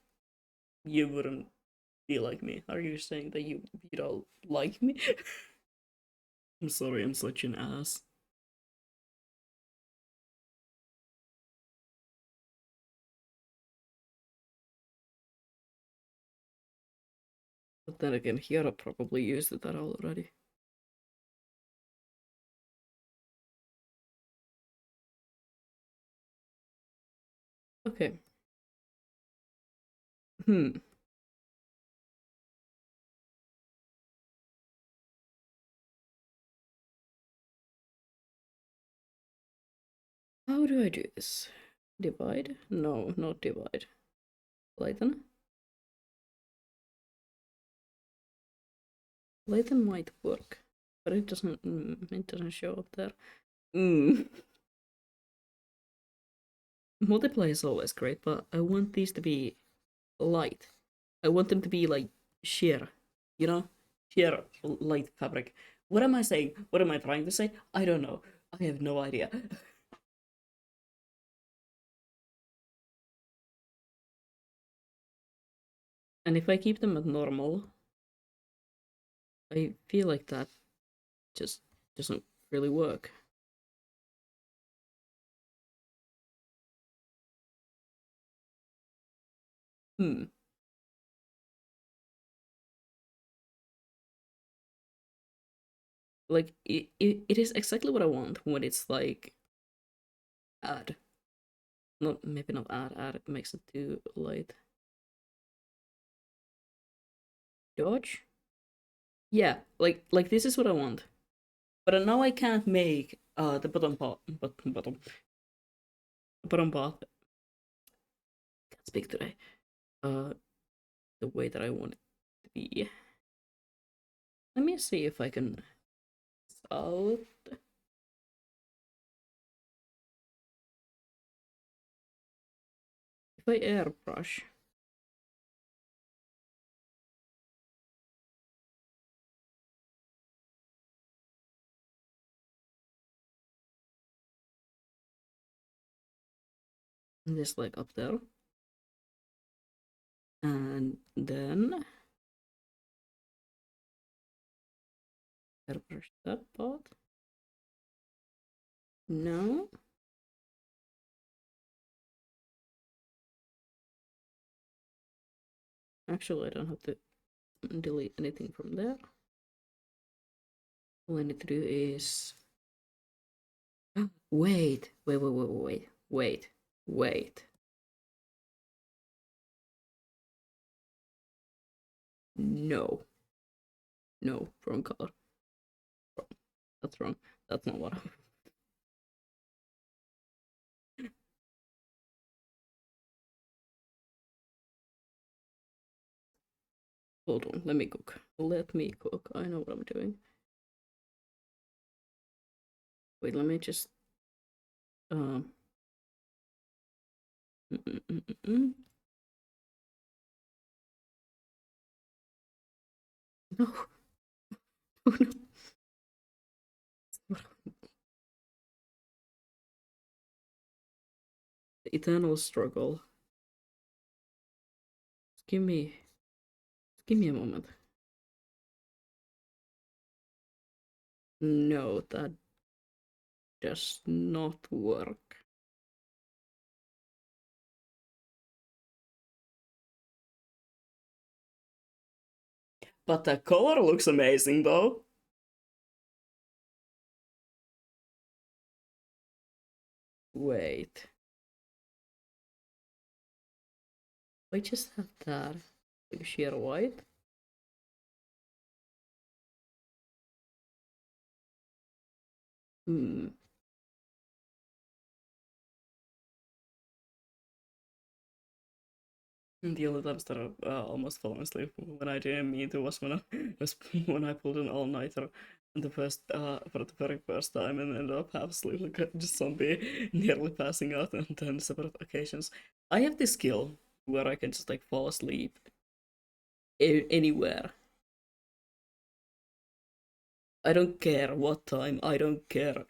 you wouldn't be like me? Are you saying that you don't like me? I'm sorry, I'm such an ass. But then again, Hiera probably used that already. Okay. Hmm. How do I do this? Divide? No, not divide. Lighten? Lighten might work, but it doesn't show up there. Mm. Multiply is always great, but I want these to be light. I want them to be like sheer, you know? Sheer light fabric. What am I saying? What am I trying to say? I don't know. I have no idea. And if I keep them at normal, I feel like that just doesn't really work. Hmm. Like it is exactly what I want when it's like add. Not maybe not add. Add makes it too light. Dodge. Yeah, like this is what I want. But now I can't make the bottom part. Can't speak today. Uh, the way that I want it to be. Let me see if I can south. If I airbrush, Just like up there. And then airbrush that part. No. Actually, I don't have to delete anything from there. All I need to do is wait. No, no, wrong color. That's wrong. That's not what I. Hold on, let me cook. Let me cook. I know what I'm doing. Wait, let me just. Um. Mm, mm, mm, mm, mm. No, no, no. The eternal struggle. Give me, give me a moment. No, that does not work. But the color looks amazing though. Wait, I just have that. Like sheer white. Hmm. The only times that I almost fallen asleep when I didn't mean to was when I was when I pulled an all nighter the first for the very first time and ended up half asleep like a just zombie, nearly passing out on 10 separate occasions. I have this skill where I can just like fall asleep anywhere. I don't care what time. I don't care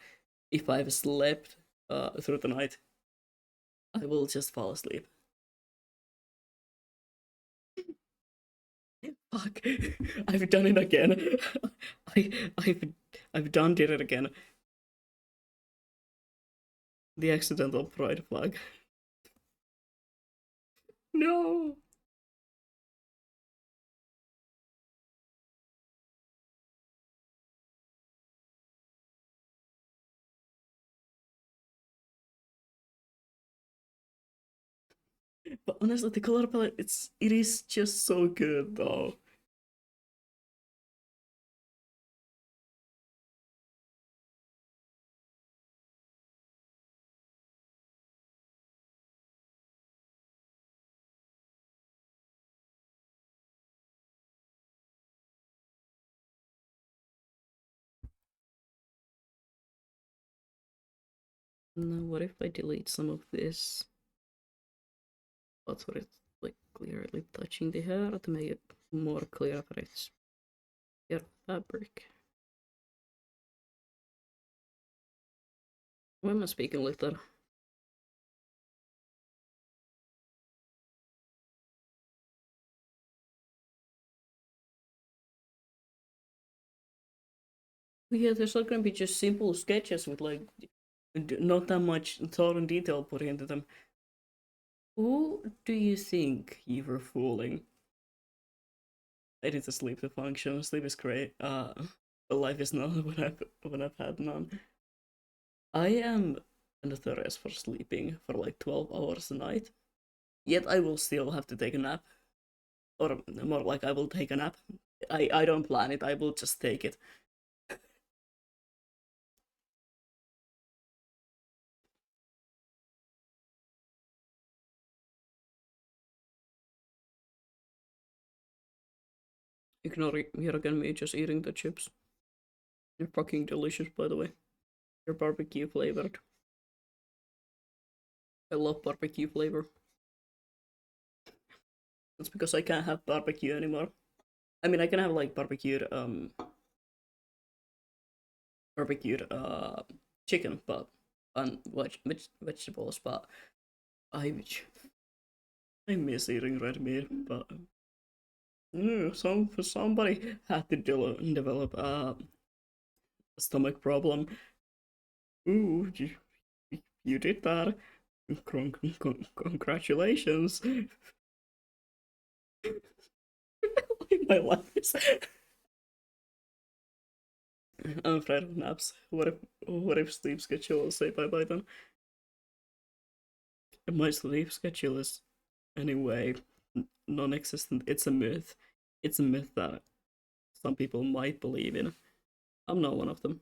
if I've slept through the night. I will just fall asleep. Fuck! I've done it again. I I've done did it again. The accidental pride flag. No. But honestly, the color palette it is just so good though. Now what if I delete some of this? That's what it's like clearly touching the hair to make it more clear that it's hair fabric. Why am I speaking like that? Yeah, there's not gonna be just simple sketches with like not that much thought and detail put into them. Who do you think you were fooling? I need to sleep to function. Sleep is great. But life is not when I've had none. I am notorious for sleeping for like 12 hours a night. Yet I will still have to take a nap, or more like I will take a nap. I don't plan it. I will just take it. Ignore here again me just eating the chips. They're fucking delicious, by the way. They're barbecue flavored. I love barbecue flavor. It's because I can't have barbecue anymore. I mean, I can have like barbecued chicken, but vegetables, but I I miss eating red meat, but somebody had to develop a stomach problem. Ooh, you did that. Congratulations. My life is. I'm afraid of naps. What if sleep schedule will say bye bye then? My sleep schedule is anyway non-existent. It's a myth. It's a myth that some people might believe in. I'm not one of them.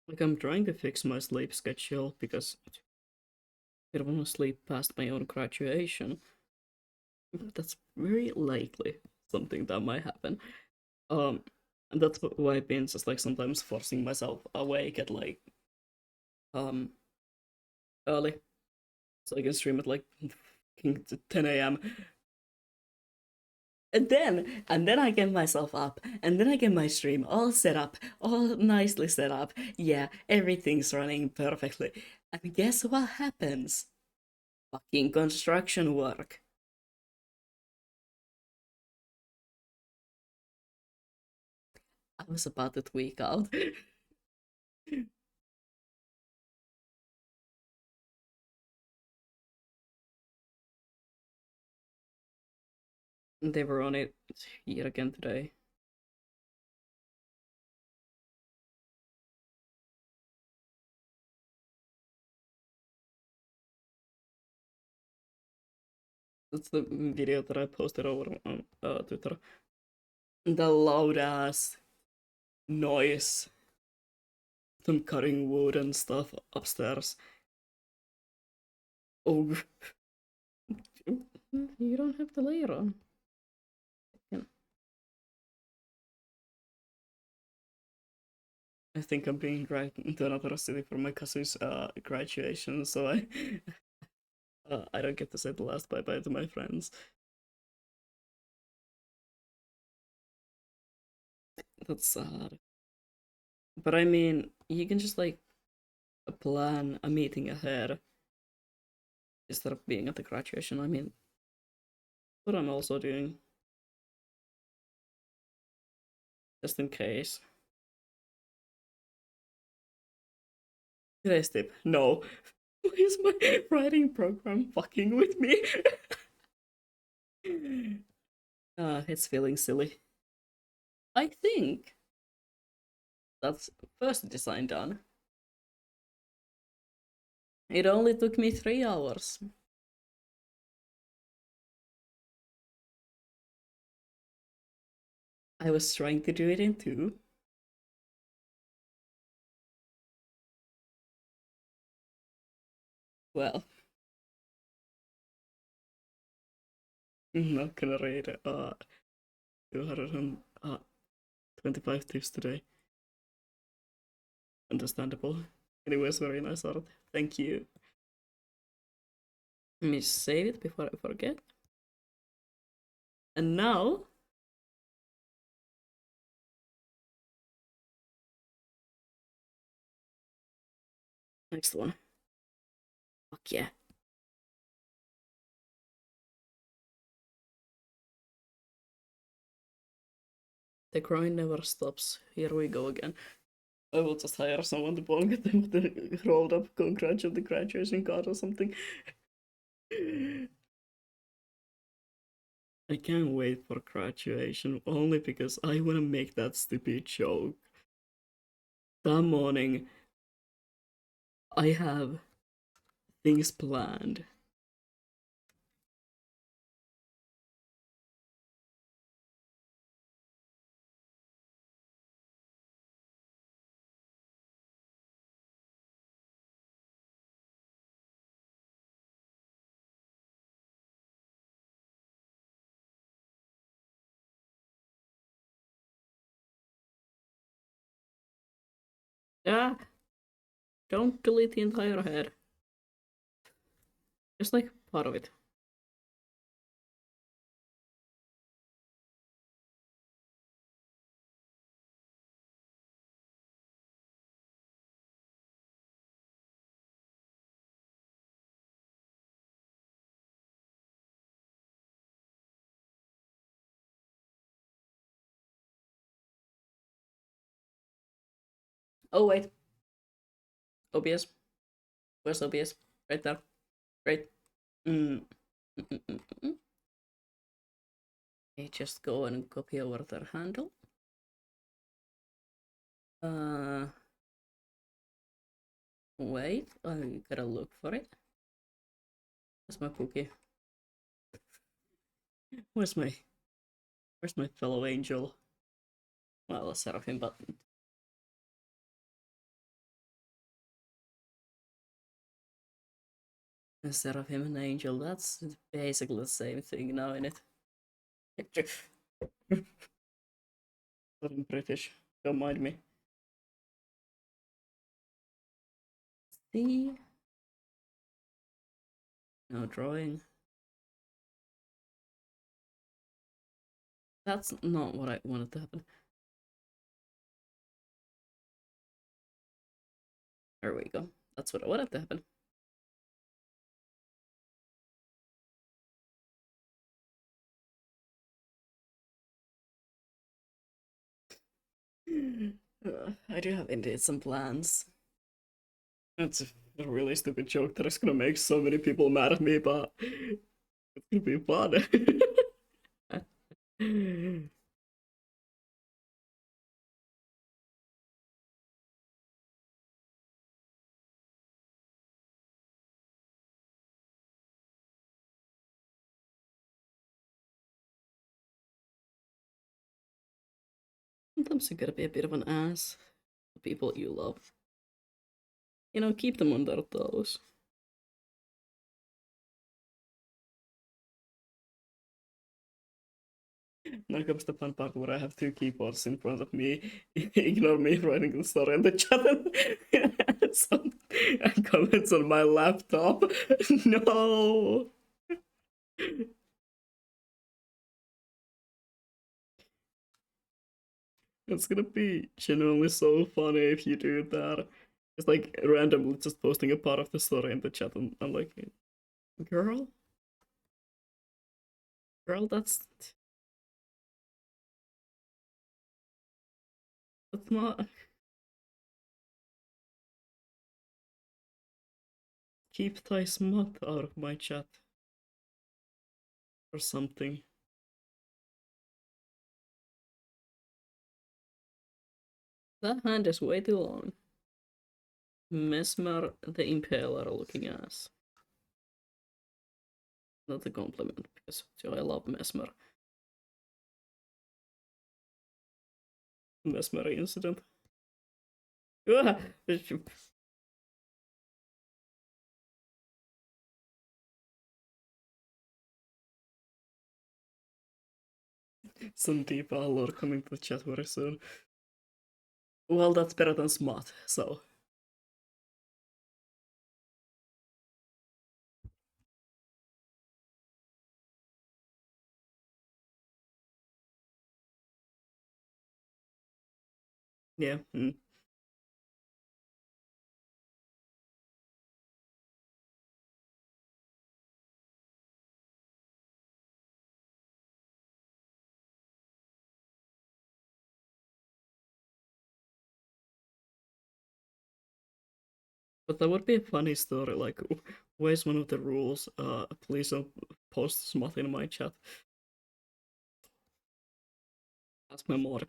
Like I'm trying to fix my sleep schedule because I don't want to sleep past my own graduation. That's very likely something that might happen. Um, and that's why I've been just like sometimes forcing myself awake at like um early, so I can stream at like 10 a.m. And then I get myself up, and then I get my stream all set up, all nicely set up. Yeah, everything's running perfectly. And guess what happens? Fucking construction work. I was about to tweak out. They were on it yet again today. That's the video that I posted over on Twitter. The loud ass noise, them cutting wood and stuff upstairs. Oh, you don't have to lay it on. I think I'm being dragged into another city for my cousin's graduation, so I don't get to say the last bye bye to my friends. That's sad. But I mean, you can just like plan a meeting ahead instead of being at the graduation. I mean, what I'm also doing, just in case. Today's tip: no. Why is my writing program fucking with me? It's feeling silly. I think that's first design done. It only took me 3 hours. I was trying to do it in two. Well, I'm not gonna rate 225 tips today. Understandable. Anyways, very nice art. Thank you. Let me save it before I forget. And now, next one. Fuck yeah. The grind never stops. Here we go again. I will just hire someone to get them with the rolled up congrats on the graduation card or something. I can't wait for graduation only because I want to make that stupid joke. That morning, I have things planned. Ah, don't delete the entire head. Just like part of it. Oh wait, OBS. Where's OBS? Right there. Right. Mm. Mm, mm, mm, mm. Okay, just go and copy over their handle. Uh, Wait, I gotta look for it. Where's my cookie? Where's my Where's my fellow angel? Well, a seraphim, but a seraphim and angel, that's basically the same thing now, in it. I'm British. Don't mind me. See? No drawing. That's not what I wanted to happen. There we go. That's what I wanted to happen. I do have indeed some plans. It's a really stupid joke that is gonna make so many people mad at me, but it's gonna be fun. Sometimes you gotta be a bit of an ass to people you love. You know, keep them on their toes. Now comes the fun part where I have two keyboards in front of me. Ignore me writing the story in the chat and some comments on my laptop. No! It's gonna be genuinely so funny if you do that. It's like randomly just posting a part of the story in the chat, and I'm like, girl? Girl, that's not. Keep thy smut out of my chat. Or something. That hand is way too long. Mesmer the Impaler looking ass. Not a compliment, because I love Mesmer. Mesmer incident. Some deep lore coming to the chat very soon. Well, that's better than smart, so. Yeah. But that would be a funny story, like, where's one of the rules? Please don't post smut in my chat. That's my mod.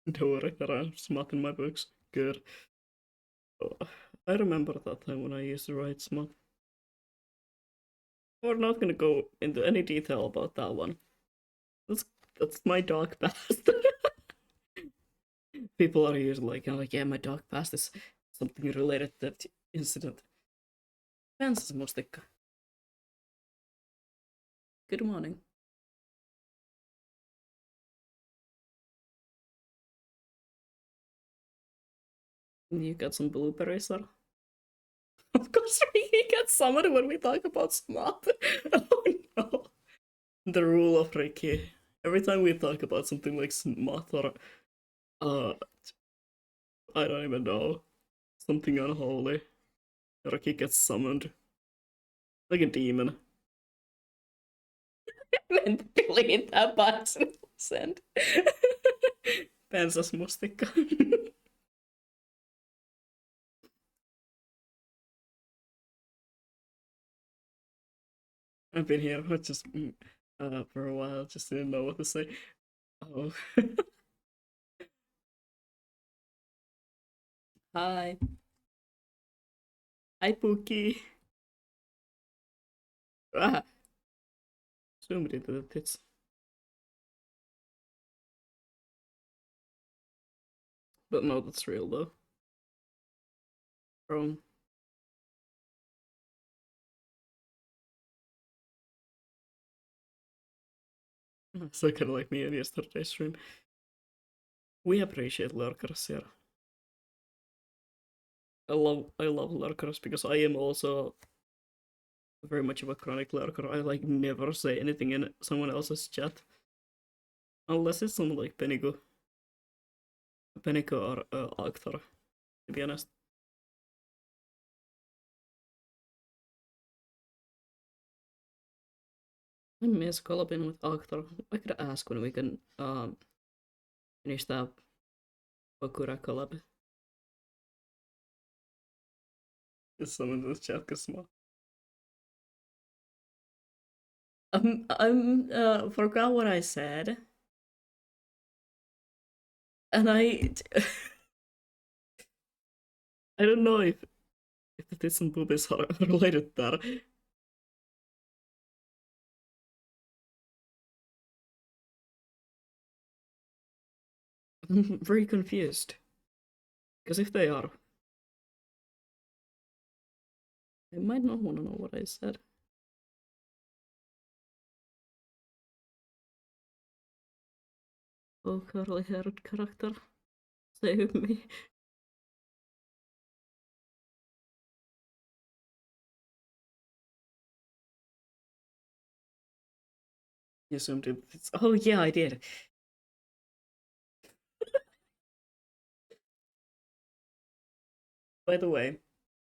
Don't worry, there are smut in my books. Good. I remember that time when I used to write smut. We're not gonna go into any detail about that one. That's that's my dark past. People are usually like, yeah, my dark past is something related to that incident. Kansas mustikka. Good morning. You got some blueberries, sir? Of course, we get summoned when we talk about smart. Oh no. The rule of Ricky. Every time we talk about something like smart or, uh, I don't even know, something unholy, Ricky gets summoned. Like a demon. Meant to delete that button. Send. Pensas mustikka. I've been here for just for a while, just didn't know what to say. Oh. Hi. Hi, Pookie. Ah, zoomed into the tits. But no, that's real though. Wrong. So kind of like me in yesterday's stream. We appreciate lurkers here. I love lurkers because I am also very much of a chronic lurker. I like never say anything in someone else's chat unless it's someone like Peniko or Actor. To be honest, I miss collabing with Actor. I could ask when we can finish that Bakura collab. Is someone in this chat can smile. I'm forgot what I said, and I don't know if the tits and boobies are related to that. I'm very confused because if they are, I might not want to know what I said. Oh, curly-haired character, save me. You assumed it's. Oh yeah, I did. By the way,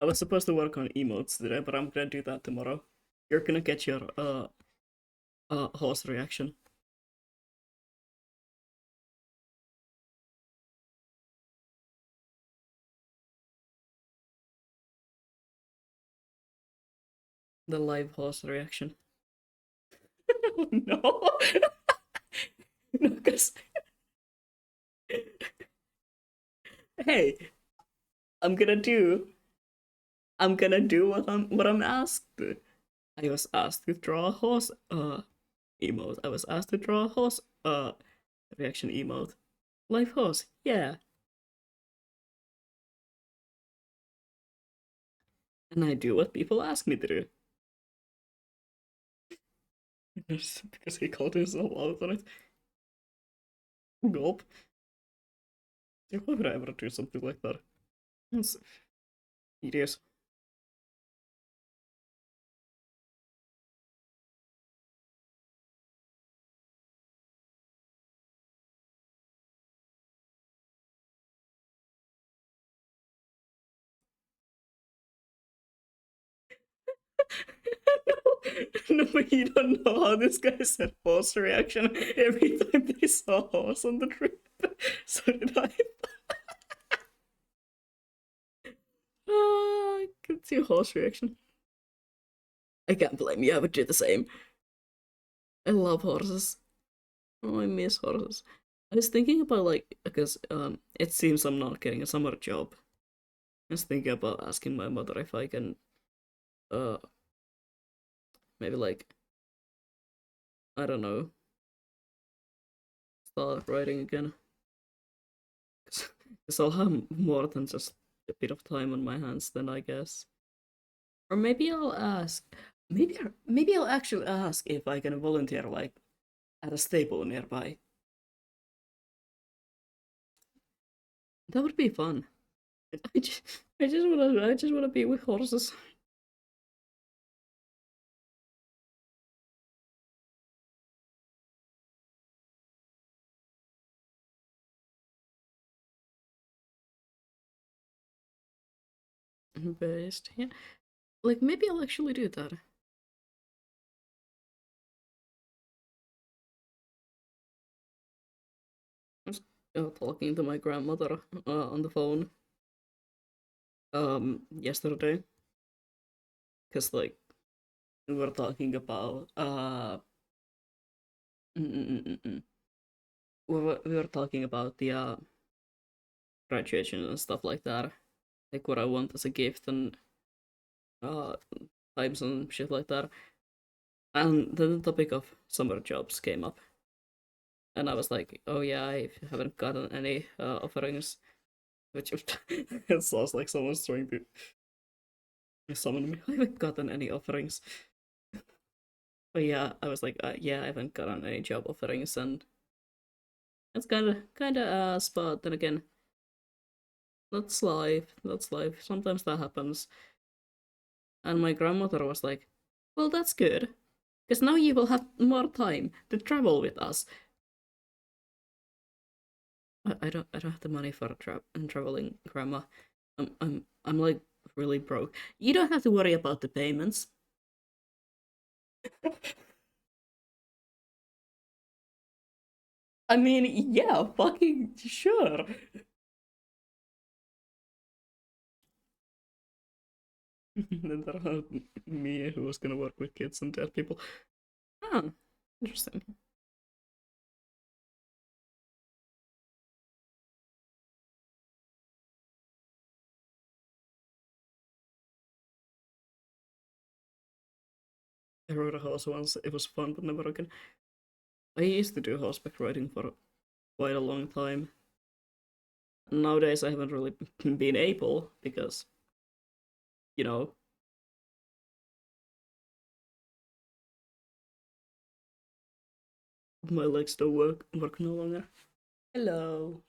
I was supposed to work on emotes today, but I'm gonna do that tomorrow. You're gonna get your horse reaction. The live horse reaction. No, no, because hey, I'm gonna do. I'm gonna do what I'm asked. I was asked to draw a horse emote. I was asked to draw a horse reaction emote. Live horse, yeah. And I do what people ask me to do. Because he called himself out on it. Gulp. Why would I ever do something like that? It's hideous. No, but you don't know how this guy said horse reaction every time they saw a horse on the trip. So did I. I could see a horse reaction. I can't blame you, I would do the same. I love horses. Oh, I miss horses. I was thinking about like because it seems I'm not getting a summer job. I was thinking about asking my mother if I can uh maybe like I don't know start writing again because I'll have more than just a bit of time on my hands then, I guess. Or maybe I'll ask. Maybe I'll actually ask if I can volunteer like at a stable nearby. That would be fun. I just, I just wanna be with horses. Based, yeah. Like maybe I'll actually do that. I was talking to my grandmother on the phone yesterday because like we were talking about mm, mm, mm, mm, mm. We were talking about the graduation and stuff like that, like what I want as a gift and uh times and shit like that. And then the topic of summer jobs came up, and I was like, "Oh yeah, I haven't gotten any offerings," which it sounds like someone's trying to summon me. I haven't gotten any offerings. But yeah, I was like, yeah, I haven't gotten any job offerings, and it's kind of but then again, that's life. That's life. Sometimes that happens. And my grandmother was like, "Well, that's good, because now you will have more time to travel with us." I don't have the money for traveling, Grandma. I'm like really broke. You don't have to worry about the payments. I mean, yeah, fucking sure. Then there are me who was gonna work with kids and dead people. Ah, interesting. I rode a horse once. It was fun, but never again. I used to do horseback riding for quite a long time. Nowadays, I haven't really been able because, you know, my legs don't work no longer. Hello.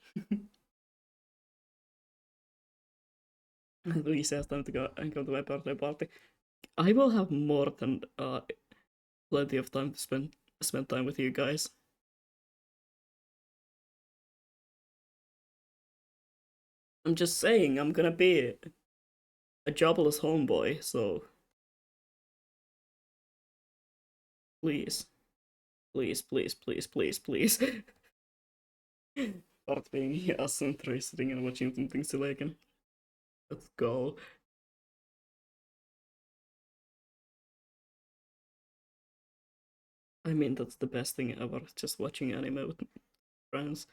Lisa has time to go and come to my birthday party. I will have more than plenty of time to spend time with you guys. I'm just saying, I'm gonna be a jobless homeboy, so please, please, please, please, please, please. Start being us and Trey sitting and watching something silly again. Let's go. I mean, that's the best thing ever, just watching anime with friends.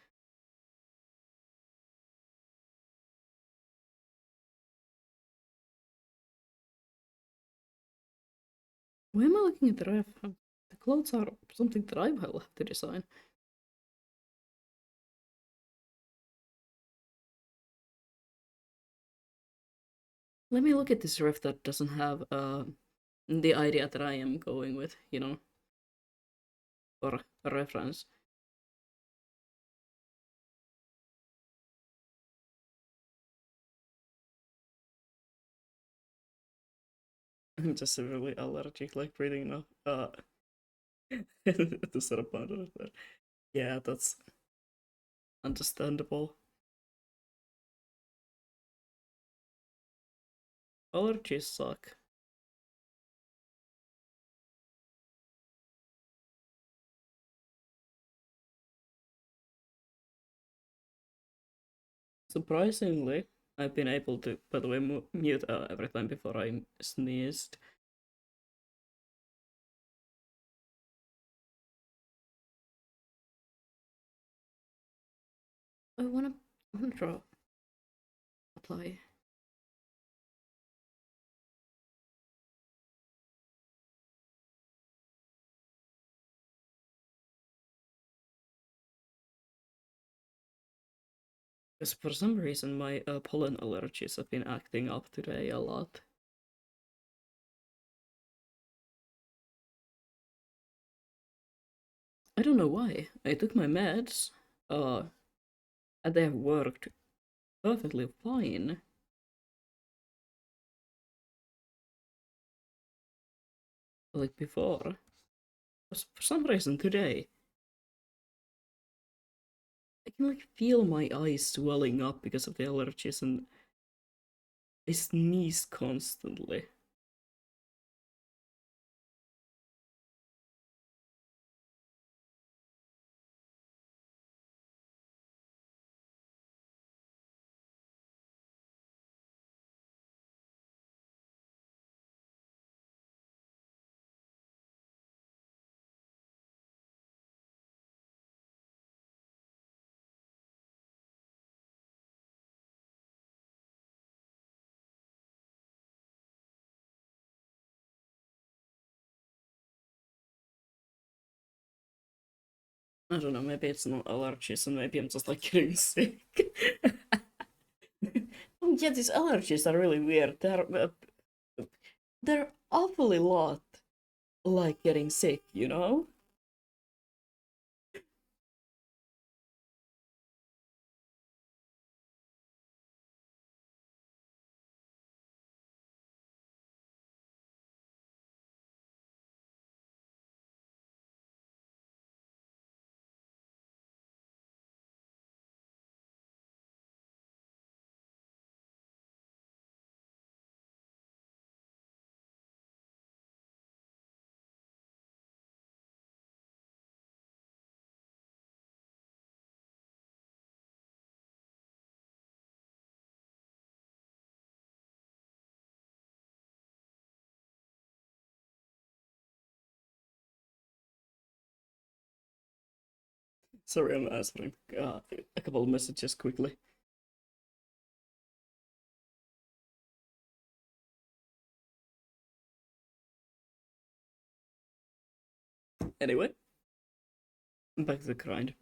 Why am I looking at the ref? The clothes are something that I will have to design. Let me look at this ref that doesn't have the idea that I am going with, for a reference. I'm just severely allergic, like breathing now. To set up under that. Yeah, that's understandable. Allergies suck. Surprisingly, I've been able to, by the way, mute every time before I sneezed. I wanna draw apply. Because for some reason my pollen allergies have been acting up today a lot. I don't know why. I took my meds, uh, and they have worked perfectly fine. Like before. But for some reason today, I can like feel my eyes swelling up because of the allergies and I sneeze constantly. I don't know, maybe it's not allergies and maybe I'm just like getting sick. Oh, yeah, these allergies are really weird. They're awfully lot like getting sick, you know? Sorry, I'm answering a couple of messages quickly. Anyway, back to the grind.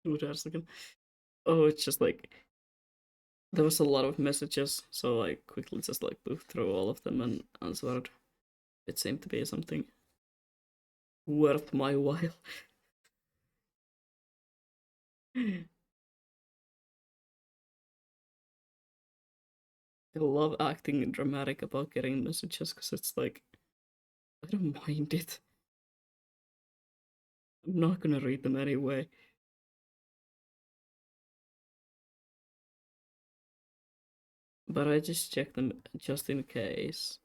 Wait a second. Oh, it's just like there was a lot of messages, so I quickly just like looked through all of them and answered. It seemed to be something worth my while. I love acting dramatic about getting messages because it's like I don't mind it. I'm not gonna read them anyway. But I just check them just in case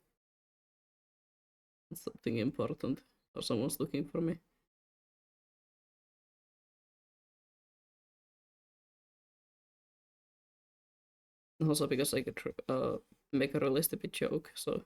it's something important or someone's looking for me. Also because I could make a really stupid joke, so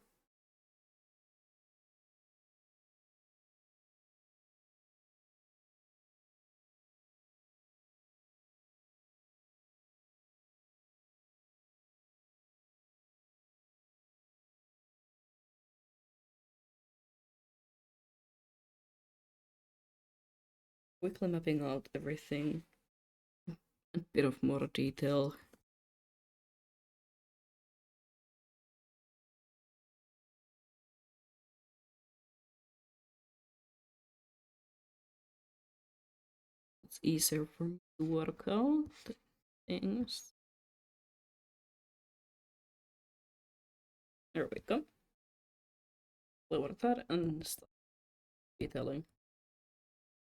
quickly mapping out everything. A bit of more detail. It's easier for me to work out things. There we go. Lower that and start detailing.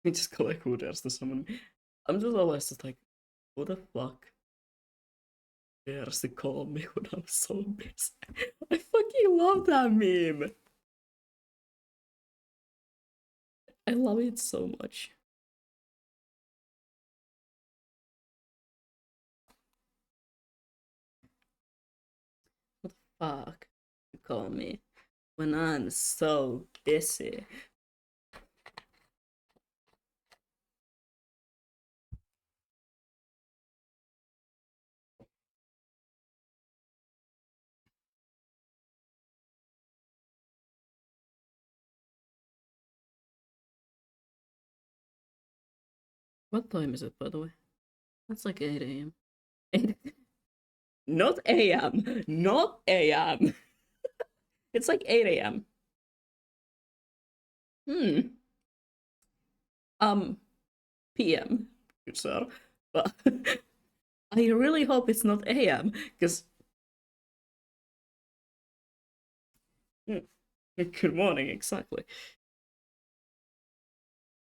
I just go like, who dares to summon me? I'm just always just like, who the fuck dares to call me when I'm so busy? I fucking love that meme. I love it so much. What the fuck you call me when I'm so busy? What time is it, by the way? That's like 8 a.m. 8 Not a.m. Not a.m. It's like 8 a.m. Hmm. Um, p.m. Good sir. But I really hope it's not a.m. because good morning, exactly.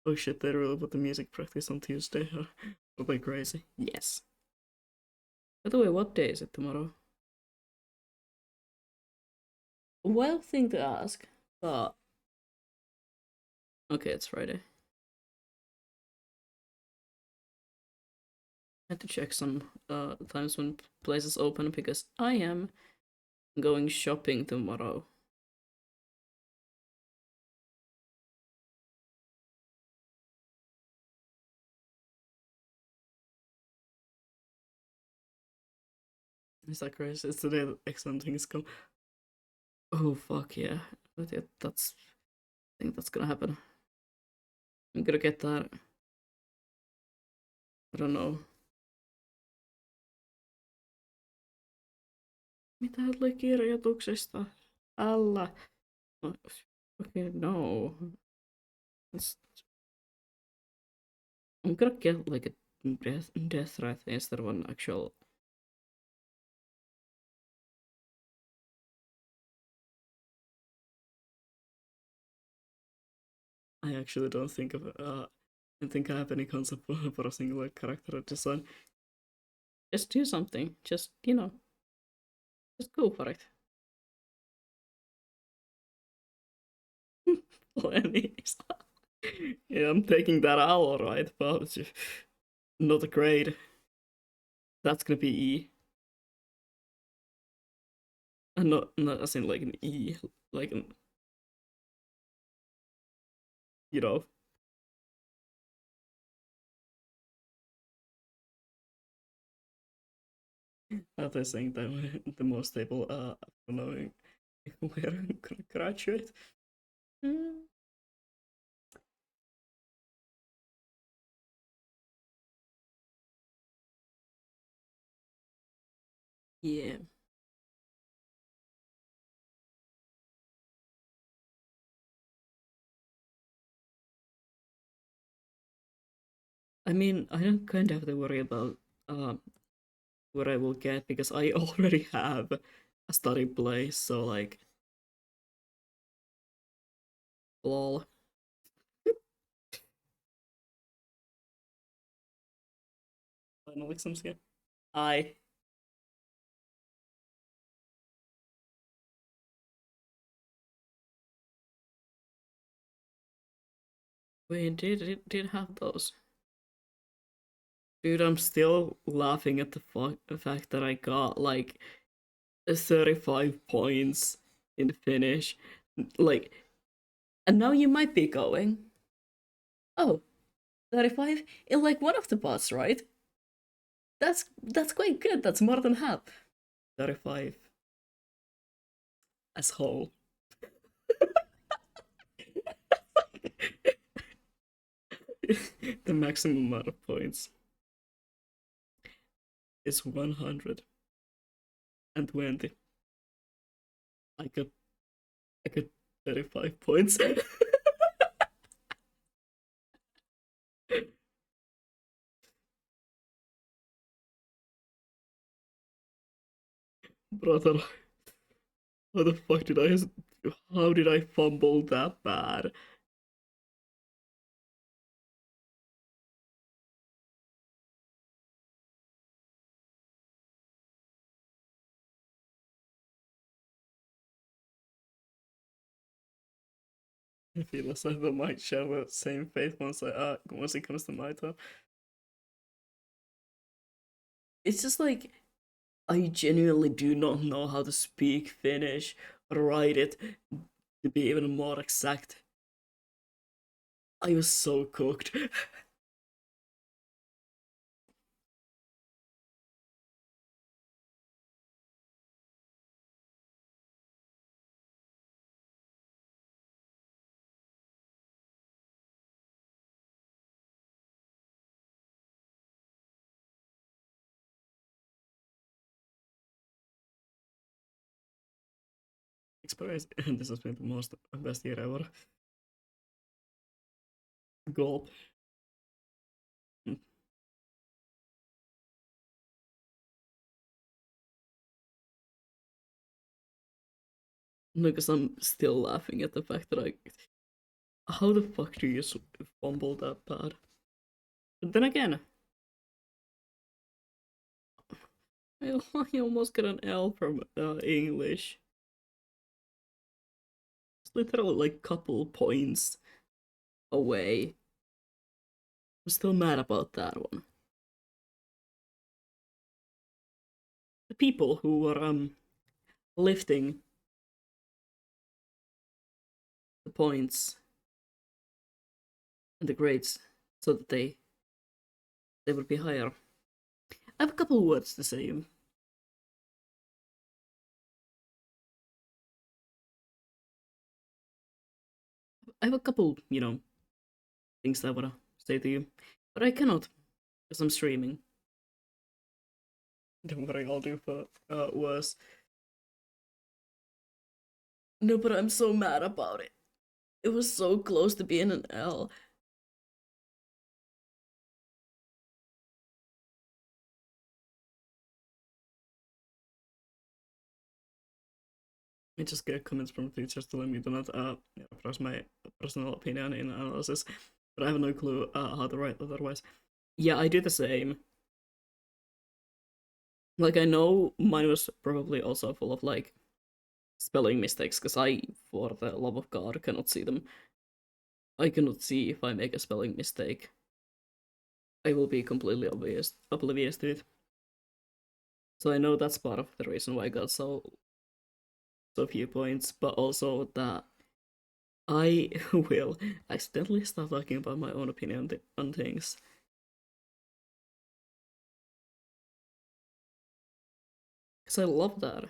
Oh shit, they really put the music practice on Tuesday. Are they crazy? Yes. By the way, what day is it tomorrow? Wild thing to ask, but okay, it's Friday. I had to check some times when places open because I am going shopping tomorrow. Is that crazy? It's the day that excellent things come. Oh fuck yeah! But yeah, that's I think that's gonna happen. I'm gonna get that. I don't know. Mitä oli kirjoituksesta? Alla. Okay, no. It's, I'm gonna get like a death threat instead of an actual. I actually don't think of I think I have any concept for a single character design. Just do something. Just just go for it. Please. Yeah, I'm taking that out, alright, but it's just not a grade. That's gonna be E. And not as in like an E, like an you know, they saying that the most stable knowing where I'm gonna graduate. Mm. Yeah. I mean, I don't kind of have to worry about um what I will get because I already have a study place, so like lol. Final exams here. I wait, did have those. Dude, I'm still laughing at the fact that I got like 35 points in Finnish. Like, and now you might be going, oh, 35 in like one of the parts, right? That's quite good. That's more than half. 35 as whole. The maximum amount of points is 120. I got I got 35 points. Brother, how the fuck did I how did I fumble that bad? I feel as if I might share the same fate once it comes to my turn. It's just like I genuinely do not know how to speak Finnish or write it to be even more exact. I was so cooked. experience. This has been the most best year ever. Gulp. No, because I'm still laughing at the fact that I. How the fuck do you fumble that bad? But then again, I almost got an L from English. It's literally like couple points away. I'm still mad about that one. The people who were lifting the points and the grades so that they would be higher. I have a couple of words to say. I have a couple, things that I wanna say to you, but I cannot because I'm streaming. Don't worry, I'll do for worse. No, but I'm so mad about it. It was so close to being an L. I just get comments from teachers telling me do not express my personal opinion in analysis, but I have no clue how to write otherwise. Yeah, I do the same. Like, I know mine was probably also full of like spelling mistakes, because I, for the love of God, cannot see them. I cannot see if I make a spelling mistake. I will be completely oblivious to it. So I know that's part of the reason why I got so few points, but also that I will accidentally start talking about my own opinion on things. Because I love that.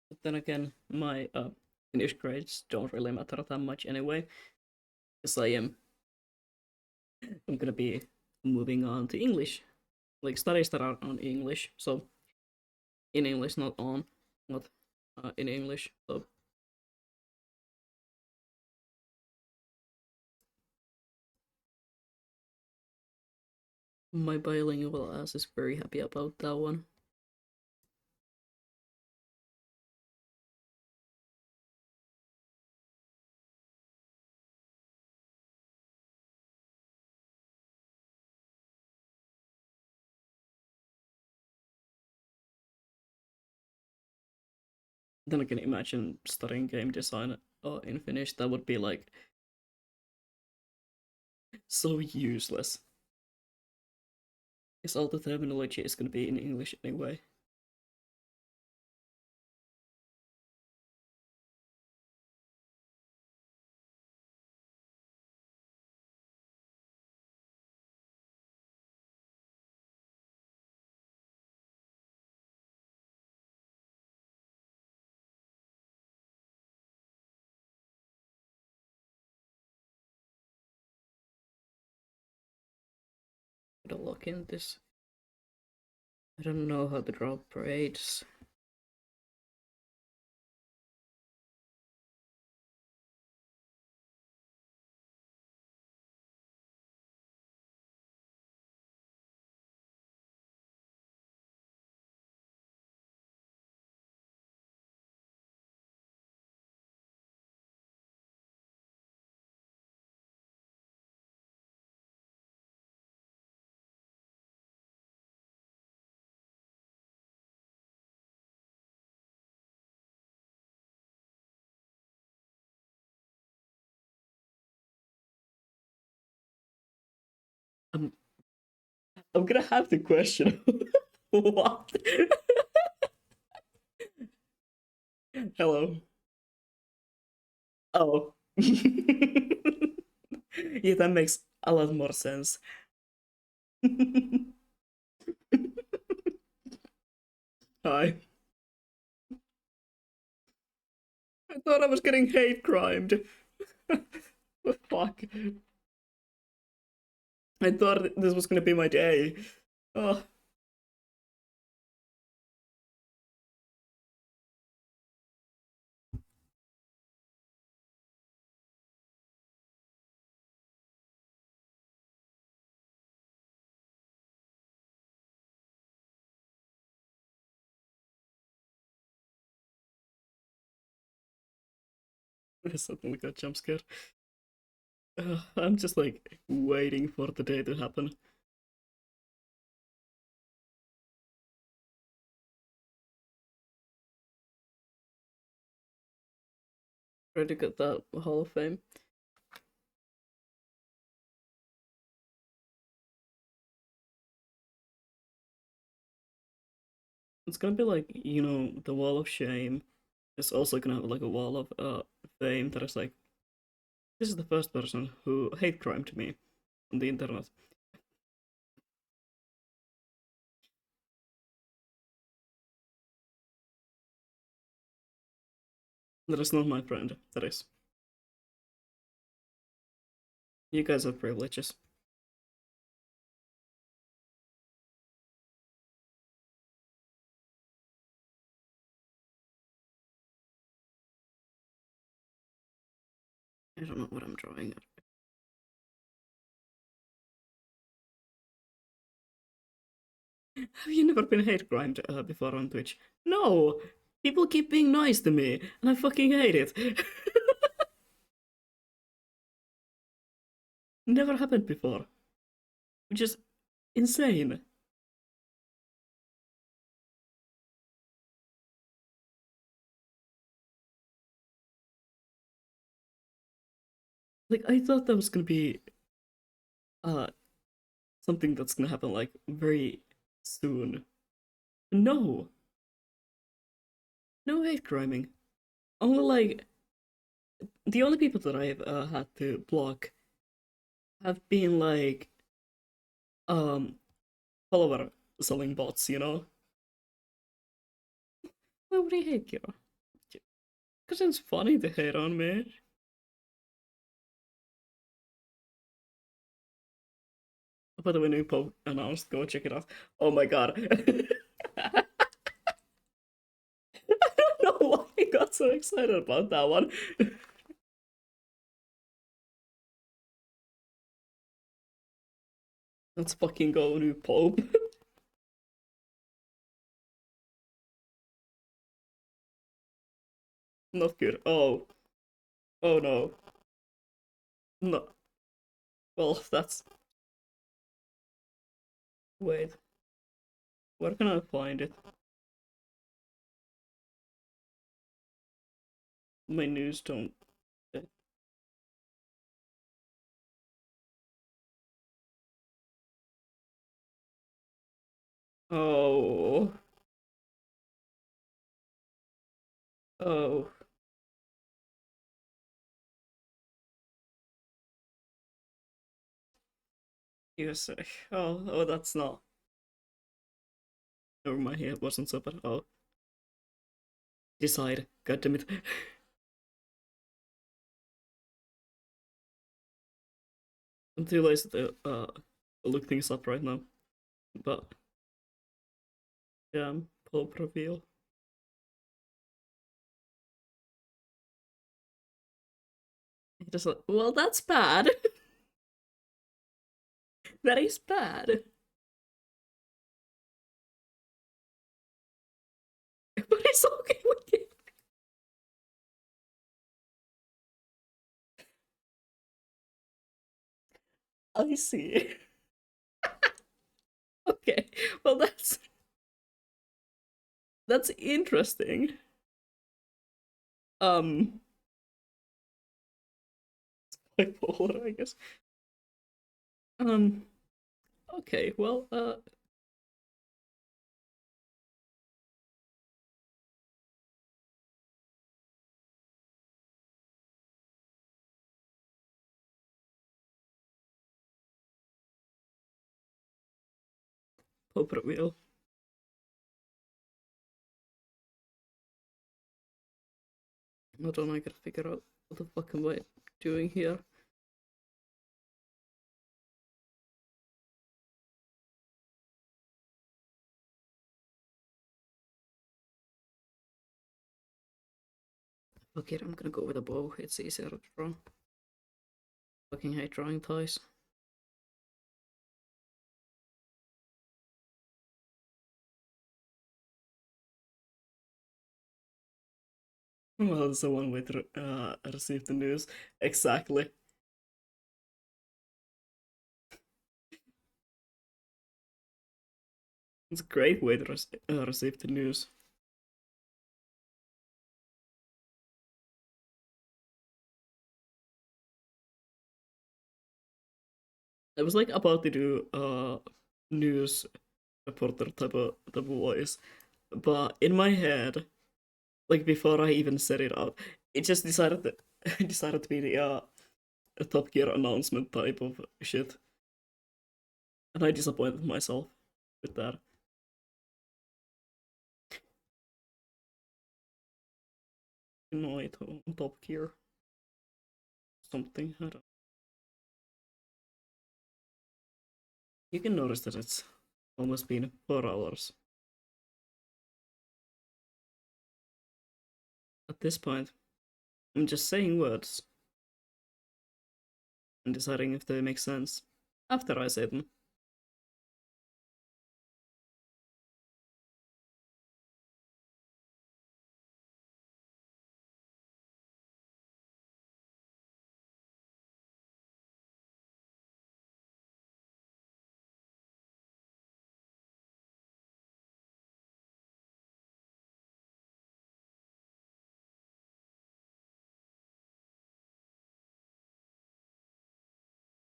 But then again, my Finnish grades don't really matter that much anyway, because I'm gonna be moving on to English, like studies that are on English. So in English, not in English. So my bilingual ass is very happy about that one. Then I can imagine studying game design in Finnish. That would be like so useless. Because all the terminology is gonna be in English anyway. Gotta look in this. I don't know how to draw braids. I'm I'm gonna have to question what. Hello. Oh. Yeah, that makes a lot more sense. Hi. I thought I was getting hate crimed. Fuck. I thought this was gonna be my day. Oh, I suddenly got jump scared. I'm just like waiting for the day to happen. Ready to get that Hall of Fame. It's gonna be like, the Wall of Shame. It's also gonna have like a Wall of Fame that is like, this is the first person who hate crimed me on the internet. That is not my friend. That is. You guys have privileges. I don't know what I'm drawing. Have you never been hate crimed before on Twitch? No! People keep being nice to me, and I fucking hate it. Never happened before. Which is insane. Like, I thought that was gonna be uh something that's gonna happen like very soon. No, no hate criming. Only like the only people that I've had to block have been like um follower selling bots. Why would he hate you? Because it's funny to hate on me. By the way, new poke announced. Go check it out. Oh my god. I don't know why I got so excited about that one. Let's fucking go, new Pope. Not good. Oh, oh no. No. Well, that's. Wait. Where can I find it? My news don't. Oh. Oh. Yes. Oh, that's not. Never mind. It wasn't so bad. Oh. Decide. God damn it. I'm too lazy to look things up right now. But yeah, Pope reveal. Just like, well, that's bad. That is bad. But it's okay with it. I see. Okay. Well, that's interesting. Um, bipolar, I guess. Um, okay. Well, Pope reveal. Hold on, I gotta figure out what the fuck am I doing here. Okay, I'm gonna go with a bow. It's easier to draw. Fucking hate drawing toys. Well, someone with received the news. Exactly. It's a great way to receive the news. I was like about to do news reporter type of voice, but in my head, like before I even said it out, it just decided that decided to be the a Top Gear announcement type of shit, and I disappointed myself with that. No, it on Top Gear something. I don't. You can notice that it's almost been 4 hours at this point. I'm just saying words and deciding if they make sense after I say them.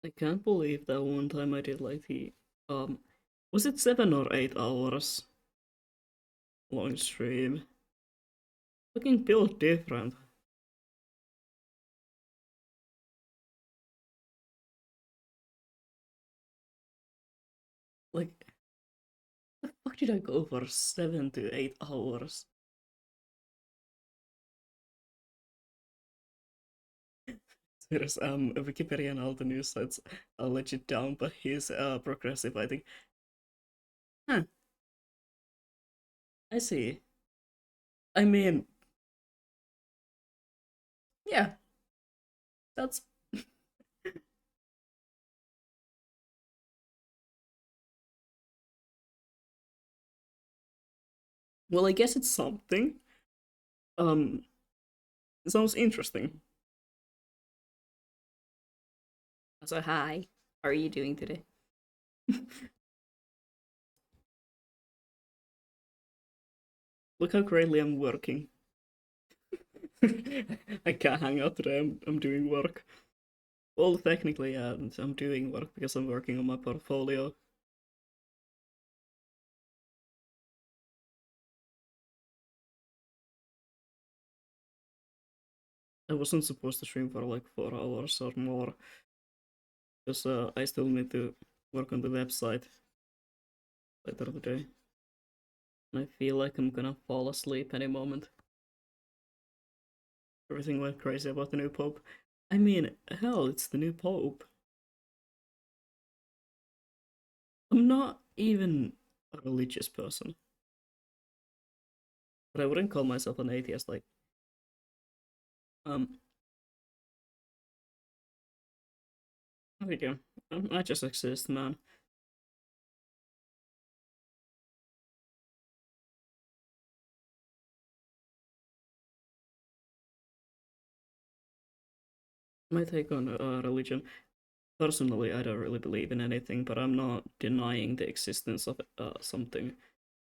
I can't believe that one time I did like the um was it 7 or 8 hours long stream? Fucking built different. Like the fuck did I go for 7 to 8 hours? There's a Wikipedian all the news sites I'll let you down, but he's progressive, I think. Huh, I see. I mean, yeah, that's well, I guess it's something. Um, it sounds interesting. So hi, how are you doing today? Look how greatly I'm working. I can't hang out today. I'm doing work. Well, technically, yeah, I'm doing work because I'm working on my portfolio. I wasn't supposed to stream for like 4 hours or more because I still need to work on the website later today. And I feel like I'm gonna fall asleep any moment. Everything went crazy about the new pope. I mean, hell, it's the new pope. I'm not even a religious person, but I wouldn't call myself an atheist. Like, um, what do you do? I just exist, man. My take on religion. Personally, I don't really believe in anything, but I'm not denying the existence of something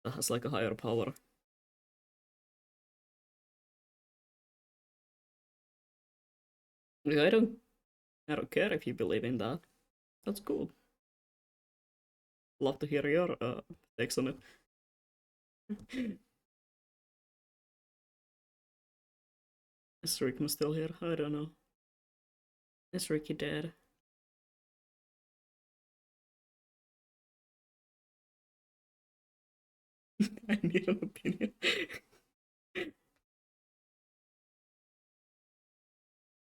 that has like a higher power. Like, I don't care if you believe in that. That's cool. Love to hear your takes on it. Is Rick still here? I don't know. Is Ricky dead? I need an opinion.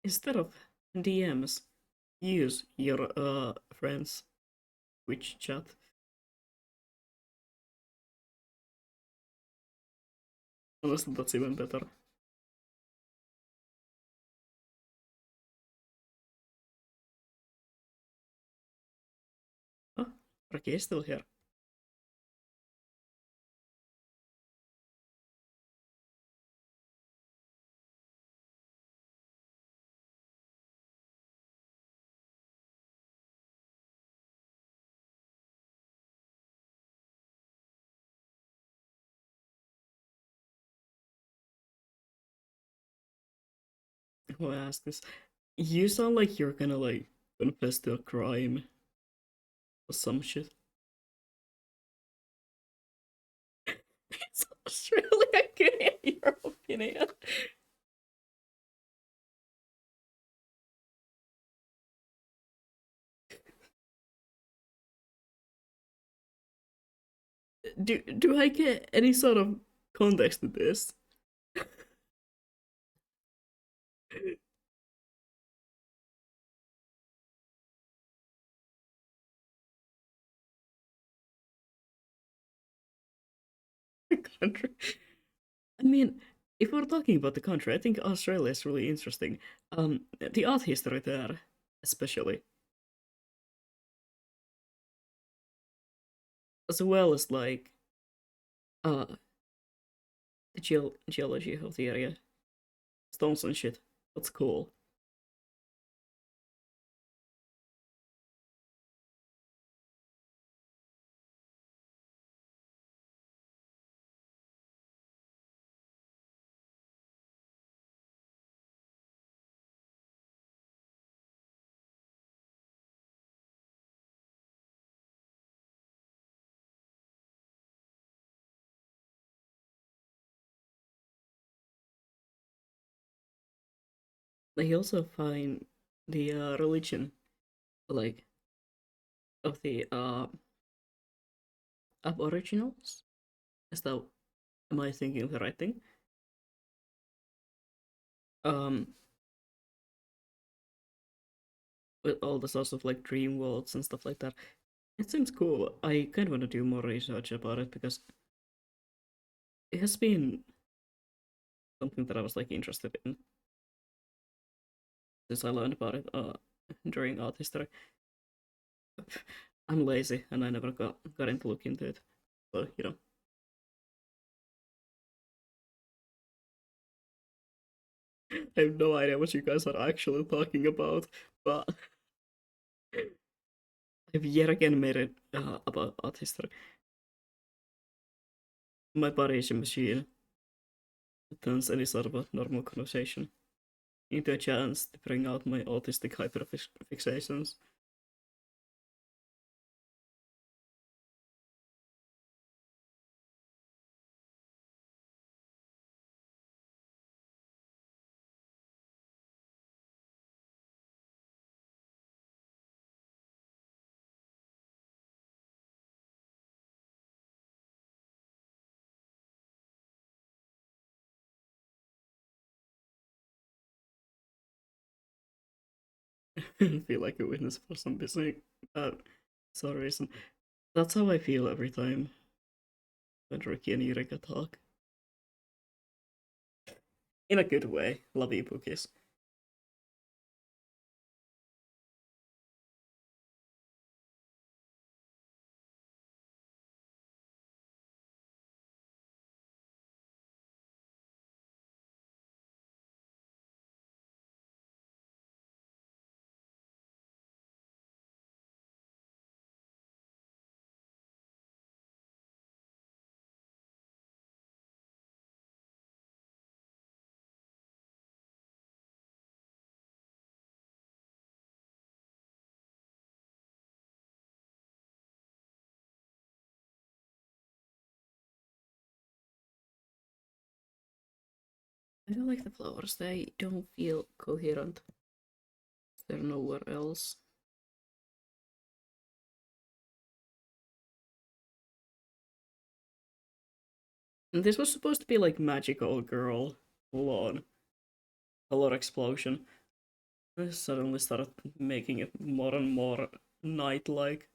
Instead of DMs, use your friends' Twitch chat. Honestly, that's even better. Oh, Raki is still here. Who asked this? You sound like you're gonna like confess to a crime or some shit. It's Australia. I can hear your opinion. Do I get any sort of context to this? Country. I mean, if we're talking about the country, I think Australia is really interesting. The art history there, especially, as well as like uh the geology of the area, stones and shit. That's cool. They also find the religion like of the aboriginals. Is that am I thinking of the right thing? Um, with all the sorts of like dream worlds and stuff like that. It seems cool. I kind of want to do more research about it because it has been something that I was like interested in since I learned about it during art history. I'm lazy and I never got into look into it. So I have no idea what you guys are actually talking about, but I've yet again made it about art history. My body is a machine that turns any sort of a normal conversation into a chance to bring out my autistic hyperfixations. I feel like a witness for some business uh, some reason. That's how I feel every time when Ricky and Eureka talk. In a good way. Love you, Pookies. I don't like the flowers. They don't feel coherent. They're nowhere else. And this was supposed to be like magical girl, full on color explosion. I suddenly started making it more and more night-like.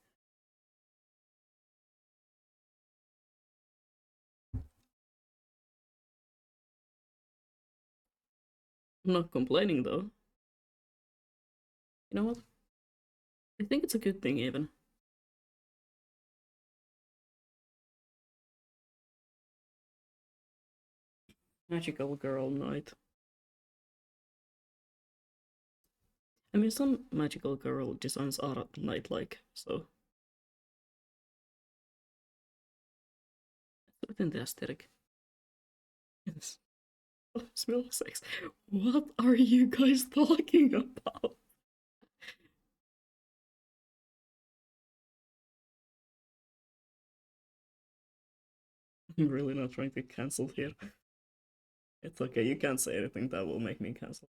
I'm not complaining though. You know what? I think it's a good thing even. Magical girl night. I mean, some magical girl designs are night-like, so it's within the aesthetic. Yes. Oh, smell sex. What are you guys talking about? I'm really not trying to cancel here. It's okay, you can't say anything that will make me cancel.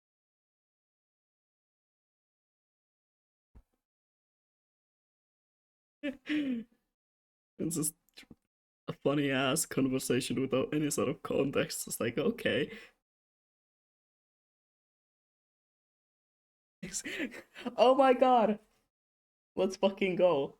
It's just a funny ass conversation without any sort of context. It's like, okay. Oh my god. Let's fucking go.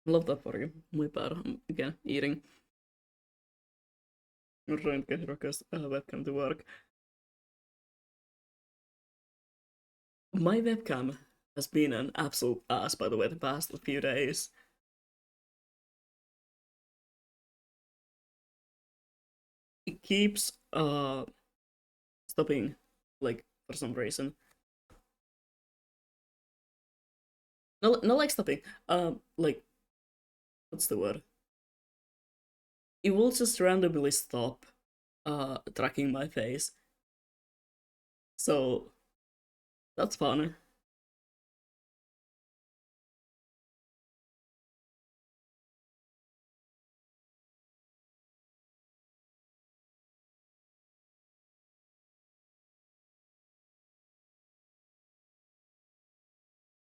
Love that for you. My bad. I'm again eating. I'm trying to get Roka's webcam to work. My webcam has been an absolute ass, by the way, the past few days. It keeps stopping, like, for some reason. No, not like stopping. Like, what's the word? It will just randomly stop tracking my face. So that's fun.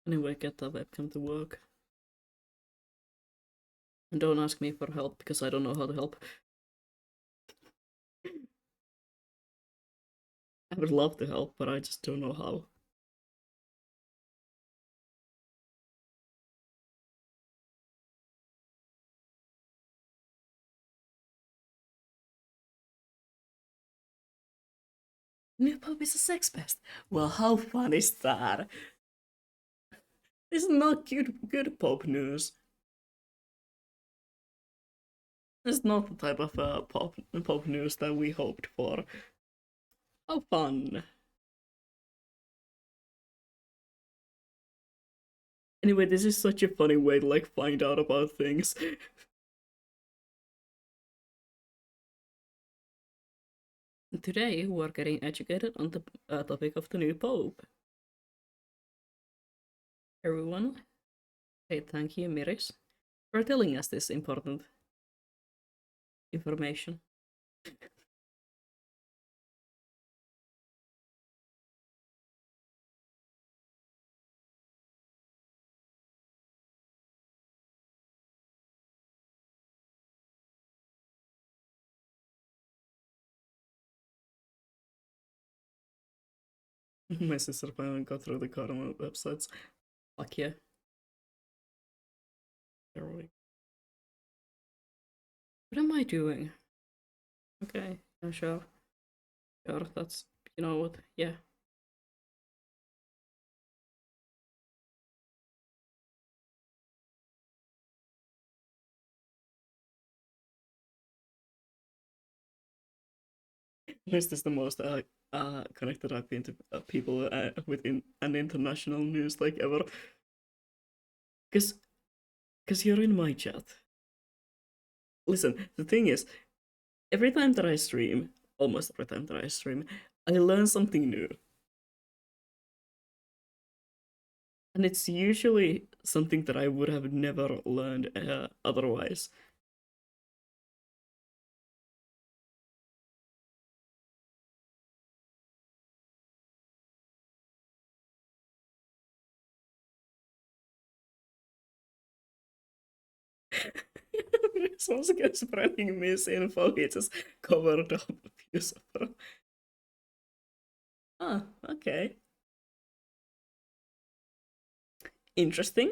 Anyway, get that webcam to work. And don't ask me for help because I don't know how to help. I would love to help, but I just don't know how. New Pope is a sex pest. Well, how fun is that? This is not good Pope news. It's not the type of pop news that we hoped for. How fun. Anyway, this is such a funny way to like find out about things. Today we're getting educated on the topic of the new Pope. Everyone, say thank you, Miris, for telling us this important information. My sister finally got through the Karma websites. Fuck yeah. Heroic. What am I doing? Okay, yeah, sure. Sure, that's, you know what, yeah. This is the most connected I've been to people within an international news like ever. Because you're in my chat. Listen, the thing is, every time that I stream, almost every time that I stream, I learn something new. And it's usually something that I would have never learned otherwise. Som ska sprängningsinfo he just covered up beautiful. Ah, okay. Interesting.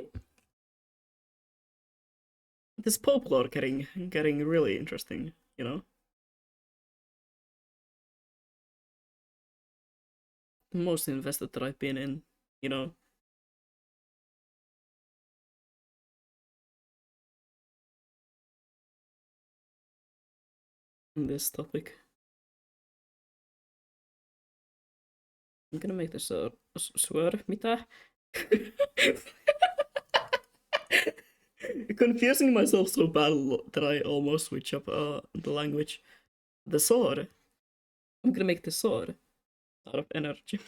This Pope lore getting really interesting, you know? Most invested that I've been in, you know, in this topic. I'm gonna make this a sword. Mitä? Confusing myself so bad that I almost switch up the language. The sword. I'm gonna make the sword out of energy.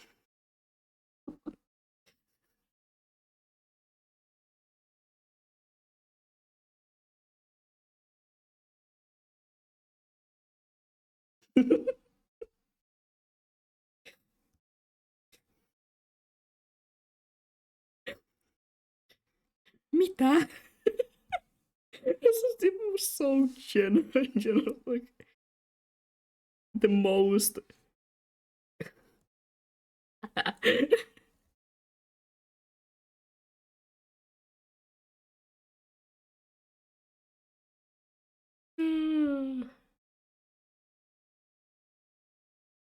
Mitä? This is so general, like the most.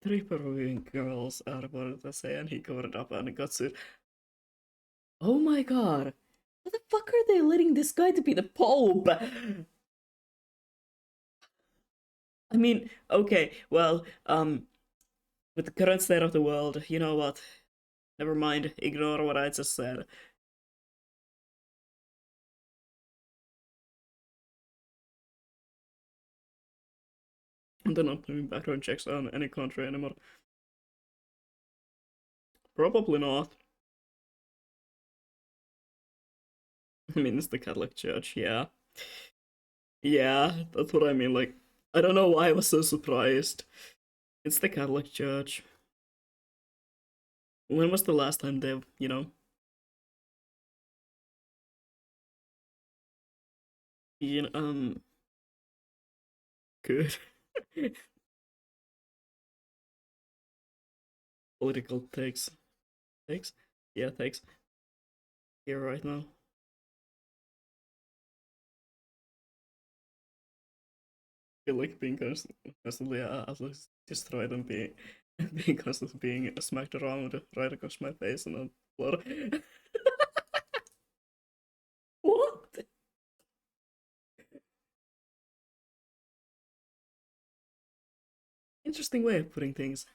Three Peruvian girls are what to say, and he covered up and got sued. Oh my god. What the fuck are they letting this guy to be the Pope? I mean, okay, well, with the current state of the world, you know what? Never mind, ignore what I just said. They're not doing background checks on any country anymore. Probably not. I mean, it's the Catholic Church, yeah. Yeah, that's what I mean. Like, I don't know why I was so surprised. It's the Catholic Church. When was the last time they, you know, good. Political takes? Yeah, takes. Here right now. Feel like being constantly at least destroyed and being constantly being smacked around right across my face and on the floor. What? Interesting way of putting things.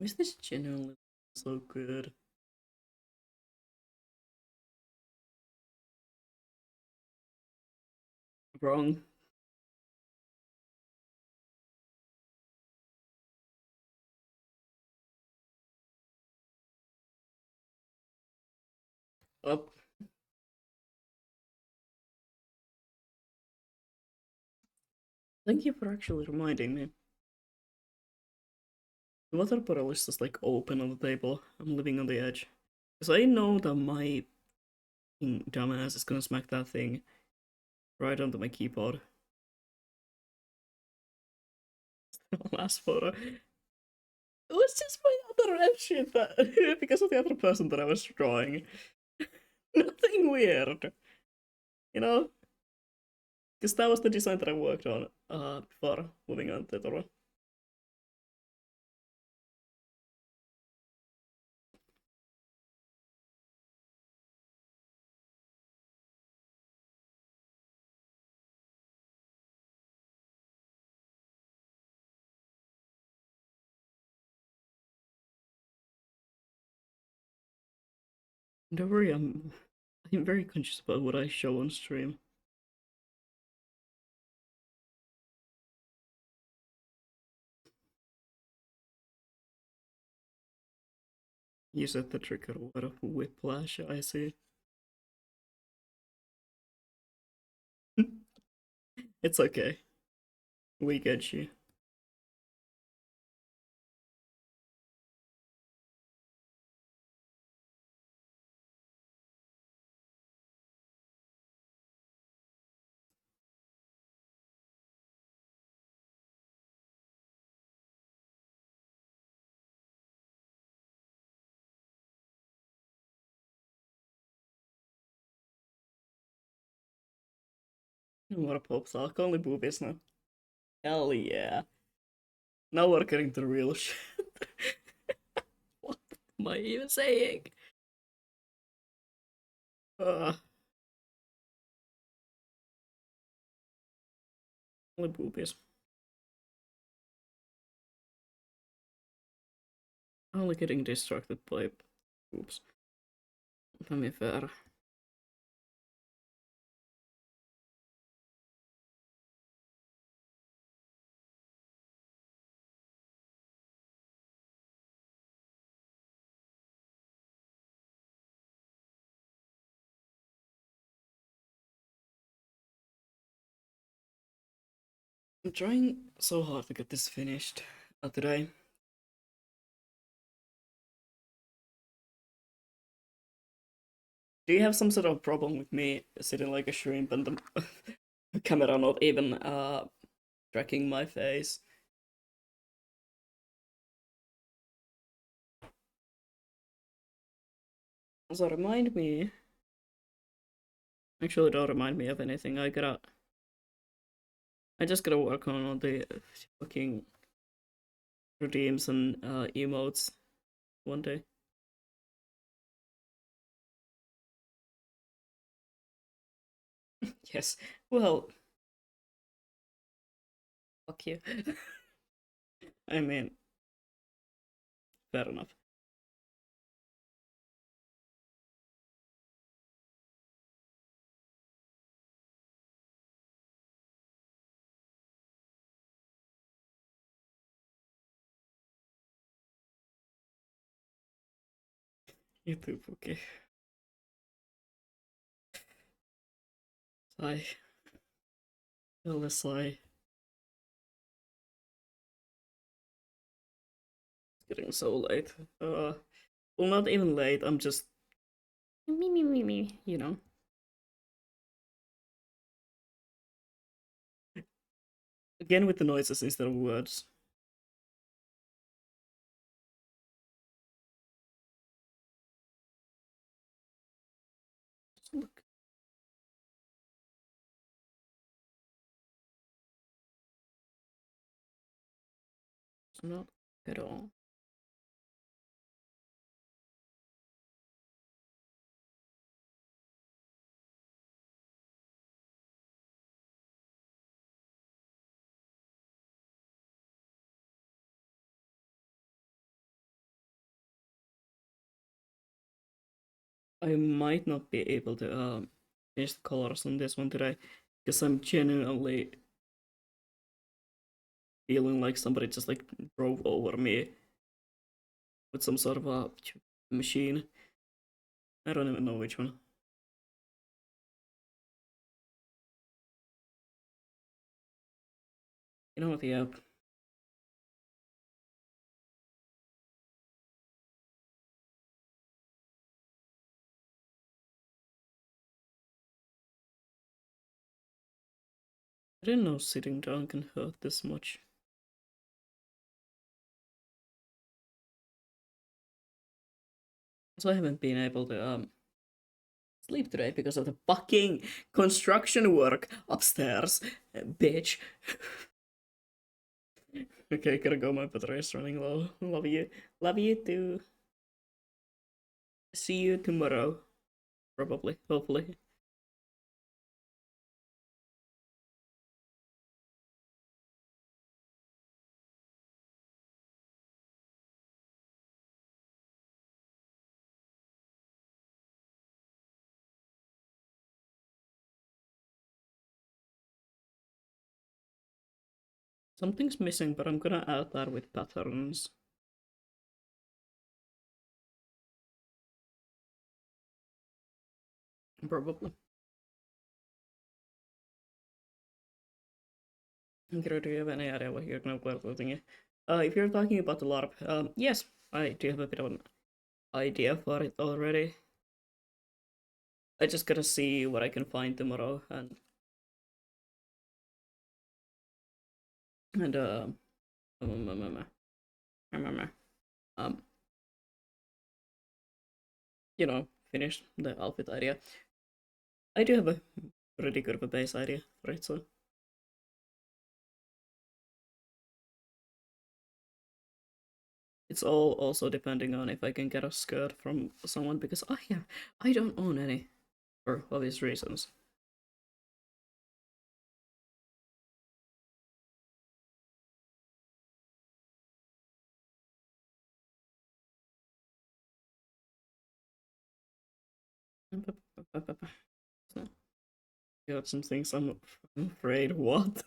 Is this genuinely so good? Wrong. Up. Thank you for actually reminding me. The water bottle is just like open on the table. I'm living on the edge. Because I know that my dumbass is gonna smack that thing right onto my keyboard. Last photo. It was just my other ref shit that because of the other person that I was drawing. Nothing weird. You know? Because that was the design that I worked on before moving on to the Don't worry, I'm very conscious about what I show on stream. You said the trigger a lot of whiplash, I see. It's okay. We get you. What a pop talk, only boobies now. Hell yeah. Now we're getting the real shit. What am I even saying? Uh, only boobies. Only getting distracted by boobs. To be fair. I'm trying so hard to get this finished today. Do you have some sort of problem with me sitting like a shrimp and the camera not even tracking my face? So remind me. Actually, don't remind me of anything. I just gotta work on all the fucking redeems and emotes one day. Yes. Well, fuck you. I mean, fair enough. YouTube, okay. Sigh. Still a sigh. It's getting so late. Well, not even late. I'm just me. You know. Again with the noises instead of words. Just look. It's not at all. I might not be able to change the colors on this one today because I'm genuinely feeling like somebody just like drove over me with some sort of a machine. I don't even know which one. You know what? Yeah, I didn't know sitting down can hurt this much. So I haven't been able to sleep today because of the fucking construction work upstairs, bitch. Okay, gotta go. My battery is running low. Love you. Love you too. See you tomorrow. Probably. Hopefully. Something's missing, but I'm gonna add that with patterns. Probably. Kiro, do you have any idea what you're gonna play with? If you're talking about the LARP, yes, I do have a bit of an idea for it already. I just gotta see what I can find tomorrow and um, um, um, um, you know, finish the outfit idea. I do have a pretty good of a base idea for it, so it's all also depending on if I can get a skirt from someone because I don't own any for obvious reasons. So, got some things I'm afraid. What?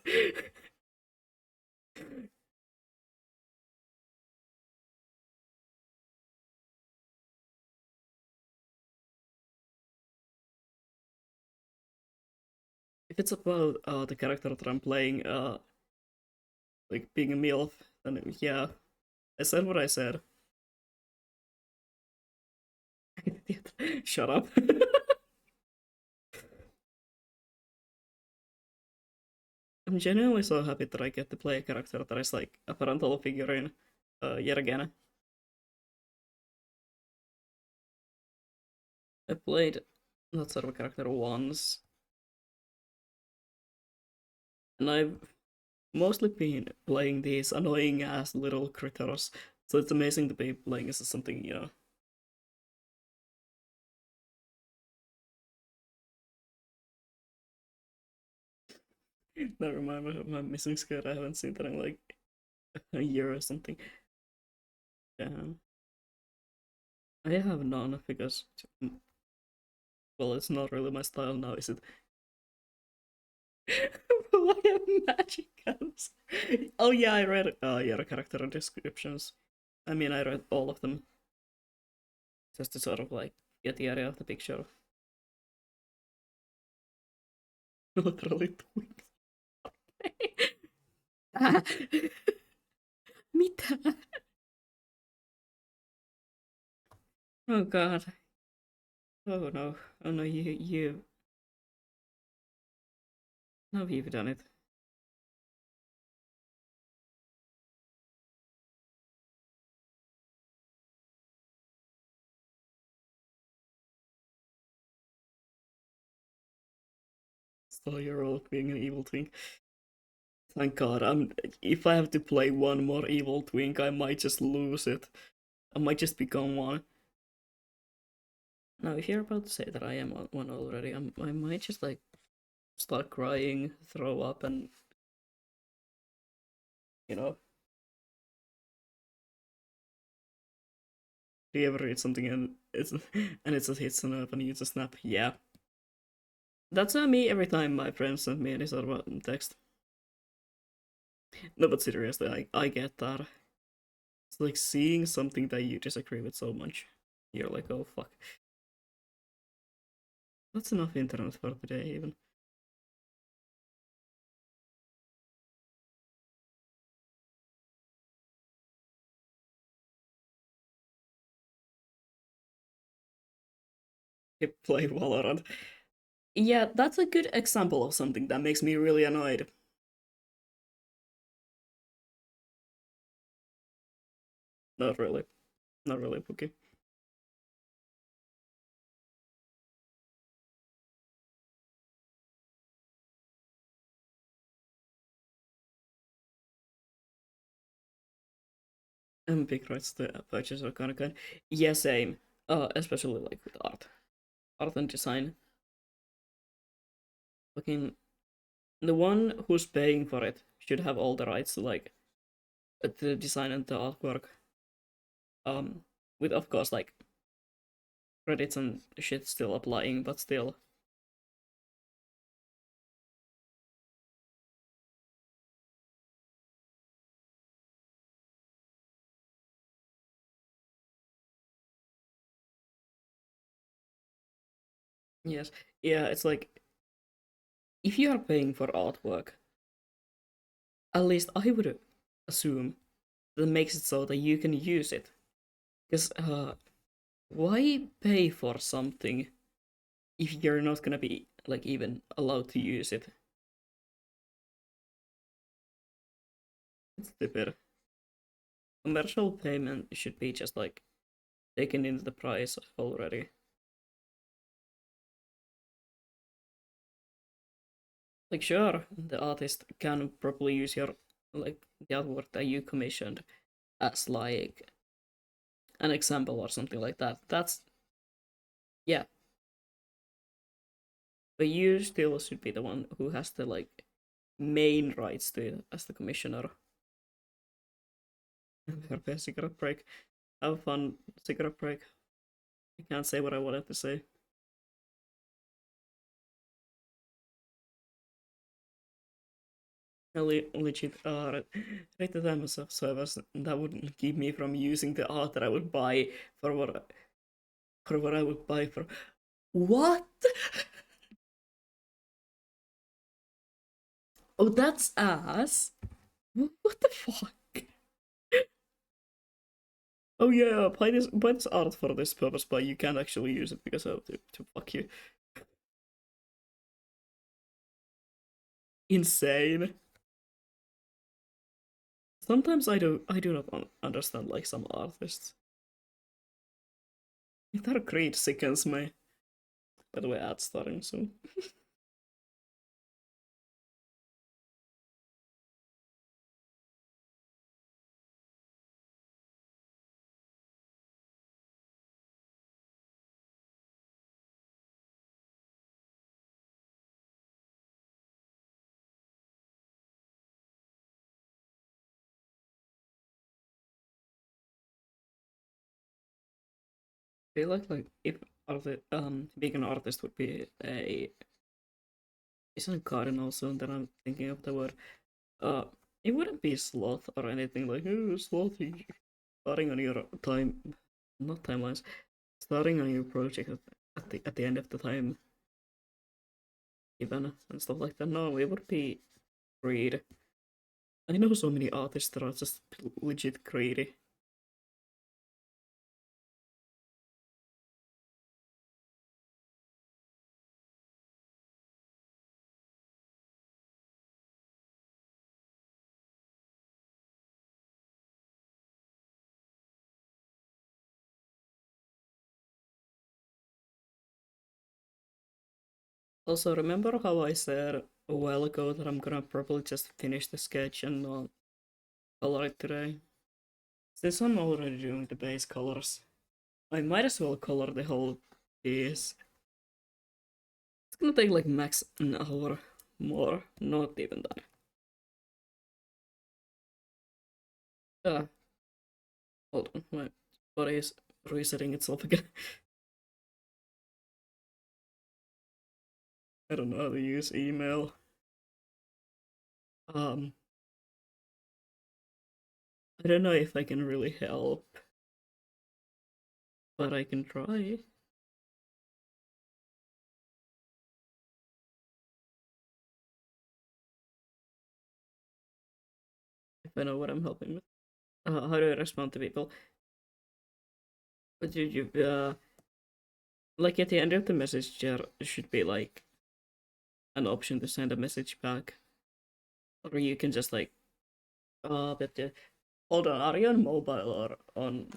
If it's about the character that I'm playing, like being a MILF, then yeah, I said what I said. Shut up. I'm genuinely so happy that I get to play a character that is like a parental figurine, yet again. I played that sort of a character once, and I've mostly been playing these annoying ass little critters, so it's amazing to be playing as something, Never mind my missing skirt. I haven't seen that in like a year or something. Yeah. I have none because, well, it's not really my style now, is it? Well, I have magic items. Oh yeah, I read yeah, the character descriptions. I mean, I read all of them just to sort of like get the area of the picture. Literally twins. Mitä? Oh god. Oh no. Oh no, you. No, you've done it. So you're all being an evil twink. Thank God. If I have to play one more evil twink, I might just lose it. I might just become one. Now, if you're about to say that I am one already, I might just like start crying, throw up, and you know, do you ever read something and it just hits a nerve and you just snap? Yeah, that's me every time my friends send me any sort of text. No, but seriously, I get that. It's like seeing something that you disagree with so much. You're like, oh fuck. That's enough internet for today, even. Play Valorant. Yeah, that's a good example of something that makes me really annoyed. Not really. Not really, Pookie. And big rights to purchase are kind of good. Yeah, same. Especially like with art and design. Fucking the one who's paying for it should have all the rights to like the design and the artwork. With of course like credits and shit still applying, but still. Yes. Yeah, it's like if you are paying for artwork, at least I would assume that makes it so that you can use it. Because why pay for something if you're not gonna be like even allowed to use it? It's stupid. Commercial payment should be just like taken into the price already. Like sure, the artist can probably use your like the artwork that you commissioned as like an example or something like that. That's yeah, but you still should be the one who has the like main rights to it as the commissioner. Have a cigarette break. Have a fun cigarette break. I can't say what I wanted to say. Legit rate the time of service that would keep me from using the art that I would buy for what I would buy for. What? Oh, that's ass. What the fuck? Oh yeah, buy this art for this purpose, but you can't actually use it because of to fuck you. Insane. Sometimes I do not understand like some artists. Their greed sickens me. By the way, ad starting soon. I feel like if being an artist would be a isn't cardinal soon that I'm thinking of the word. Uh, it wouldn't be sloth or anything like oh sloth. Starting on your time, not timelines. Starting on your project at the end of the time given and stuff like that. No, it would be greed. I know so many artists that are just legit greedy. Also, remember how I said a while ago that I'm gonna probably just finish the sketch and not color it today? Since I'm already doing the base colors, I might as well color the whole piece. It's gonna take like max an hour more, not even that. Ah, hold on, my body is resetting itself again. I don't know how to use email. Um, I don't know if I can really help, but I can try. If I know what I'm helping with. How do I respond to people? But like at the end of the message, there should be like an option to send a message back, or you can just like, but hold on, are you on mobile or on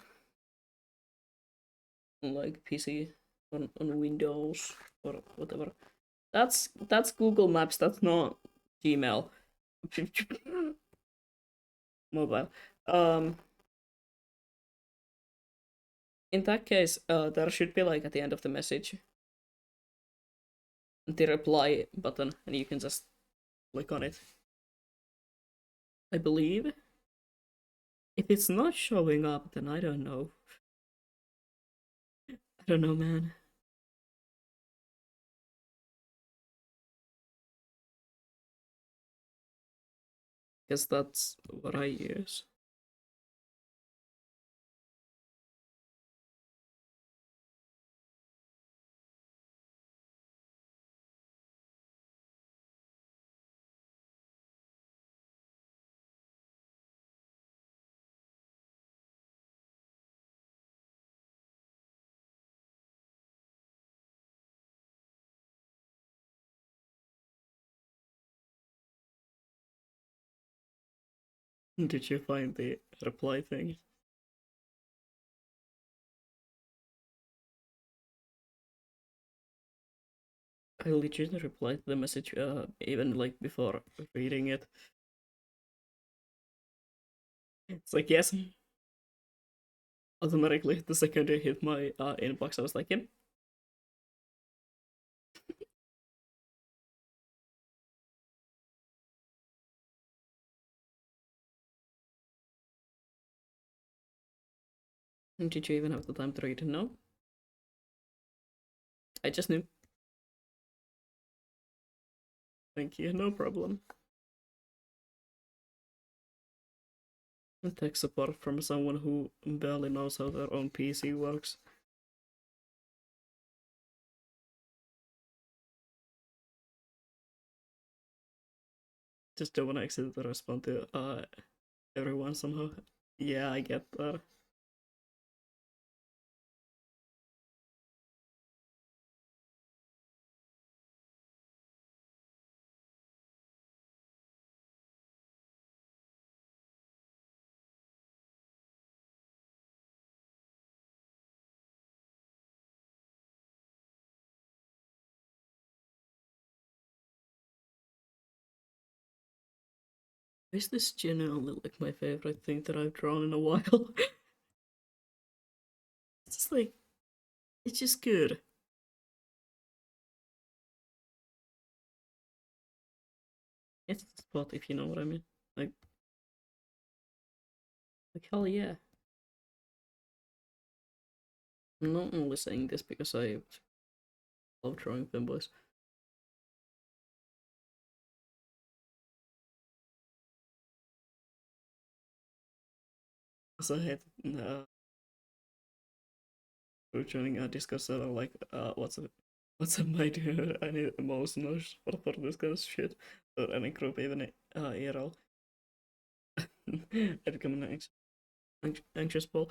like PC, on Windows or whatever? That's Google Maps. That's not Gmail. Mobile. Um, in that case, there should be like at the end of the message the reply button, and you can just click on it. I believe. If it's not showing up, then I don't know. I don't know, man. Guess that's what I use. Did you find the reply thing? I legitimately replied to the message even like before reading it. It's like yes, automatically the second it hit my inbox, I was like, yep. Did you even have the time to read it? No, I just knew. Thank you, no problem. Tech support from someone who barely knows how their own PC works. Just don't want to accidentally respond to everyone somehow. Yeah, I get that. Is this genuinely like my favorite thing that I've drawn in a while? It's just like it's just good. It's the spot if you know what I mean. Like like hell yeah. I'm not only saying this because I love drawing pinboys. As I had joining a Discord server like what's up my dude? I need emotional support for this kind of shit. Or any group even IRL. I become an anxious ball.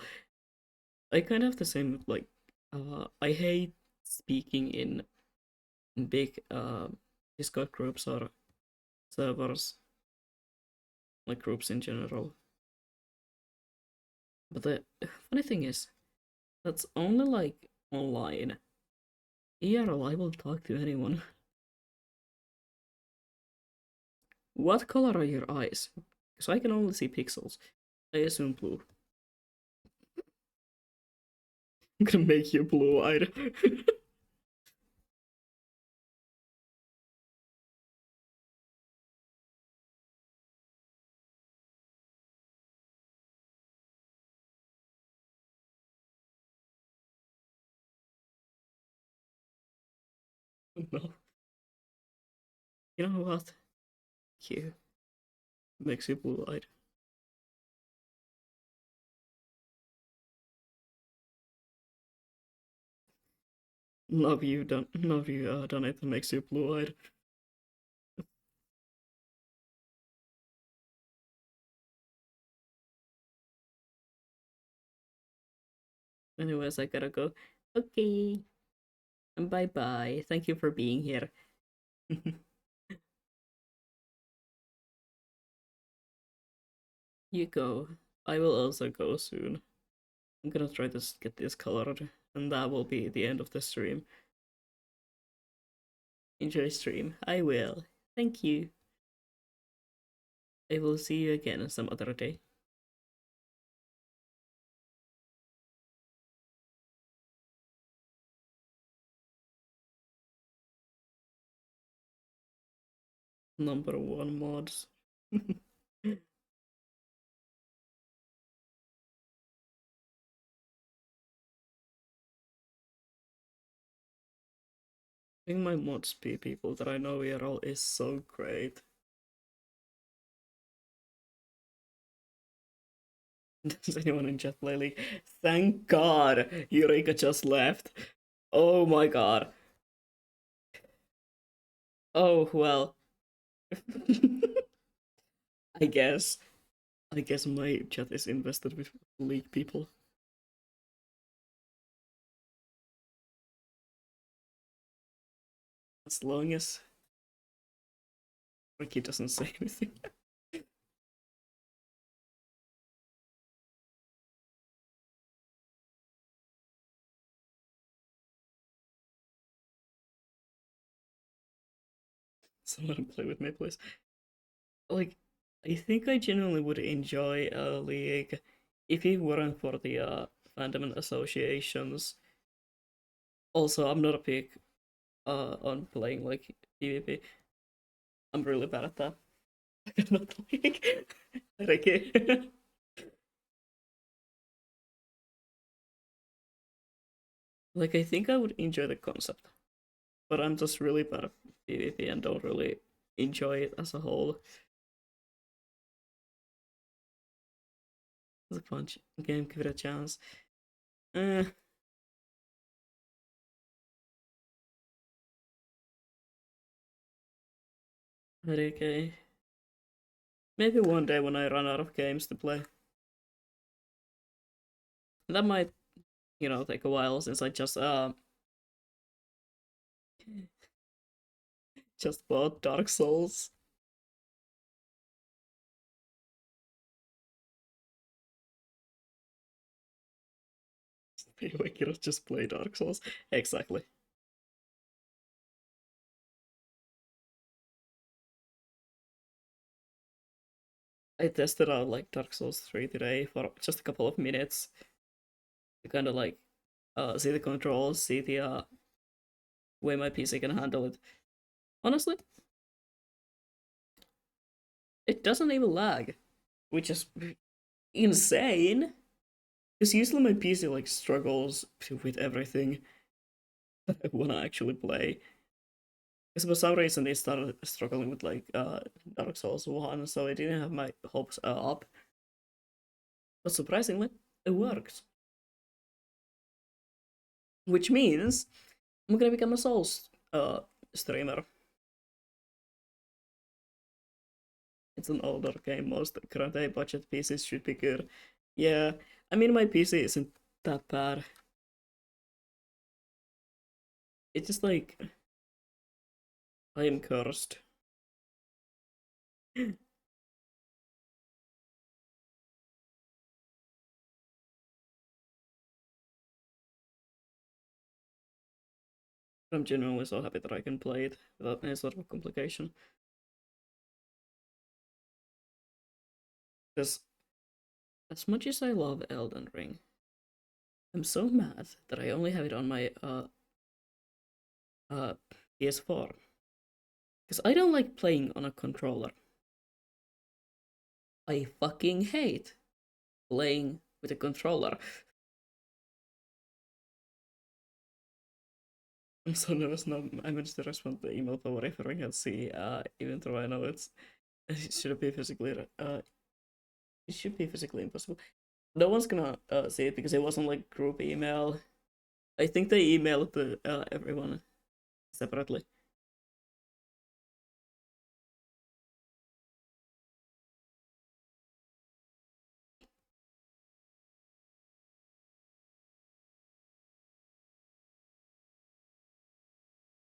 I kind of have the same like I hate speaking in big Discord groups or servers, like groups in general. But the funny thing is, that's only like online. IRL, I will talk to anyone. What color are your eyes? Because I can only see pixels. I assume blue. I'm gonna make you blue-eyed. No. You know what? You makes you blue-eyed. None of you done it makes you blue-eyed. Anyways, I gotta go. Okay. Bye bye. Thank you for being here. You go. I will also go soon. I'm gonna try to get this colored, and that will be the end of the stream. Enjoy stream. I will. Thank you. I will see you again some other day. Number one mods. I think my mods people that I know here all is so great. Does anyone in chat play League? Thank God Eureka just left. Oh my god. Oh well. I guess. I guess my chat is invested with League people. As long as Ricky doesn't say anything. Someone play with me, please. Like, I think I genuinely would enjoy a league if it weren't for the fandom and associations. Also, I'm not a big on playing like PvP. I'm really bad at that. I'm not like Ricky. Like, I think I would enjoy the concept, but I'm just really bad at PvP and don't really enjoy it as a whole. As a punch game, give it a chance. Eh, but okay. Maybe one day when I run out of games to play. That might, take a while since I just bought Dark Souls. We could just play Dark Souls. Exactly. I tested out like Dark Souls 3 today for just a couple of minutes to kind of like see the controls, see the way my PC can handle it. Honestly, it doesn't even lag, which is insane. Because usually my PC like struggles with everything that I wanna actually play. Because for some reason they started struggling with like Dark Souls 1, so I didn't have my hopes up. But surprisingly, it works. Which means I'm gonna become a Souls streamer. It's an older game. Most current day budget PCs should be good. Yeah, I mean my PC isn't that bad. It's just like I am cursed. I'm genuinely so happy that I can play it without any sort of complication. Because as much as I love Elden Ring, I'm so mad that I only have it on my uh PS4. Because I don't like playing on a controller. I fucking hate playing with a controller. I'm so nervous now. I managed to respond to the email for referring at C, even though I know it should be physically it should be physically impossible. No one's gonna see it because it wasn't like group email. I think they emailed the everyone separately.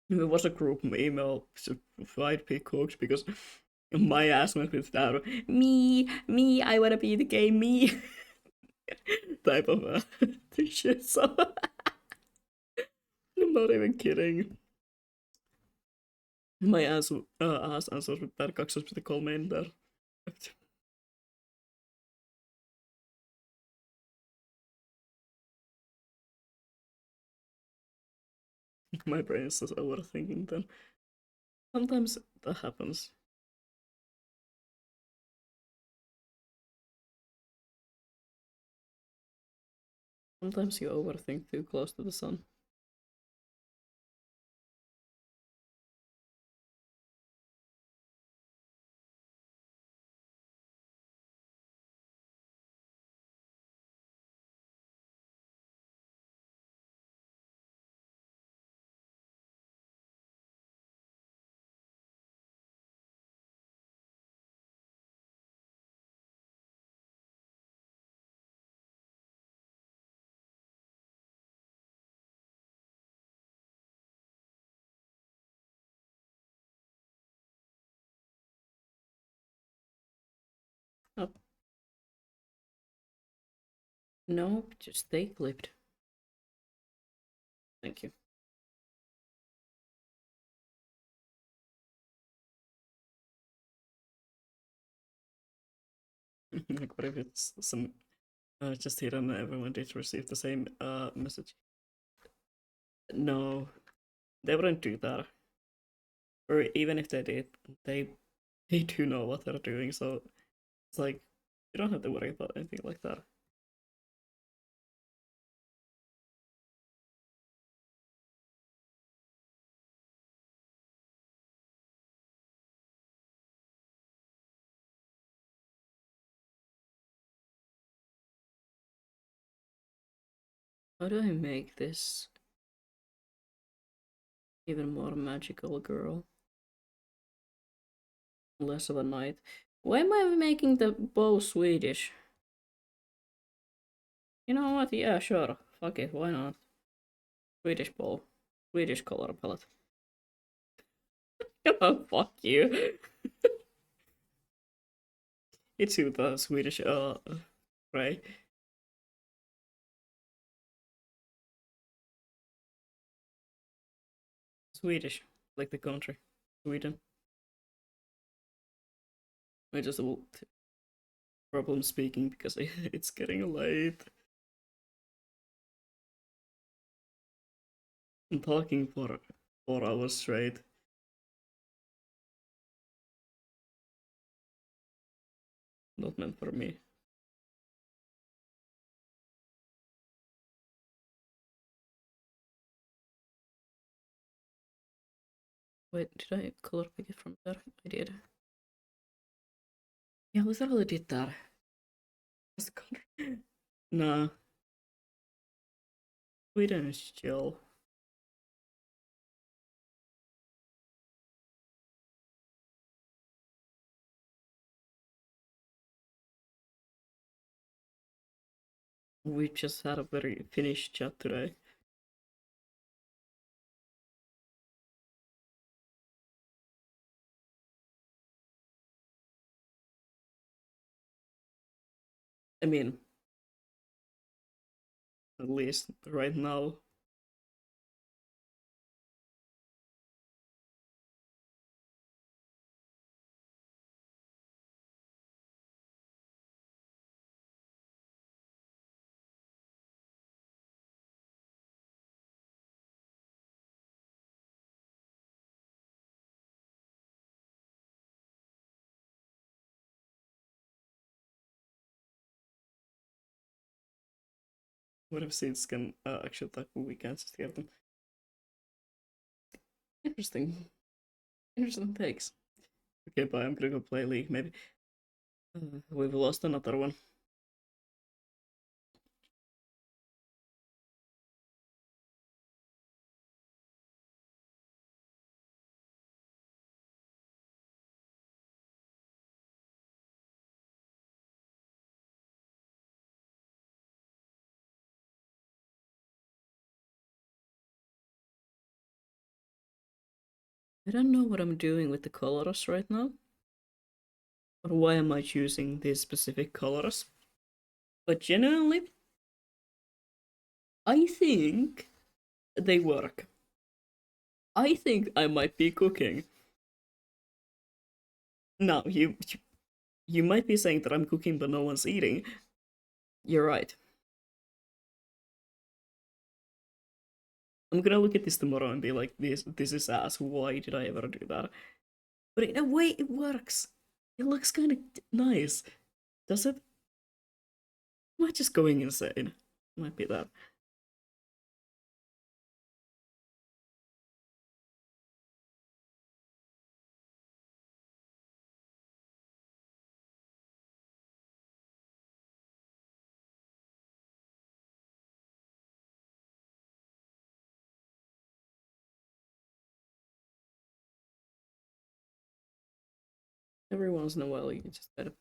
It was a group email, so I'd be cooked because my ass went with that. Me, I wanna be the game, me type of shit. So I'm not even kidding. My ass answers with bad kaksas with the call main there. My brain is just overthinking then. Sometimes that happens. Sometimes you overthink too close to the sun. Oh, no, just stay clipped. Thank you. Like, what if it's some just hidden and everyone did receive the same message? No, they wouldn't do that. Or even if they did, they they do know what they're doing, so it's like you don't have to worry about anything like that. How do I make this even more magical, girl? Less of a knight. Why am I making the bow Swedish? You know what? Yeah, sure. Fuck it, why not? Swedish bow. Swedish color palette. Oh, fuck you. It's you, the Swedish, right? Swedish, like the country. Sweden. I just have problem speaking because it's getting late. I'm talking for 4 hours straight. Not meant for me. Wait, did I color pick it from there? I did. Yeah, I literally did that. What's the country? Nah, Sweden is chill. We just had a very Finnish chat today. I mean, at least right now. What if seeds can actually attack when we can't steer them? Interesting. Interesting takes. Okay, bye. I'm gonna go play League, maybe. We've lost another one. I don't know what I'm doing with the colors right now, or why am I choosing these specific colors. But genuinely, I think they work. I think I might be cooking. Now, you might be saying that I'm cooking but no one's eating. You're right. I'm gonna look at this tomorrow and be like, this is ass. Why did I ever do that? But in a way, it works. It looks kind of nice. Does it? Am I just going insane? Might be that. Every once in a while, you just gotta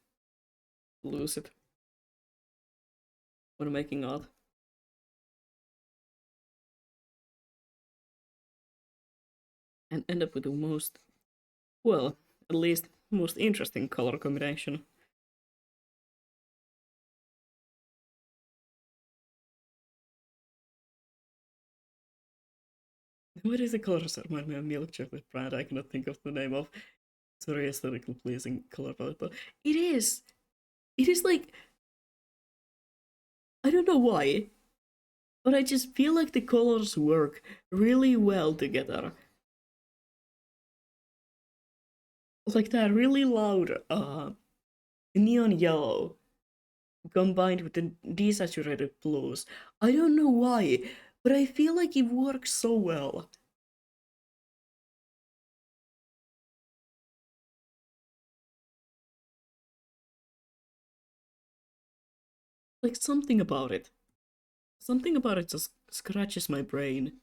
lose it when making art. And end up with the most, well, at least most interesting color combination. What is the color that remind me of milk chocolate brand I cannot think of the name of? It's very aesthetically pleasing color palette, but it is! It is like, I don't know why, but I just feel like the colors work really well together. Like that really loud neon yellow combined with the desaturated blues. I don't know why, but I feel like it works so well. Like something about it just scratches my brain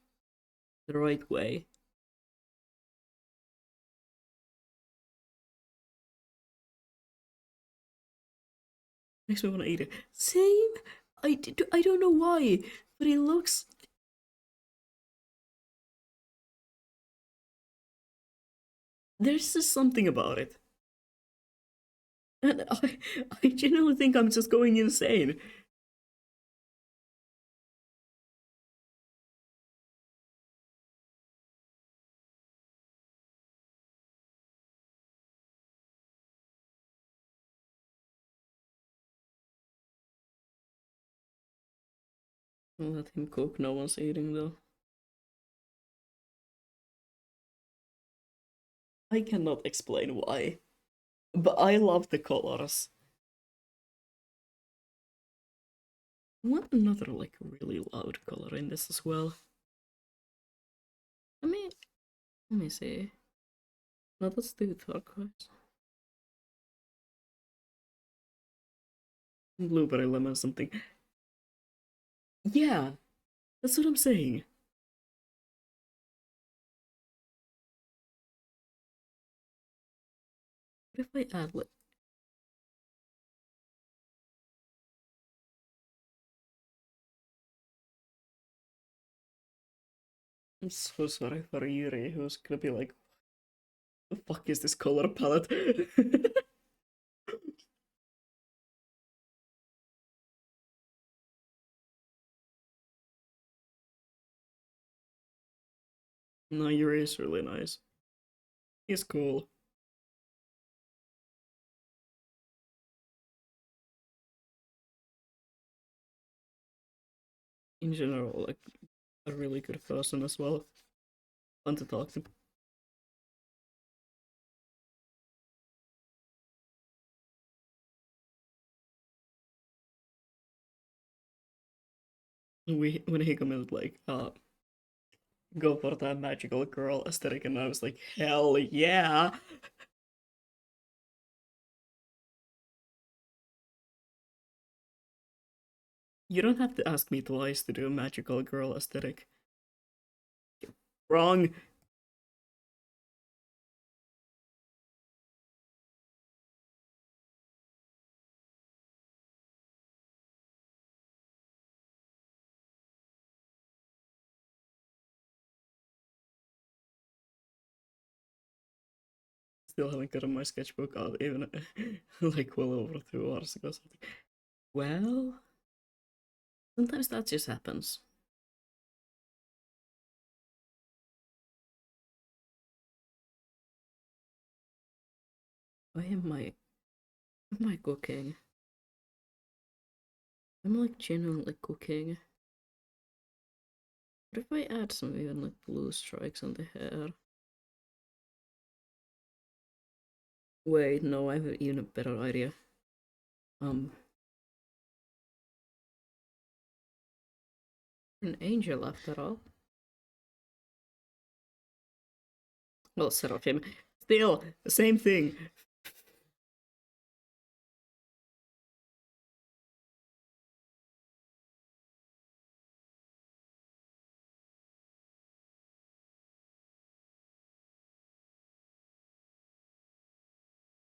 the right way. Makes me want to eat it. Same. I don't know why, but it looks. There's just something about it, and I genuinely think I'm just going insane. I'll let him cook. No one's eating though. I cannot explain why, but I love the colors. I want another like really loud color in this as well. I mean, let me see. No, let's do turquoise. Blueberry lemon something. Yeah, that's what I'm saying. What if I add like I'm so sorry for Yuri, who's gonna be like, the fuck is this color palette? No, Yuri is really nice. He's cool. In general, like a really good person as well. Fun to talk to. We when he commented like, go for that magical girl aesthetic, and I was like, hell yeah. You don't have to ask me twice to do a magical girl aesthetic. Wrong. Still haven't gotten my sketchbook out even like well over 2 hours ago. Something. Well, sometimes that just happens. Why am I cooking? I'm like genuinely cooking. What if I add some even like blue strikes on the hair? Wait, no, I have even a better idea. Um, an angel after all. Well, Seraphim. Still, the same thing.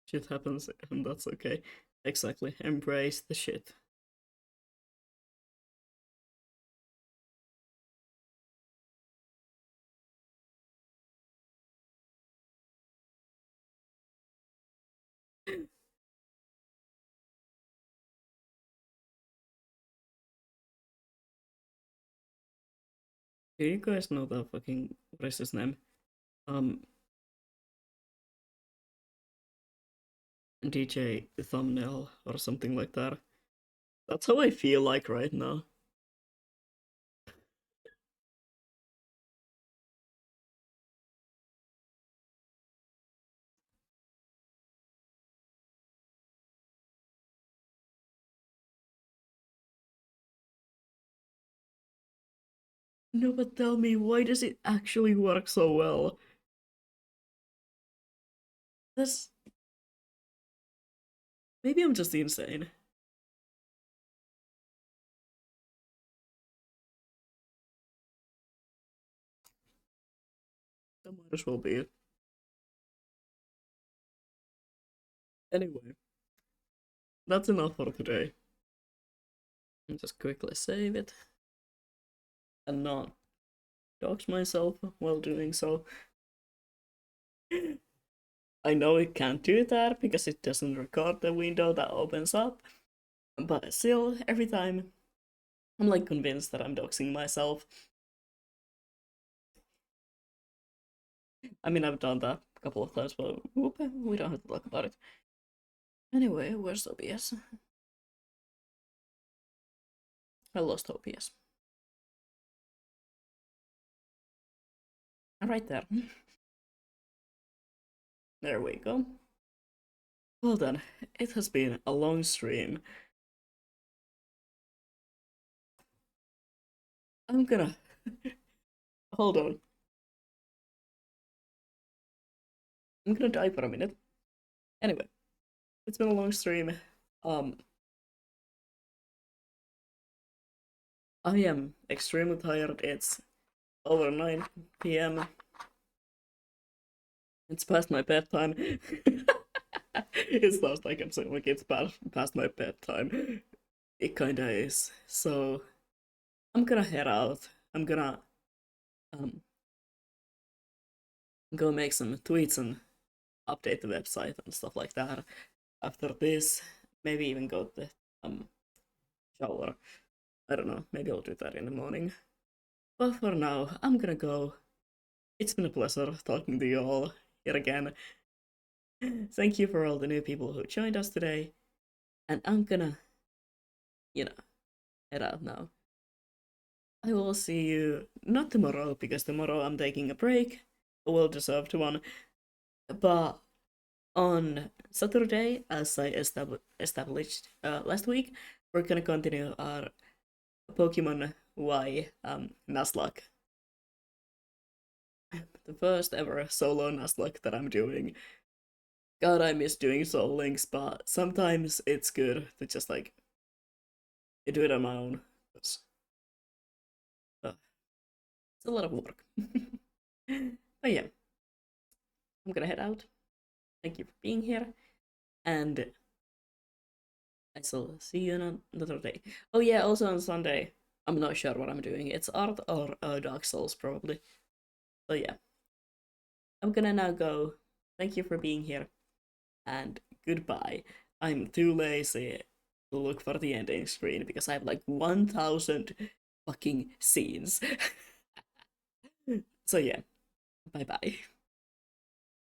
Shit happens, and that's okay. Exactly. Embrace the shit. Do you guys know that fucking what is his name? Um, DJ thumbnail or something like that. That's how I feel like right now. No, but tell me, why does it actually work so well? This maybe I'm just insane. That might as well be it. Anyway, that's enough for today. I'll just quickly save it and not dox myself while doing so. I know it can't do that because it doesn't record the window that opens up, but still, every time I'm like convinced that I'm doxing myself. I mean, I've done that a couple of times, but whoop, we don't have to talk about it. Anyway, where's OBS? I lost OBS. Right there. There we go. Well done. It has been a long stream. I'm gonna hold on. I'm gonna die for a minute. Anyway, it's been a long stream. Um, I am extremely tired. It's over 9 p.m. It's past my bedtime. It's not like I'm saying like it's past my bedtime. It kinda is. So I'm gonna head out. I'm gonna um go make some tweets and update the website and stuff like that. After this, maybe even go to the shower. I don't know. Maybe I'll do that in the morning. But for now, I'm gonna go. It's been a pleasure talking to you all here again. Thank you for all the new people who joined us today. And I'm gonna, you know, head out now. I will see you not tomorrow because tomorrow I'm taking a break, a well deserved one, but on Saturday, as I established last week, we're gonna continue our Pokemon Y Nuzlocke. The first ever solo Nuzlocke that I'm doing. God, I miss doing solo links, but sometimes it's good to just like do it on my own. Uh, it's a lot of work. But yeah, I'm gonna head out. Thank you for being here, and I shall see you on another day. Oh yeah, also on Sunday, I'm not sure what I'm doing. It's art or Dark Souls probably. So yeah, I'm gonna now go. Thank you for being here, and goodbye. I'm too lazy to look for the ending screen because I have like 1,000 fucking scenes. So yeah, bye bye.